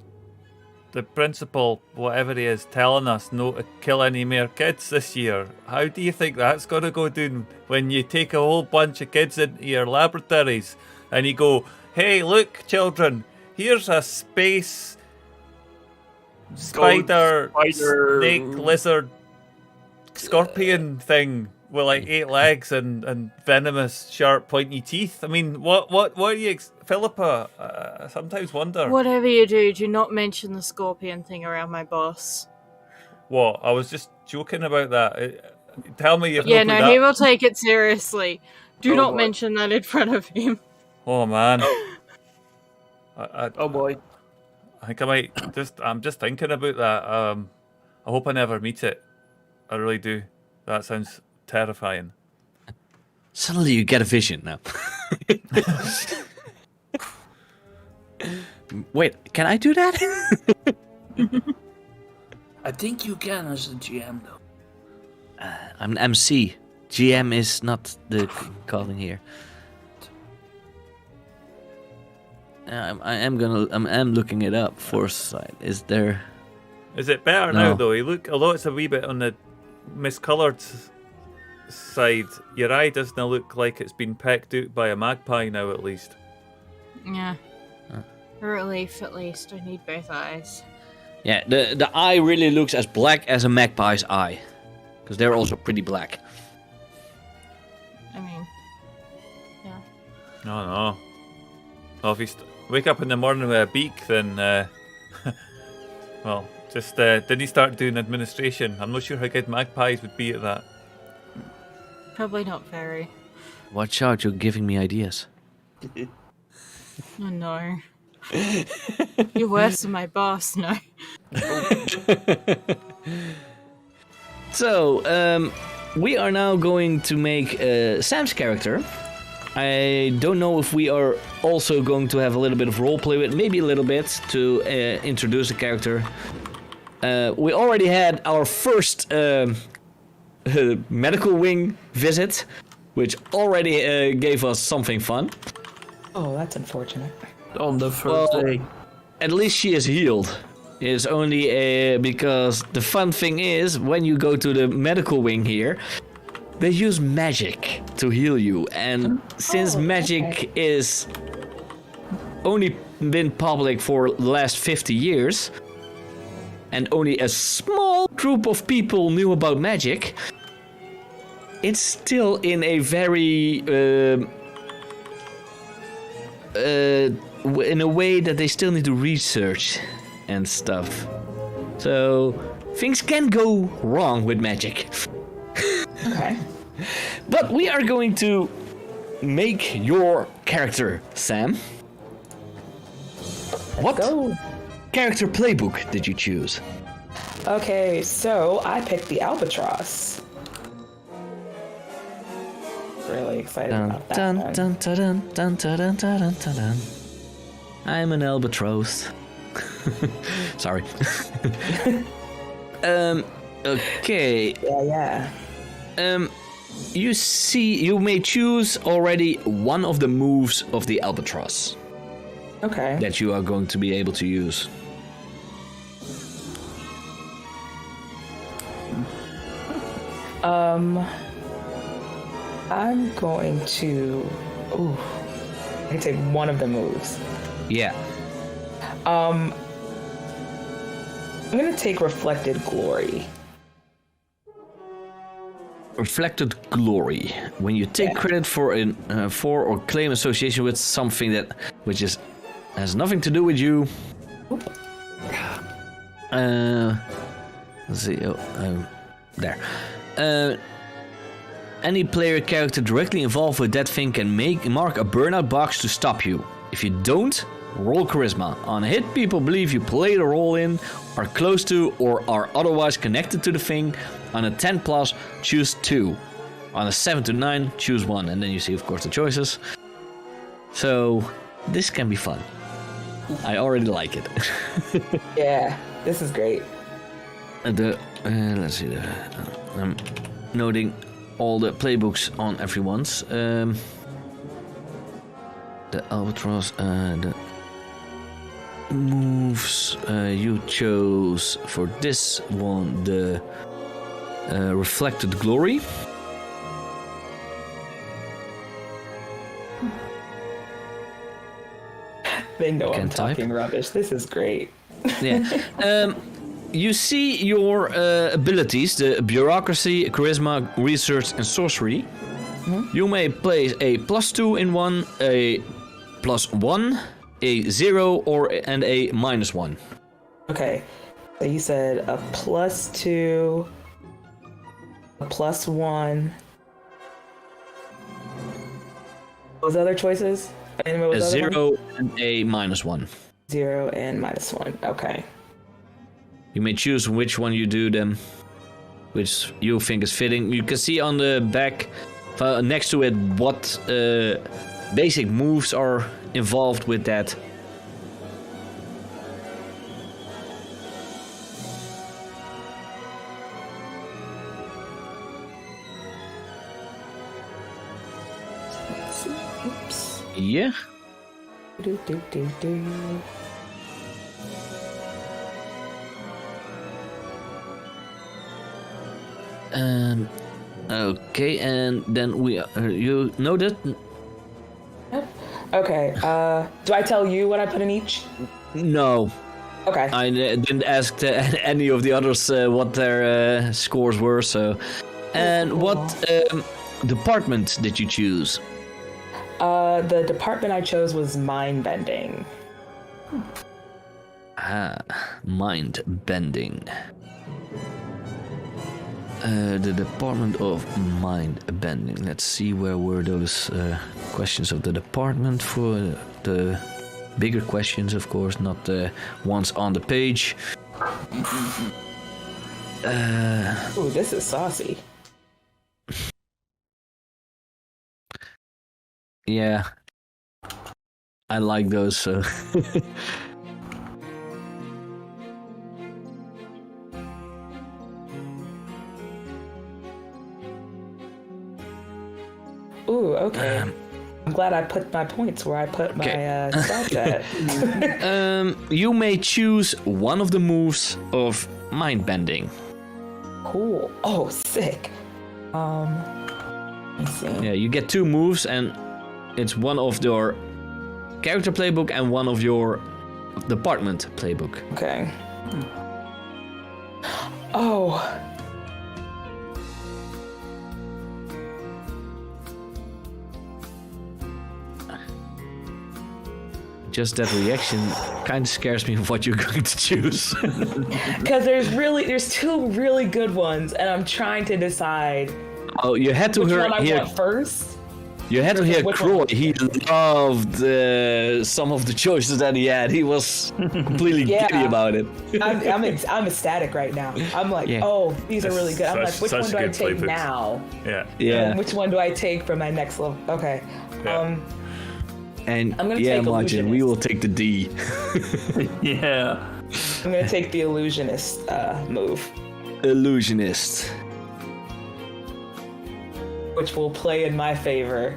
the principal, whatever he is, telling us not to kill any more kids this year? How do you think that's going to go down when you take a whole bunch of kids into your laboratories and you go, hey, look, children, here's a space spider, snake, lizard, scorpion thing with like 8 legs and venomous, sharp, pointy teeth. I mean, what are you, Philippa? I sometimes wonder. Whatever you do not mention the scorpion thing around my boss. What? I was just joking about that. Tell me you've Yeah, not no, put he that... will take it seriously. Do not mention that in front of him. Oh man. Oh boy. I think I might I'm just thinking about that. I hope I never meet it. I really do. That sounds terrifying. Suddenly you get a vision now. Wait, can I do that? I think you can as a GM though. I'm an MC. GM is not the calling here. I'm looking it up. Foresight. Is there? Is it better now though? You look, although it's a wee bit on the miscoloured side, your eye doesn't look like it's been pecked out by a magpie now, at least. Yeah. Relief, at least. I need both eyes. Yeah, the eye really looks as black as a magpie's eye, because they're also pretty black. I mean, yeah. No. Well, if you wake up in the morning with a beak, then, well, just didn't he start doing administration? I'm not sure how good magpies would be at that. Probably not very. Watch out, you're giving me ideas. Oh no. You're worse than my boss, no. So, we are now going to make Sam's character. I don't know if we are also going to have a little bit of roleplay with, maybe a little bit, to introduce the character. We already had our first medical wing visit, which already gave us something fun. Oh, that's unfortunate. On the first day. At least she is healed. It's only because the fun thing is, when you go to the medical wing here, they use magic to heal you. And since magic is only been public for the last 50 years, and only a small group of people knew about magic, it's still in a very in a way that they still need to research and stuff. So things can go wrong with magic. Okay. But we are going to make your character, Sam. What character playbook did you choose? Okay, so I picked the Albatross. Really excited about that. Dun, dun, dun, dun, dun, dun, dun, dun, dun. I'm an albatross. Sorry. Okay. Yeah. You may choose already one of the moves of the albatross Okay. that you are going to be able to use. I'm going to. Ooh. I can take one of the moves. Yeah. I'm gonna take Reflected Glory. Reflected glory. When you take credit for or claim association with something that has nothing to do with you. Let's see. There. Any player character directly involved with that thing can mark a burnout box to stop you. If you don't, roll charisma. On a hit, people believe you played a role in, are close to, or are otherwise connected to the thing. On a 10 plus, choose 2. On a 7 to 9, choose 1. And then you see, of course, the choices. So, this can be fun. I already like it. Yeah, this is great. Let's see. I'm noting all the playbooks on everyone's. The albatross, the moves you chose for this one, the reflected glory. They know I'm type. talking rubbish. This is great. Yeah. You see your abilities, the bureaucracy, charisma, research, and sorcery. Mm-hmm. You may place a +2 in one, a +1, a 0, and a -1. Okay, so you said a +2, a +1. What was the other choices? And what was A the other 0 one? and a -1. 0 and -1. Okay. You may choose which one you do them, which you think is fitting. You can see on the back, next to it, what basic moves are involved with that. Oops. Yeah. Do. Okay, and then you know that? Okay. Do I tell you what I put in each? No. Okay. I didn't ask any of the others what their scores were, so. And what department did you choose? The department I chose was mind bending. Mind bending. The Department of Mind Bending. Let's see where were those questions of the department for the bigger questions, of course, not the ones on the page. Ooh, this is saucy. Yeah, I like those. So. Ooh, okay. I'm glad I put my points where I put my stats at. You may choose one of the moves of mind bending. Cool. Oh, sick. Let's see. Yeah, you get 2 moves, and it's one of your character playbook and one of your department playbook. Okay. Oh. Just that reaction kind of scares me of what you're going to choose. Because there's 2 really good ones, and I'm trying to decide. Oh, you had to which hear. one I want first. You had to hear Which Croy. one? He loved some of the choices that he had. He was completely giddy about it. I'm ecstatic right now. I'm like, oh, these are really good. I'm like, which one do I take now? Yeah. And which one do I take for my next level? Okay. Yeah. And I'm gonna yeah, take Margin, we will take the D. Yeah. I'm gonna take the illusionist move, Illusionist. which will play in my favor.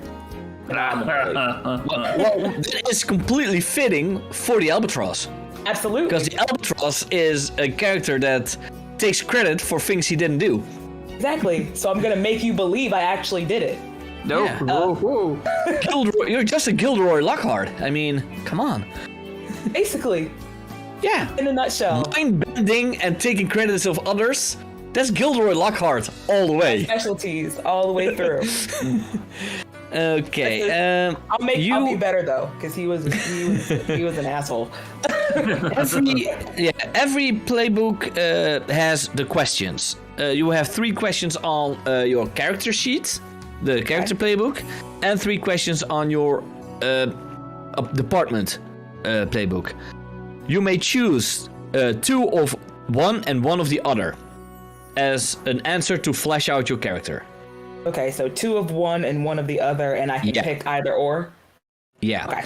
Well, that is completely fitting for the Albatross. Absolutely. Because the Albatross is a character that takes credit for things he didn't do. Exactly. So I'm gonna make you believe I actually did it. Nope. Yeah. Whoa. Gilderoy, you're just a Gilderoy Lockhart. I mean, come on. Basically, Yeah. in a nutshell. Mind bending and taking credits of others. That's Gilderoy Lockhart all the way. Specialties all the way through. Okay. I'll be better though, because he was an asshole. Every playbook has the questions. You have 3 questions on your character sheet, the character playbook, and 3 questions on your department playbook. You may choose 2 of one and 1 of the other as an answer to flesh out your character. Okay, so 2 of one and 1 of the other, and I can pick either or? Yeah. Okay.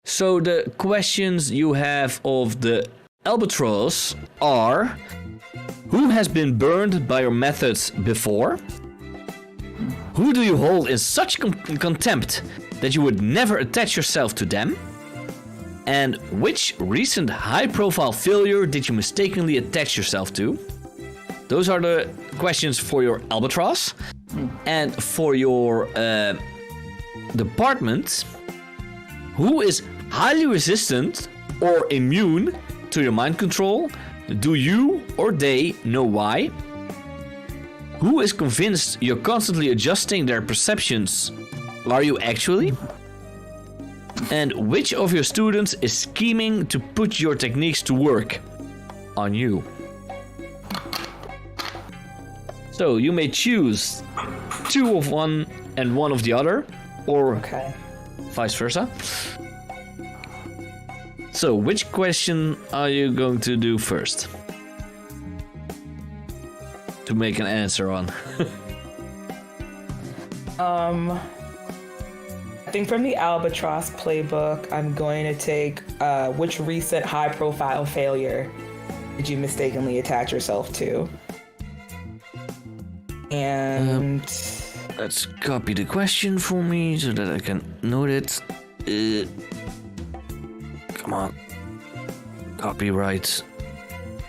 So the questions you have of the Albatross are: who has been burned by your methods before? Who do you hold in such contempt that you would never attach yourself to them? And which recent high-profile failure did you mistakenly attach yourself to? Those are the questions for your Albatross. And for your department, who is highly resistant or immune to your mind control? Do you or they know why? Who is convinced you're constantly adjusting their perceptions? Are you actually? And which of your students is scheming to put your techniques to work on you? So you may choose 2 of one and 1 of the other, or vice versa. So which question are you going to do first? To make an answer on. I think from the Albatross playbook, I'm going to take which recent high-profile failure did you mistakenly attach yourself to? And let's copy the question for me so that I can note it. Come on. Copyright.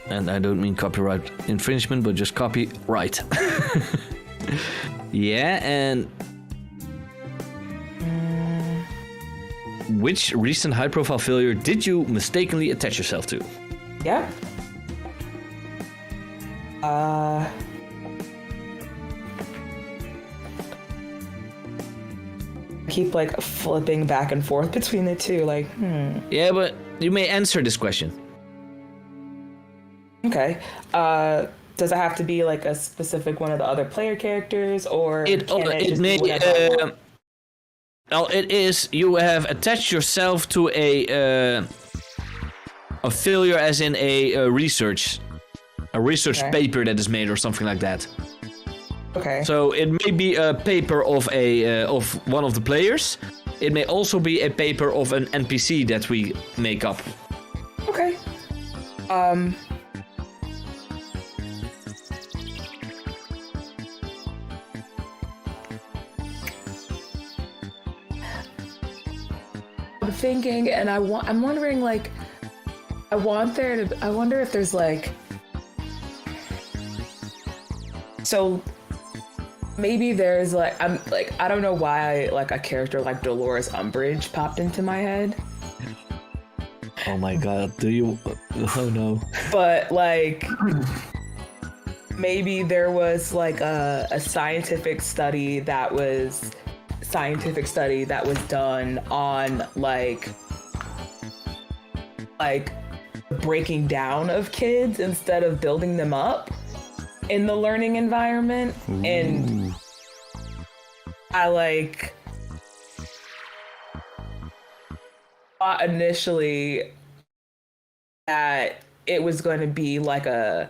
And I don't mean copyright infringement, but just copyright. Yeah, and which recent high-profile failure did you mistakenly attach yourself to? yeah. Keep like flipping back and forth between the 2, like, Yeah, but you may answer this question. Okay. Does it have to be like a specific one of the other player characters, or It just may. be whatever I want? Well, it is. You have attached yourself to a failure, as in a research Okay. paper that is made or something like that. Okay. So it may be a paper of of one of the players. It may also be a paper of an NPC that we make up. Okay. I'm thinking, and I'm wondering, like, I wonder if there's like, so maybe there's like, I don't know why like a character like Dolores Umbridge popped into my head. Oh my god, do you? Oh no. But like, maybe there was like a scientific study that was done on like breaking down of kids instead of building them up in the learning environment. Ooh. And I thought initially that it was going to be like a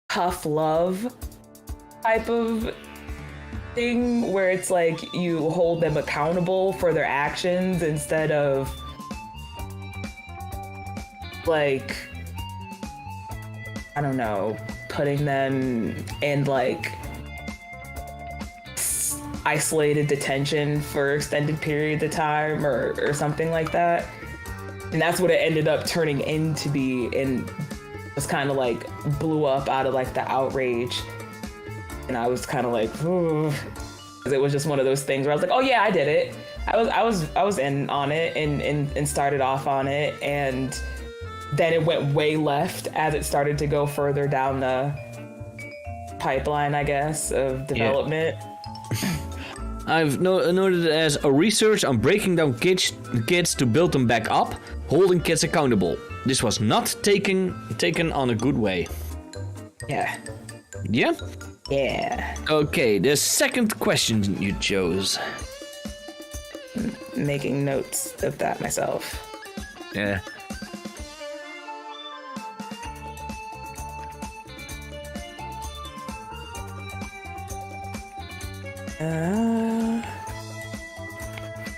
tough love type of thing where it's like you hold them accountable for their actions instead of like, I don't know, putting them in like isolated detention for extended periods of time or something like that. And that's what it ended up turning into be, and was kind of like blew up out of like the outrage. And I was kind of like, ooh, because it was just one of those things where I was like, oh yeah, I did it. I was in on it and started off on it, and then it went way left as it started to go further down the pipeline, I guess, of development. Yeah. I've noted it as a research on breaking down kids to build them back up, holding kids accountable. This was not taken on a good way. Yeah. Yeah? Yeah. Okay, the second question you chose. Making notes of that myself. Yeah.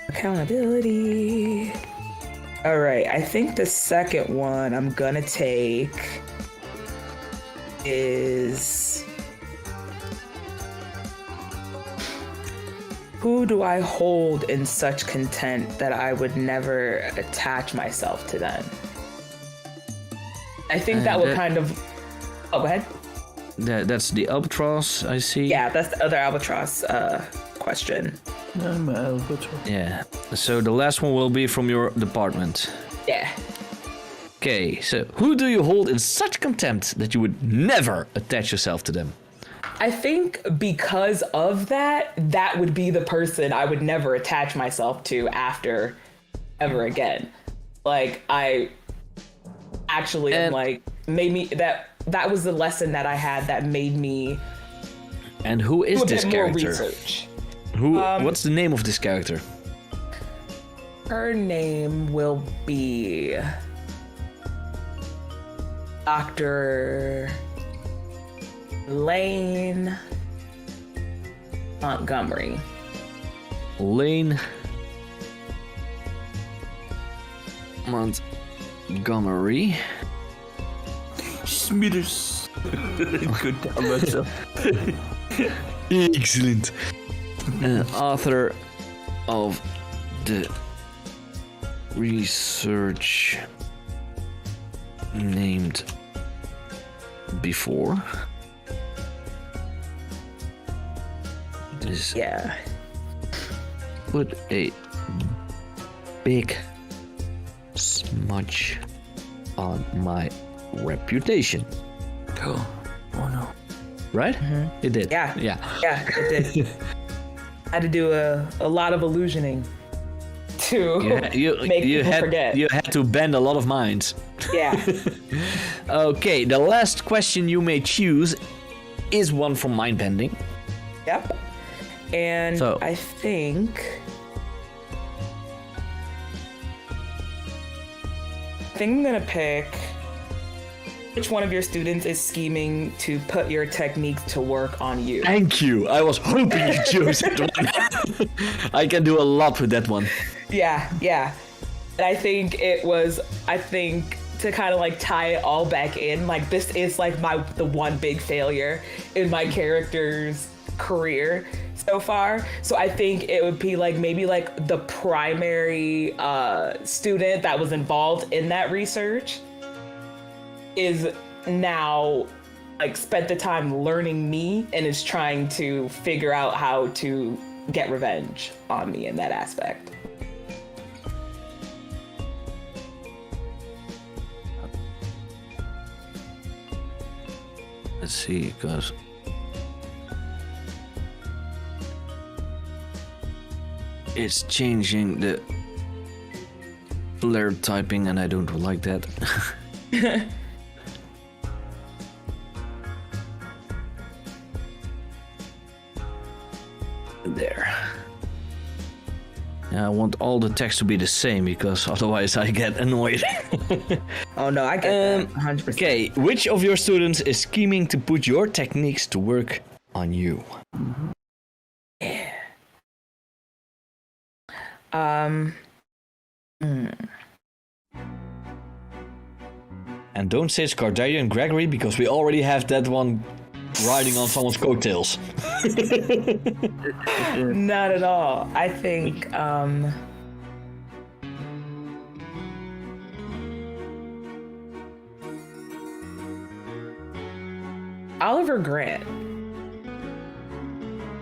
Accountability. All right, I think the second one I'm gonna take is, who do I hold in such contempt that I would never attach myself to them? I think that would kind of... Oh, go ahead. That's the albatross, I see. Yeah, that's the other albatross question. Yeah. So the last one will be from your department. Yeah. Okay, so who do you hold in such contempt that you would never attach yourself to them? I think because of that, that would be the person I would never attach myself to after ever again. Like, I actually am like, made me, that was the lesson that I had that made me And who is do a this bit more character? research. What's the name of this character? Her name will be Dr. Lane Montgomery. Lane Montgomery. Smithers. Good damn myself. Excellent. Author of the research named before. This Yeah. put a big smudge on my reputation. Cool. Oh no. Right? It did. Yeah. Yeah. Yeah, it did. Had to do a lot of illusioning to make people forget. You had to bend a lot of minds. Yeah. Okay, the last question you may choose is one from Mindbending. Yep. And So- I think I'm gonna pick which one of your students is scheming to put your techniques to work on you. Thank you. I was hoping you chose that one. I can do a lot with that one. Yeah. And I think to kind of like tie it all back in, like this is like the one big failure in my character's career so far. So I think it would be like maybe like the primary student that was involved in that research is now like spent the time learning me and is trying to figure out how to get revenge on me in that aspect. Let's see, because it's changing the layer typing and I don't like that. There. Yeah, I want all the text to be the same because otherwise I get annoyed. Oh no, I get that 100%. Okay, which of your students is scheming to put your techniques to work on you? Yeah. And don't say it's Cardaria and Gregory because we already have that one riding on someone's coattails. Not at all. I think Oliver Grant.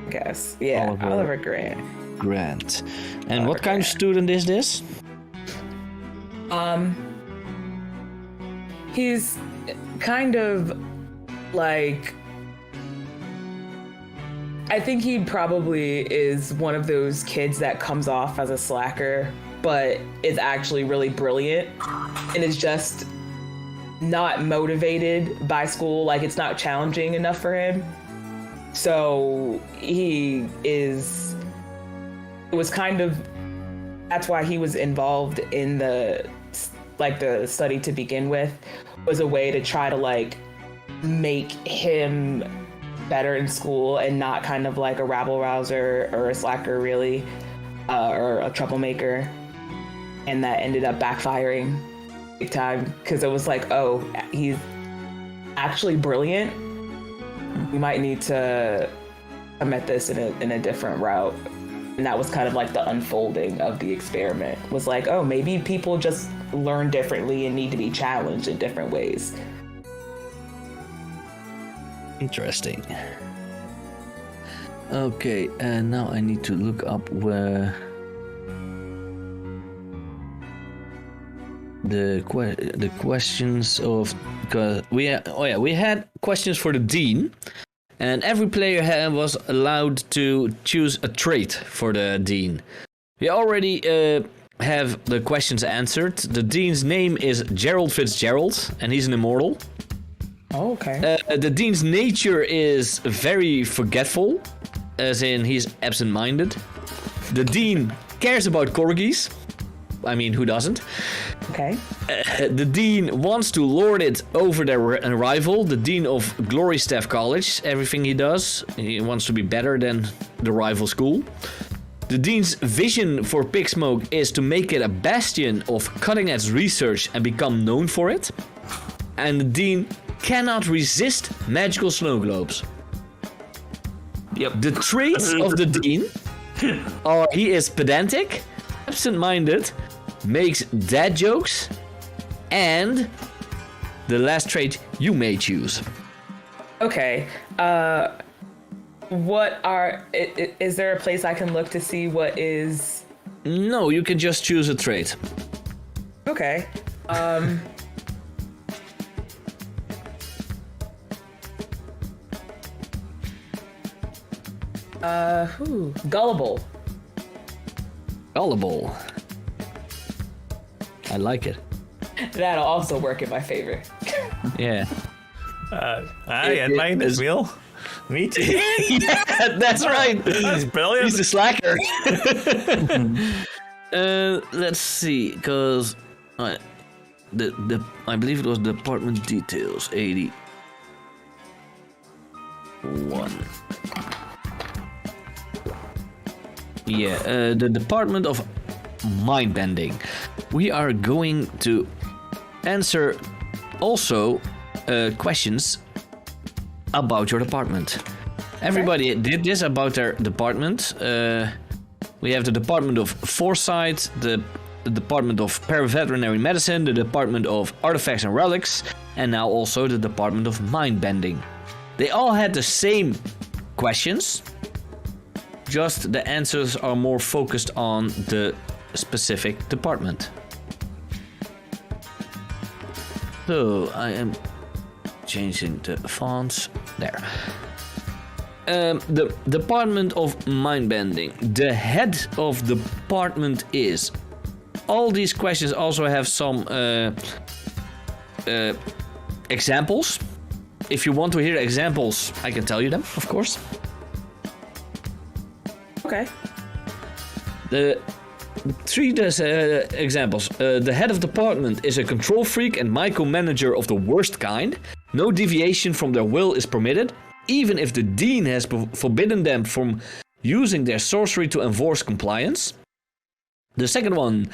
I guess. Yeah, Oliver Grant. Grant. And what kind of student is this? He's kind of like, I think he probably is one of those kids that comes off as a slacker, but is actually really brilliant and is just not motivated by school. Like it's not challenging enough for him. So that's why he was involved in the study to begin with, was a way to try to like make him better in school and not kind of like a rabble rouser or a slacker really, or a troublemaker. And that ended up backfiring big time because it was like, oh, he's actually brilliant. We might need to come at this in a different route. And that was kind of like the unfolding of the experiment, was like, oh, maybe people just learn differently and need to be challenged in different ways. Interesting. Okay, and now I need to look up where the questions of, because we had questions for the dean. And every player was allowed to choose a trait for the dean. We already have the questions answered. The dean's name is Gerald Fitzgerald, and he's an immortal. Oh, okay. The dean's nature is very forgetful, as in he's absent-minded. The dean cares about corgis. I mean, who doesn't? Okay. The dean wants to lord it over their rival, the dean of Glory Staff College. Everything he does, he wants to be better than the rival school. The dean's vision for Pigsmoke is to make it a bastion of cutting-edge research and become known for it. And the dean cannot resist magical snow globes. Yep. The traits of the dean are he is pedantic, absent-minded, makes dad jokes, and the last trait you may choose. Okay. Is there a place I can look to see what is? No, you can just choose a trait. Okay. Gullible. Gullible. I like it. That'll also work in my favor. Yeah. And mine as well. Me too. Yeah, that's right. That's brilliant. He's the slacker. Let's see, because I believe it was department details 81. Yeah, the Department of Mind Bending. We are going to answer also questions about your department. Everybody did this about their department. We have the Department of Foresight, the Department of Paraveterinary Medicine, the Department of Artifacts and Relics, and now also the Department of Mind Bending. They all had the same questions, just the answers are more focused on the specific department. So I am changing the fonts there. The Department of Mind Bending. The head of the department is. All these questions also have some examples. If you want to hear examples, I can tell you them, of course. Okay. The three examples. The head of department is a control freak and micromanager of the worst kind. No deviation from their will is permitted, even if the dean has forbidden them from using their sorcery to enforce compliance. The second one,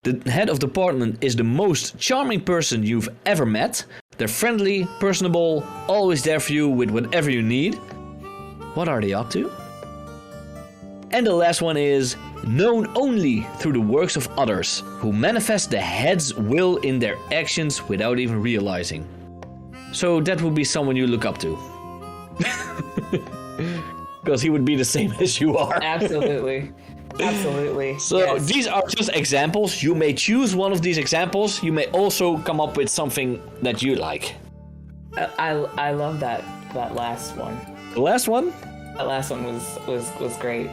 the head of department is the most charming person you've ever met. They're friendly, personable, always there for you with whatever you need. What are they up to? And the last one is known only through the works of others, who manifest the head's will in their actions without even realizing. So that would be someone you look up to. Because he would be the same as you are. Absolutely. Absolutely. So yes. These are just examples. You may choose one of these examples. You may also come up with something that you like. I love that last one. The last one? That last one was great.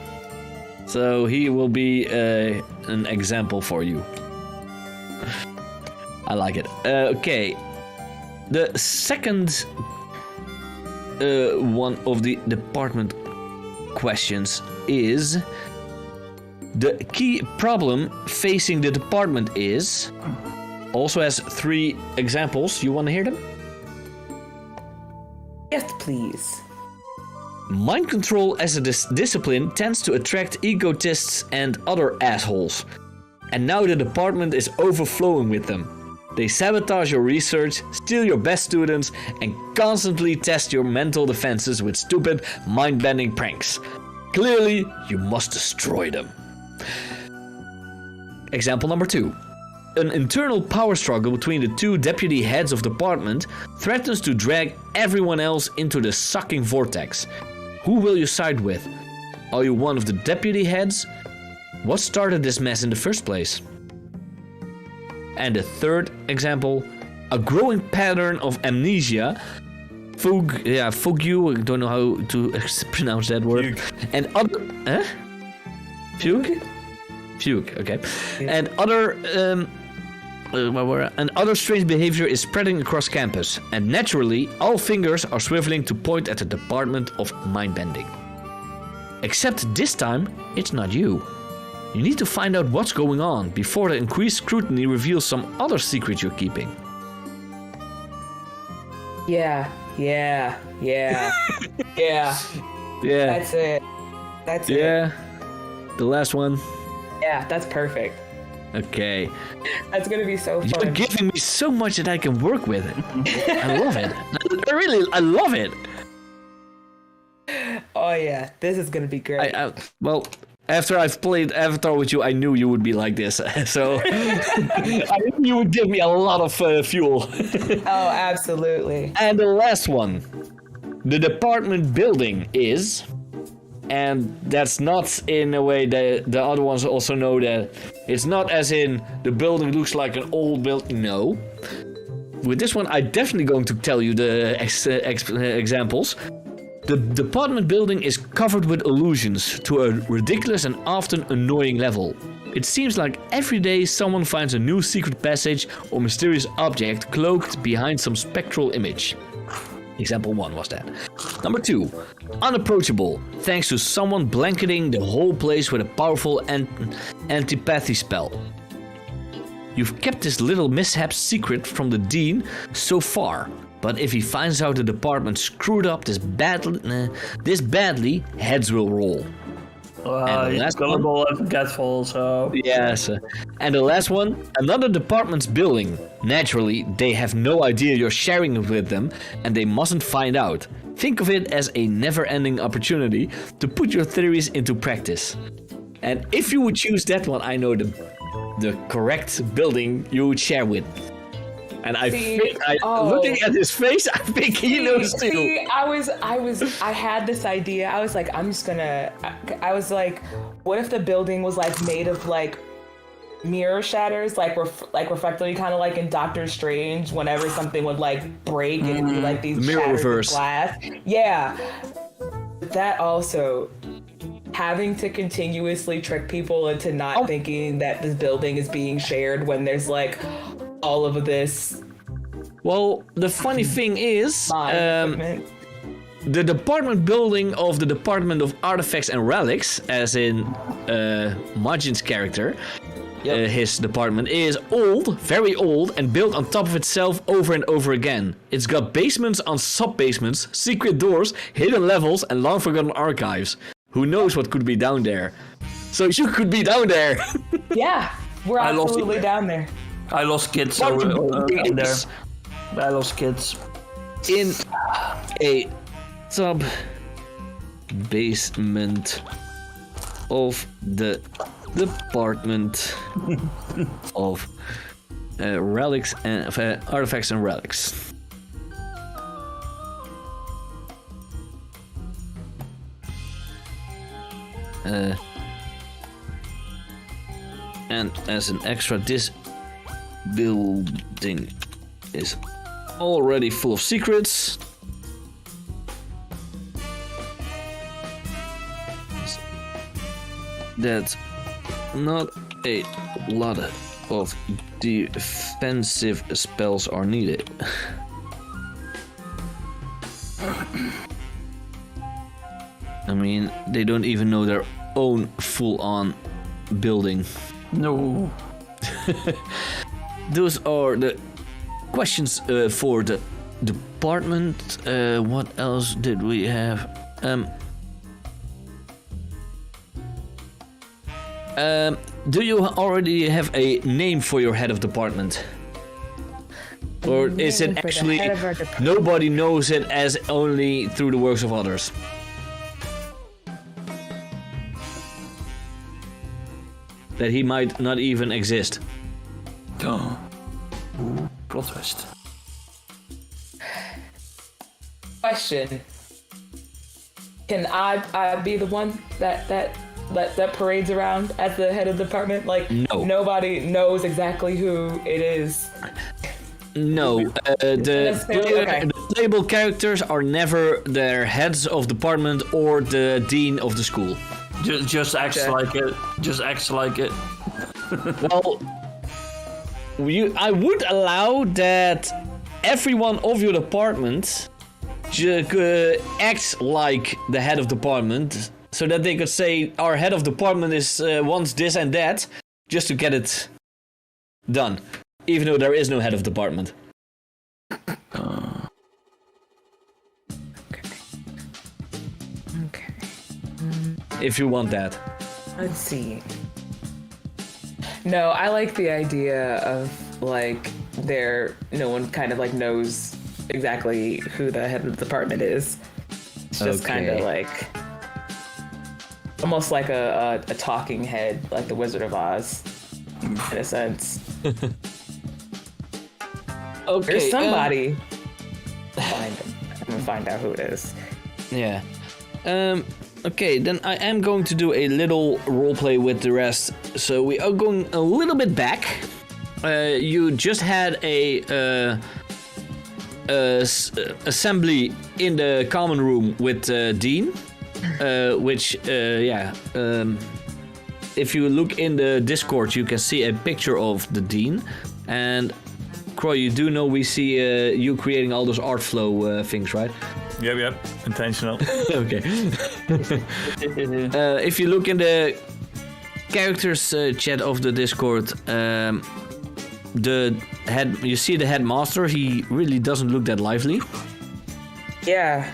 So he will be an example for you. I like it. Okay. The second one of the department questions is: the key problem facing the department is. Also has 3 examples. You want to hear them? Yes, please. Mind control as a discipline tends to attract egotists and other assholes. And now the department is overflowing with them. They sabotage your research, steal your best students, and constantly test your mental defenses with stupid, mind-bending pranks. Clearly, you must destroy them. Example number 2. An internal power struggle between the 2 deputy heads of department threatens to drag everyone else into the sucking vortex. Who will you side with? Are you one of the deputy heads? What started this mess in the first place? And the third example, a growing pattern of amnesia, fugue, I don't know how to pronounce that word, and other, fugue, okay, and other strange behavior is spreading across campus, and naturally, all fingers are swiveling to point at the Department of Mind Bending. Except this time, it's not you. You need to find out what's going on before the increased scrutiny reveals some other secret you're keeping. Yeah. Yeah. That's it. Yeah. The last one. Yeah, that's perfect. Okay. That's gonna be so fun. You're giving me so much that I can work with it. I love it. I love it. Oh yeah, this is gonna be great. Well, after I've played Avatar with you, I knew you would be like this. So I knew you would give me a lot of fuel. Oh, absolutely. And the last one. The department building is... And that's not in a way that the other ones also know that it's not as in the building looks like an old building. No. With this one, I'm definitely going to tell you the examples. The department building is covered with illusions to a ridiculous and often annoying level. It seems like every day someone finds a new secret passage or mysterious object cloaked behind some spectral image. Example 1 was that. Number 2. Unapproachable, thanks to someone blanketing the whole place with a powerful antipathy spell. You've kept this little mishap secret from the dean so far, but if he finds out the department screwed up this badly, heads will roll. He's gullible and forgetful, so... Yes. And the last one, another department's building. Naturally, they have no idea you're sharing it with them, and they mustn't find out. Think of it as a never-ending opportunity to put your theories into practice. And if you would choose that one, I know the correct building you would share with. And looking at his face, I think he knows too. See, I had this idea. I was like, what if the building was like made of like mirror shatters, like reflectively, kind of like in Doctor Strange, whenever something would like break and it'd be like these mirror shatters reverse of glass. Yeah. That also, having to continuously trick people into not thinking that this building is being shared when there's like all of this. Well, the funny thing is, the department building of the Department of Artifacts and Relics, as in Majin's character, his department, is old, very old, and built on top of itself over and over again. It's got basements on sub-basements, secret doors, hidden levels, and long-forgotten archives. Who knows what could be down there? So you could be down there. Yeah, we're absolutely down there. I lost kids over there. I lost kids. In a sub-basement of the Department of Relics and Artifacts and Relics. And as an extra, this building is already full of secrets. That's not a lot of defensive spells are needed. I mean, they don't even know their own full-on building. No. Those are the questions for the department. What else did we have? Do you already have a name for your head of department? Or is it actually nobody knows it as only through the works of others? That he might not even exist. Oh. Ooh, plot twist. Question. Can I be the one that parades around as the head of the department? Like, no. Nobody knows exactly who it is. No, the playable characters are never their heads of department or the dean of the school. Just acts like it. Just acts like it. Well, I would allow that everyone of your department acts like the head of department, so that they could say our head of department is wants this and that, just to get it done, even though there is no head of department. Okay. If you want that. Let's see. No, I like the idea of like no one kind of like knows exactly who the head of the department is. It's just kind of like almost like a talking head, like the Wizard of Oz, in a sense. Okay. There's somebody. Find him. I'm gonna find out who it is. Yeah. Okay, then I am going to do a little roleplay with the rest. So we are going a little bit back. You just had a assembly in the common room with Dean, which if you look in the Discord, you can see a picture of the Dean. And Croy, you do know we see you creating all those art flow things, right? Yep. Intentional. Okay. If you look in the characters chat of the Discord, you see the headmaster. He really doesn't look that lively. Yeah.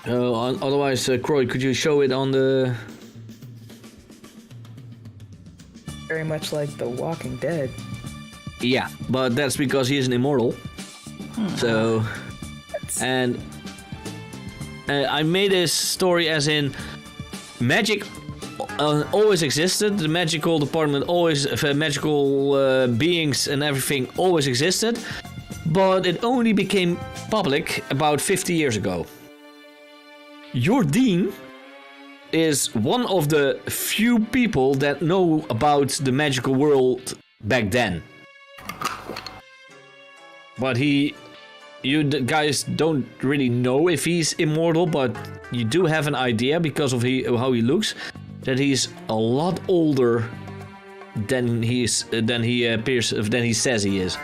Otherwise, Croy, could you show it on the? Very much like The Walking Dead. Yeah, but that's because he is an immortal. So, and I made this story as in magic always existed. The magical department always, magical beings and everything always existed. But it only became public about 50 years ago. Your Dean is one of the few people that know about the magical world back then. But you guys don't really know if he's immortal, but you do have an idea because of how he looks, that he's a lot older than he says he is.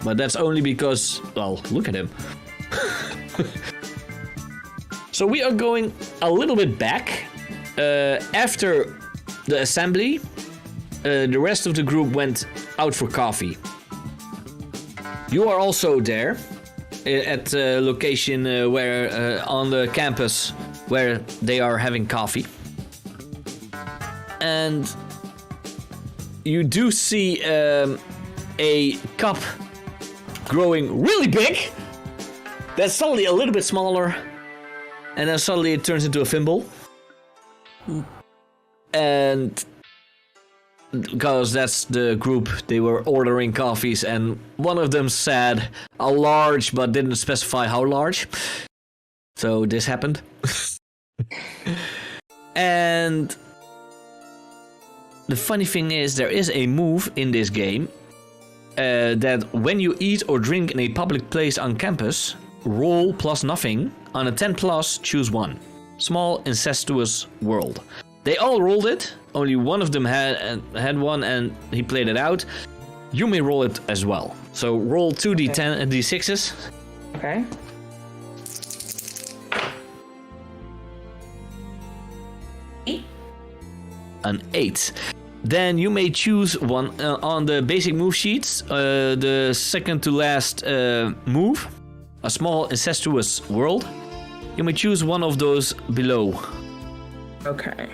But that's only because, well, look at him. So we are going a little bit back. After the assembly, the rest of the group went out for coffee. You are also there at the location where on the campus where they are having coffee. And you do see a cup growing really big. That's suddenly a little bit smaller. And then suddenly it turns into a thimble. And because that's the group, they were ordering coffees, and one of them said a large but didn't specify how large. So this happened. And the funny thing is, there is a move in this game that when you eat or drink in a public place on campus, roll plus nothing. On a 10 plus, choose one. Small incestuous world. They all rolled it. Only one of them had one, and he played it out. You may roll it as well. So roll 2d10 and d6s. Okay. An 8. Then you may choose one on the basic move sheets. The second to last move, a small incestuous world. You may choose one of those below. Okay.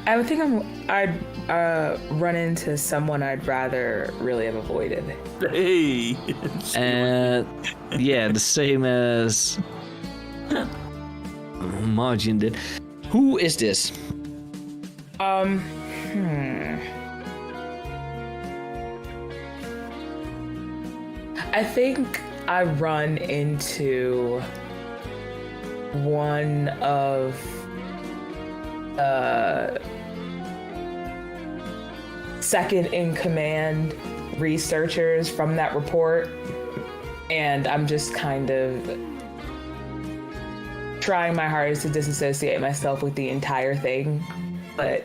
I would think I'd run into someone I'd rather really have avoided. Hey. Yeah, the same as Margin did. Who is this? I think I run into one of second in command researchers from that report, and I'm just kind of trying my hardest to disassociate myself with the entire thing, but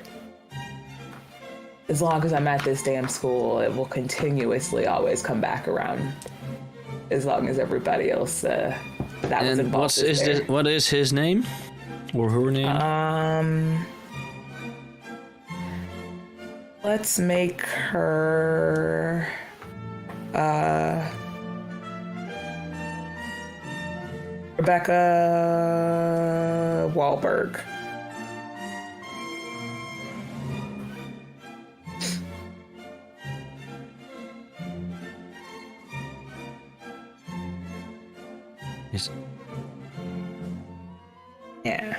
as long as I'm at this damn school, it will continuously always come back around. As long as everybody else that was involved is there. What is his name or her name? Let's make her Rebecca Wahlberg. Yes. Yeah.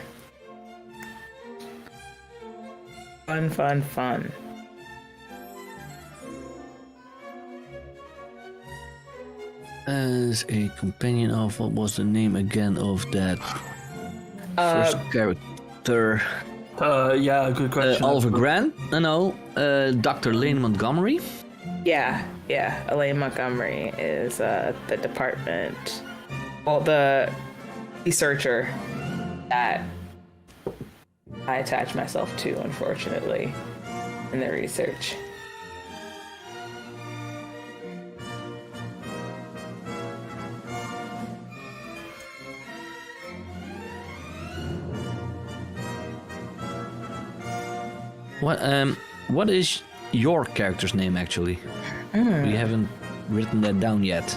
Fun. As a companion of, what was the name again of that first character? Good question. Oliver Grant? No, Dr. Lane Montgomery? Yeah, Elaine Montgomery is the department, well, the researcher that I attach myself to, unfortunately, in the research. What is your character's name actually? We haven't written that down yet.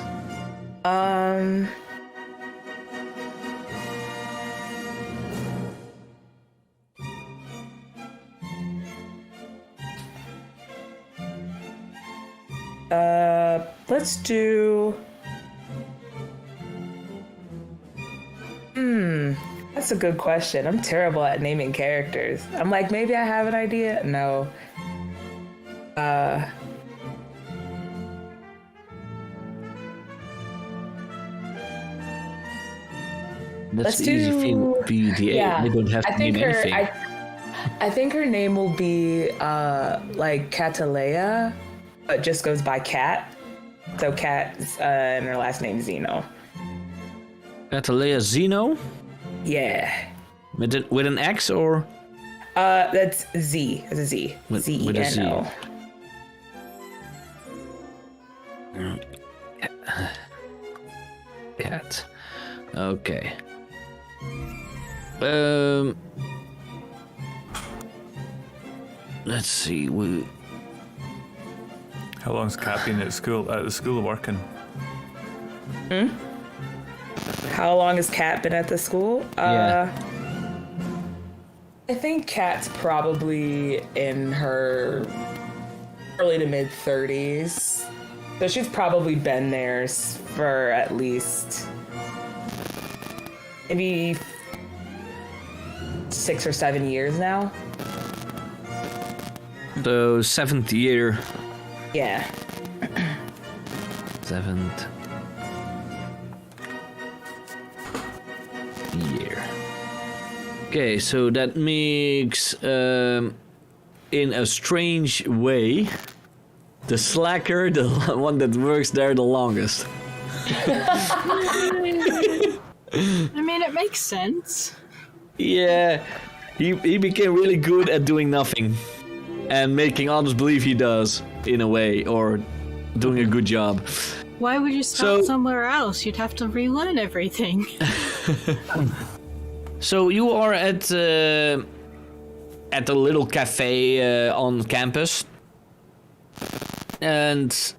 Let's do. That's a good question. I'm terrible at naming characters. I'm like, maybe I have an idea. No. That's Let's easy do. for BDA. Yeah, They don't have to name anything. I think her name will be like Catalea, but just goes by Cat. So Cat, and her last name Zeno. Catalea Zeno? Yeah. With an X or? That's Z. It's a Z. With a Z. Z-E-N-O. Cat. Okay. Let's see. How long's Kat been at school? At the school working? How long has Kat been at the school? Yeah. I think Kat's probably in her early to mid 30s. So she's probably been there for at least maybe 6 or 7 years now. The 7th year. Yeah. 7th year. Okay, so that makes, in a strange way, the slacker, the one that works there the longest. I mean, it makes sense. Yeah, he became really good at doing nothing and making others believe he does, in a way, or doing a good job. Why would you start somewhere else? You'd have to relearn everything. So you are at a little cafe on campus, and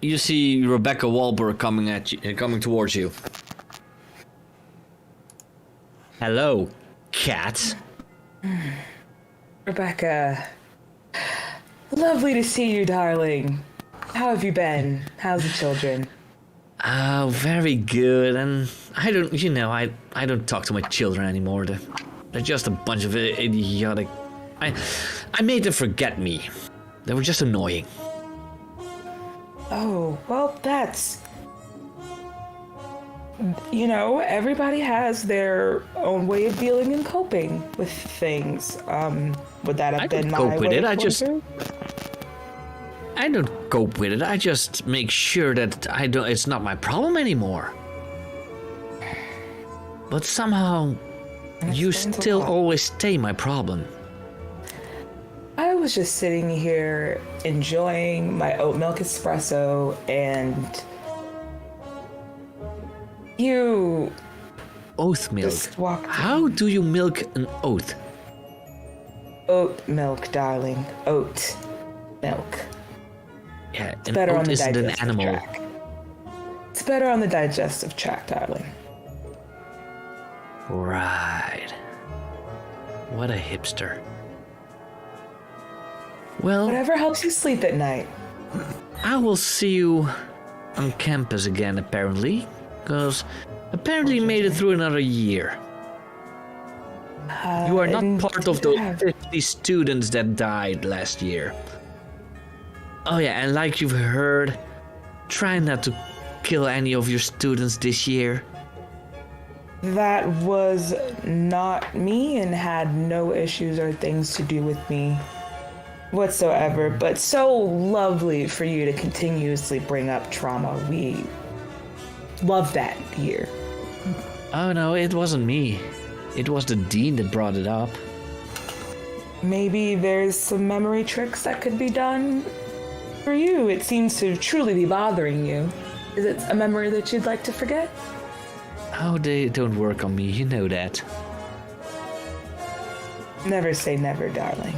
you see Rebecca Wahlberg coming towards you. Hello, cat. Rebecca. Lovely to see you, darling. How have you been? How's the children? Oh, very good. And I don't talk to my children anymore. They're just a bunch of idiotic. I made them forget me. They were just annoying. Oh, well, that's... everybody has their own way of dealing and coping with things. Would that have been my way? I don't cope with it. I don't cope with it. I just make sure that it's not my problem anymore. But somehow, you still always stay my problem. I was just sitting here enjoying my oat milk espresso, and you... Oat milk? How do you milk an oat? Oat milk, darling. Oat milk. Yeah, it's better on the isn't an digestive animal. tract. It's better on the digestive tract, darling. Right. What a hipster. Well, whatever helps you sleep at night. I will see you on campus again, apparently. Because apparently you made it through another year. You are not part of those 50 students that died last year. Oh yeah, and like you've heard, try not to kill any of your students this year? That was not me and had no issues or things to do with me whatsoever, but so lovely for you to continuously bring up trauma. We love that here. Oh no, it wasn't me. It was the dean that brought it up. Maybe there's some memory tricks that could be done for you. It seems to truly be bothering you. Is it a memory that you'd like to forget? Oh, they don't work on me, you know that. Never say never, darling.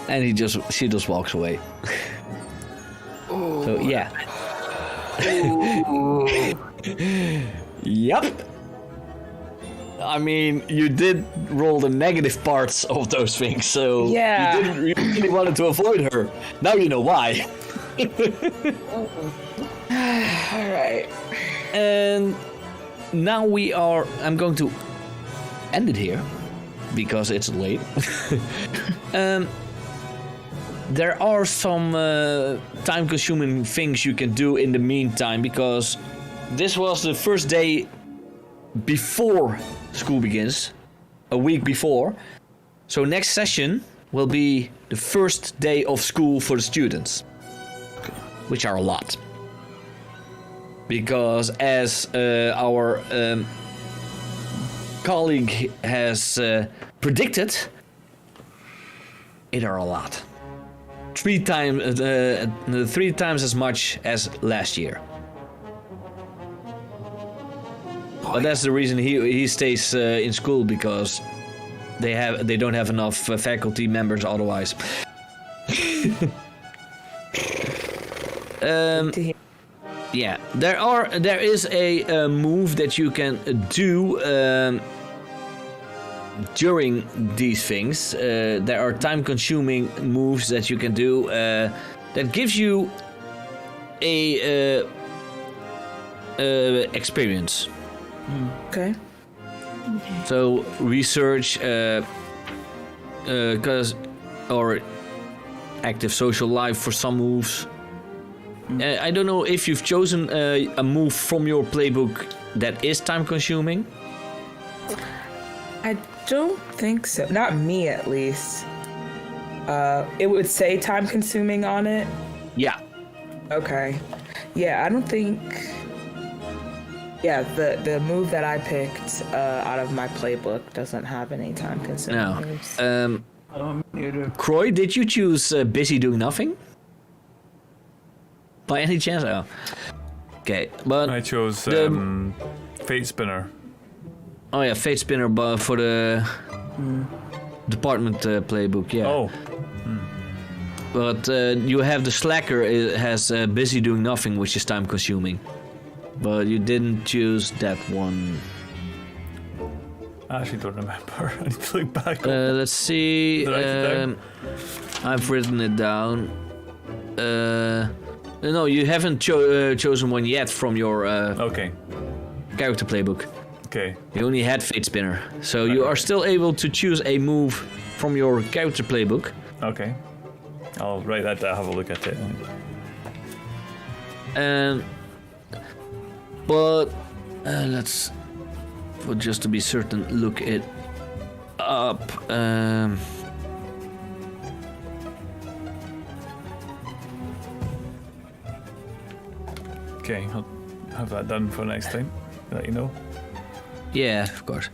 And she just walks away. So yeah. Yep. I mean, you did roll the negative parts of those things, so yeah. You really wanted to avoid her. Now you know why. All right. And now I'm going to end it here because it's late. There are some time-consuming things you can do in the meantime, because this was the first day before school begins, a week before. So next session will be the first day of school for the students, which are a lot. Because as our colleague has predicted, it are a lot. 3 times as much as last year. But that's the reason he stays in school, because they don't have enough faculty members otherwise. Yeah, there is a move that you can do during these things. There are time-consuming moves that you can do that gives you a experience. Okay. So research, or active social life for some moves. I don't know if you've chosen a move from your playbook that is time-consuming. I don't think so. Not me, at least. It would say time-consuming on it. Yeah. Okay. Yeah, I don't think. Yeah, the move that I picked out of my playbook doesn't have any time-consuming moves. Croy, did you choose busy doing nothing? By any chance? Oh. Okay, but I chose Fate Spinner. Oh yeah, Fate Spinner, but for the department playbook, yeah. Oh. But you have the Slacker. It has busy doing nothing, which is time consuming. But you didn't choose that one. I actually don't remember. I need to look back. Let's see. Did I write it down? I've written it down. No, you haven't chosen one yet from your Okay. character playbook. Okay. You only had Fate Spinner, so you are still able to choose a move from your character playbook. Okay. I'll write that down, have a look at it. But let's, for just to be certain, look it up. Okay, I'll have that done for next time. Let you know. Yeah, of course.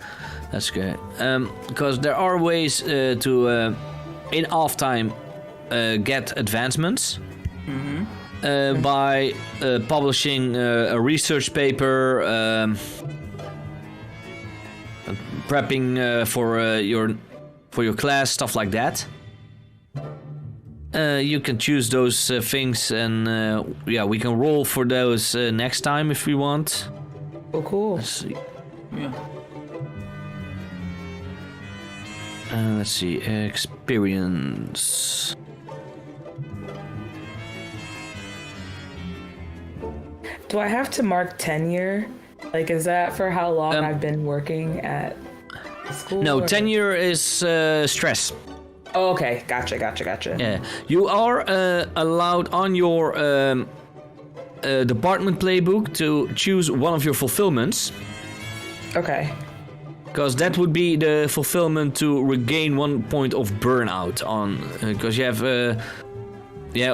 That's good. Because there are ways to, in off time, get advancements. By publishing a research paper, prepping for your class, stuff like that. You can choose those things, and yeah, we can roll for those next time if we want. Oh, cool. Let's see. Yeah. Let's see. Experience. Do I have to mark tenure? Like, is that for how long I've been working at school? No, or? tenure is stress. Oh, okay. Gotcha. Yeah, you are allowed on your department playbook to choose one of your fulfillments. Okay. Because that would be the fulfillment to regain 1 point of burnout on. Because you have,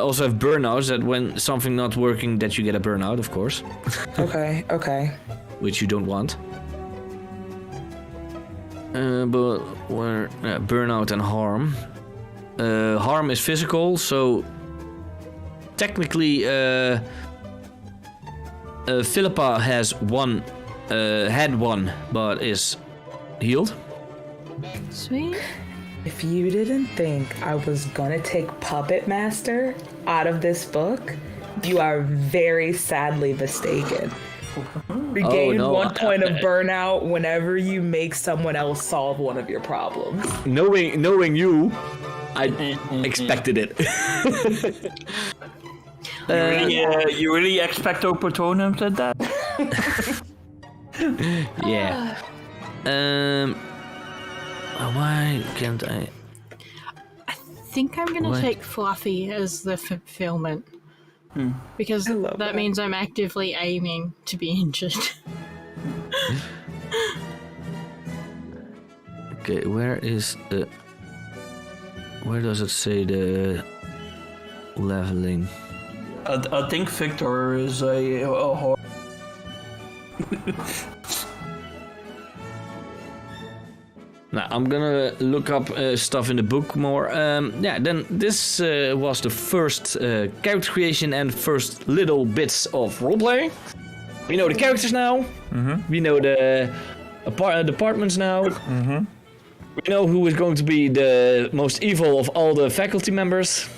also have burnouts that when something not working, that you get a burnout, of course. Okay. Which you don't want. But where burnout and harm. Harm is physical, so technically, Philippa has had one, but is healed. Sweet. If you didn't think I was gonna take Puppet Master out of this book, you are very sadly mistaken. Regain 1 point of burnout whenever you make someone else solve one of your problems. Knowing you, I expected it. You really expecto Patronum said that? Yeah. Why can't I? I think I'm gonna take Fluffy as the fulfillment. Because that means I'm actively aiming to be injured. Okay, where does it say the leveling? I think Victor is a horror. Now, I'm gonna look up stuff in the book more. Then this was the first character creation and first little bits of roleplay. We know the characters now. We know the departments now. We know who is going to be the most evil of all the faculty members.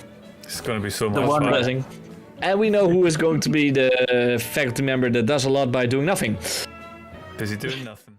It's going to be so much fun. And we know who is going to be the faculty member that does a lot by doing nothing. Busy doing nothing.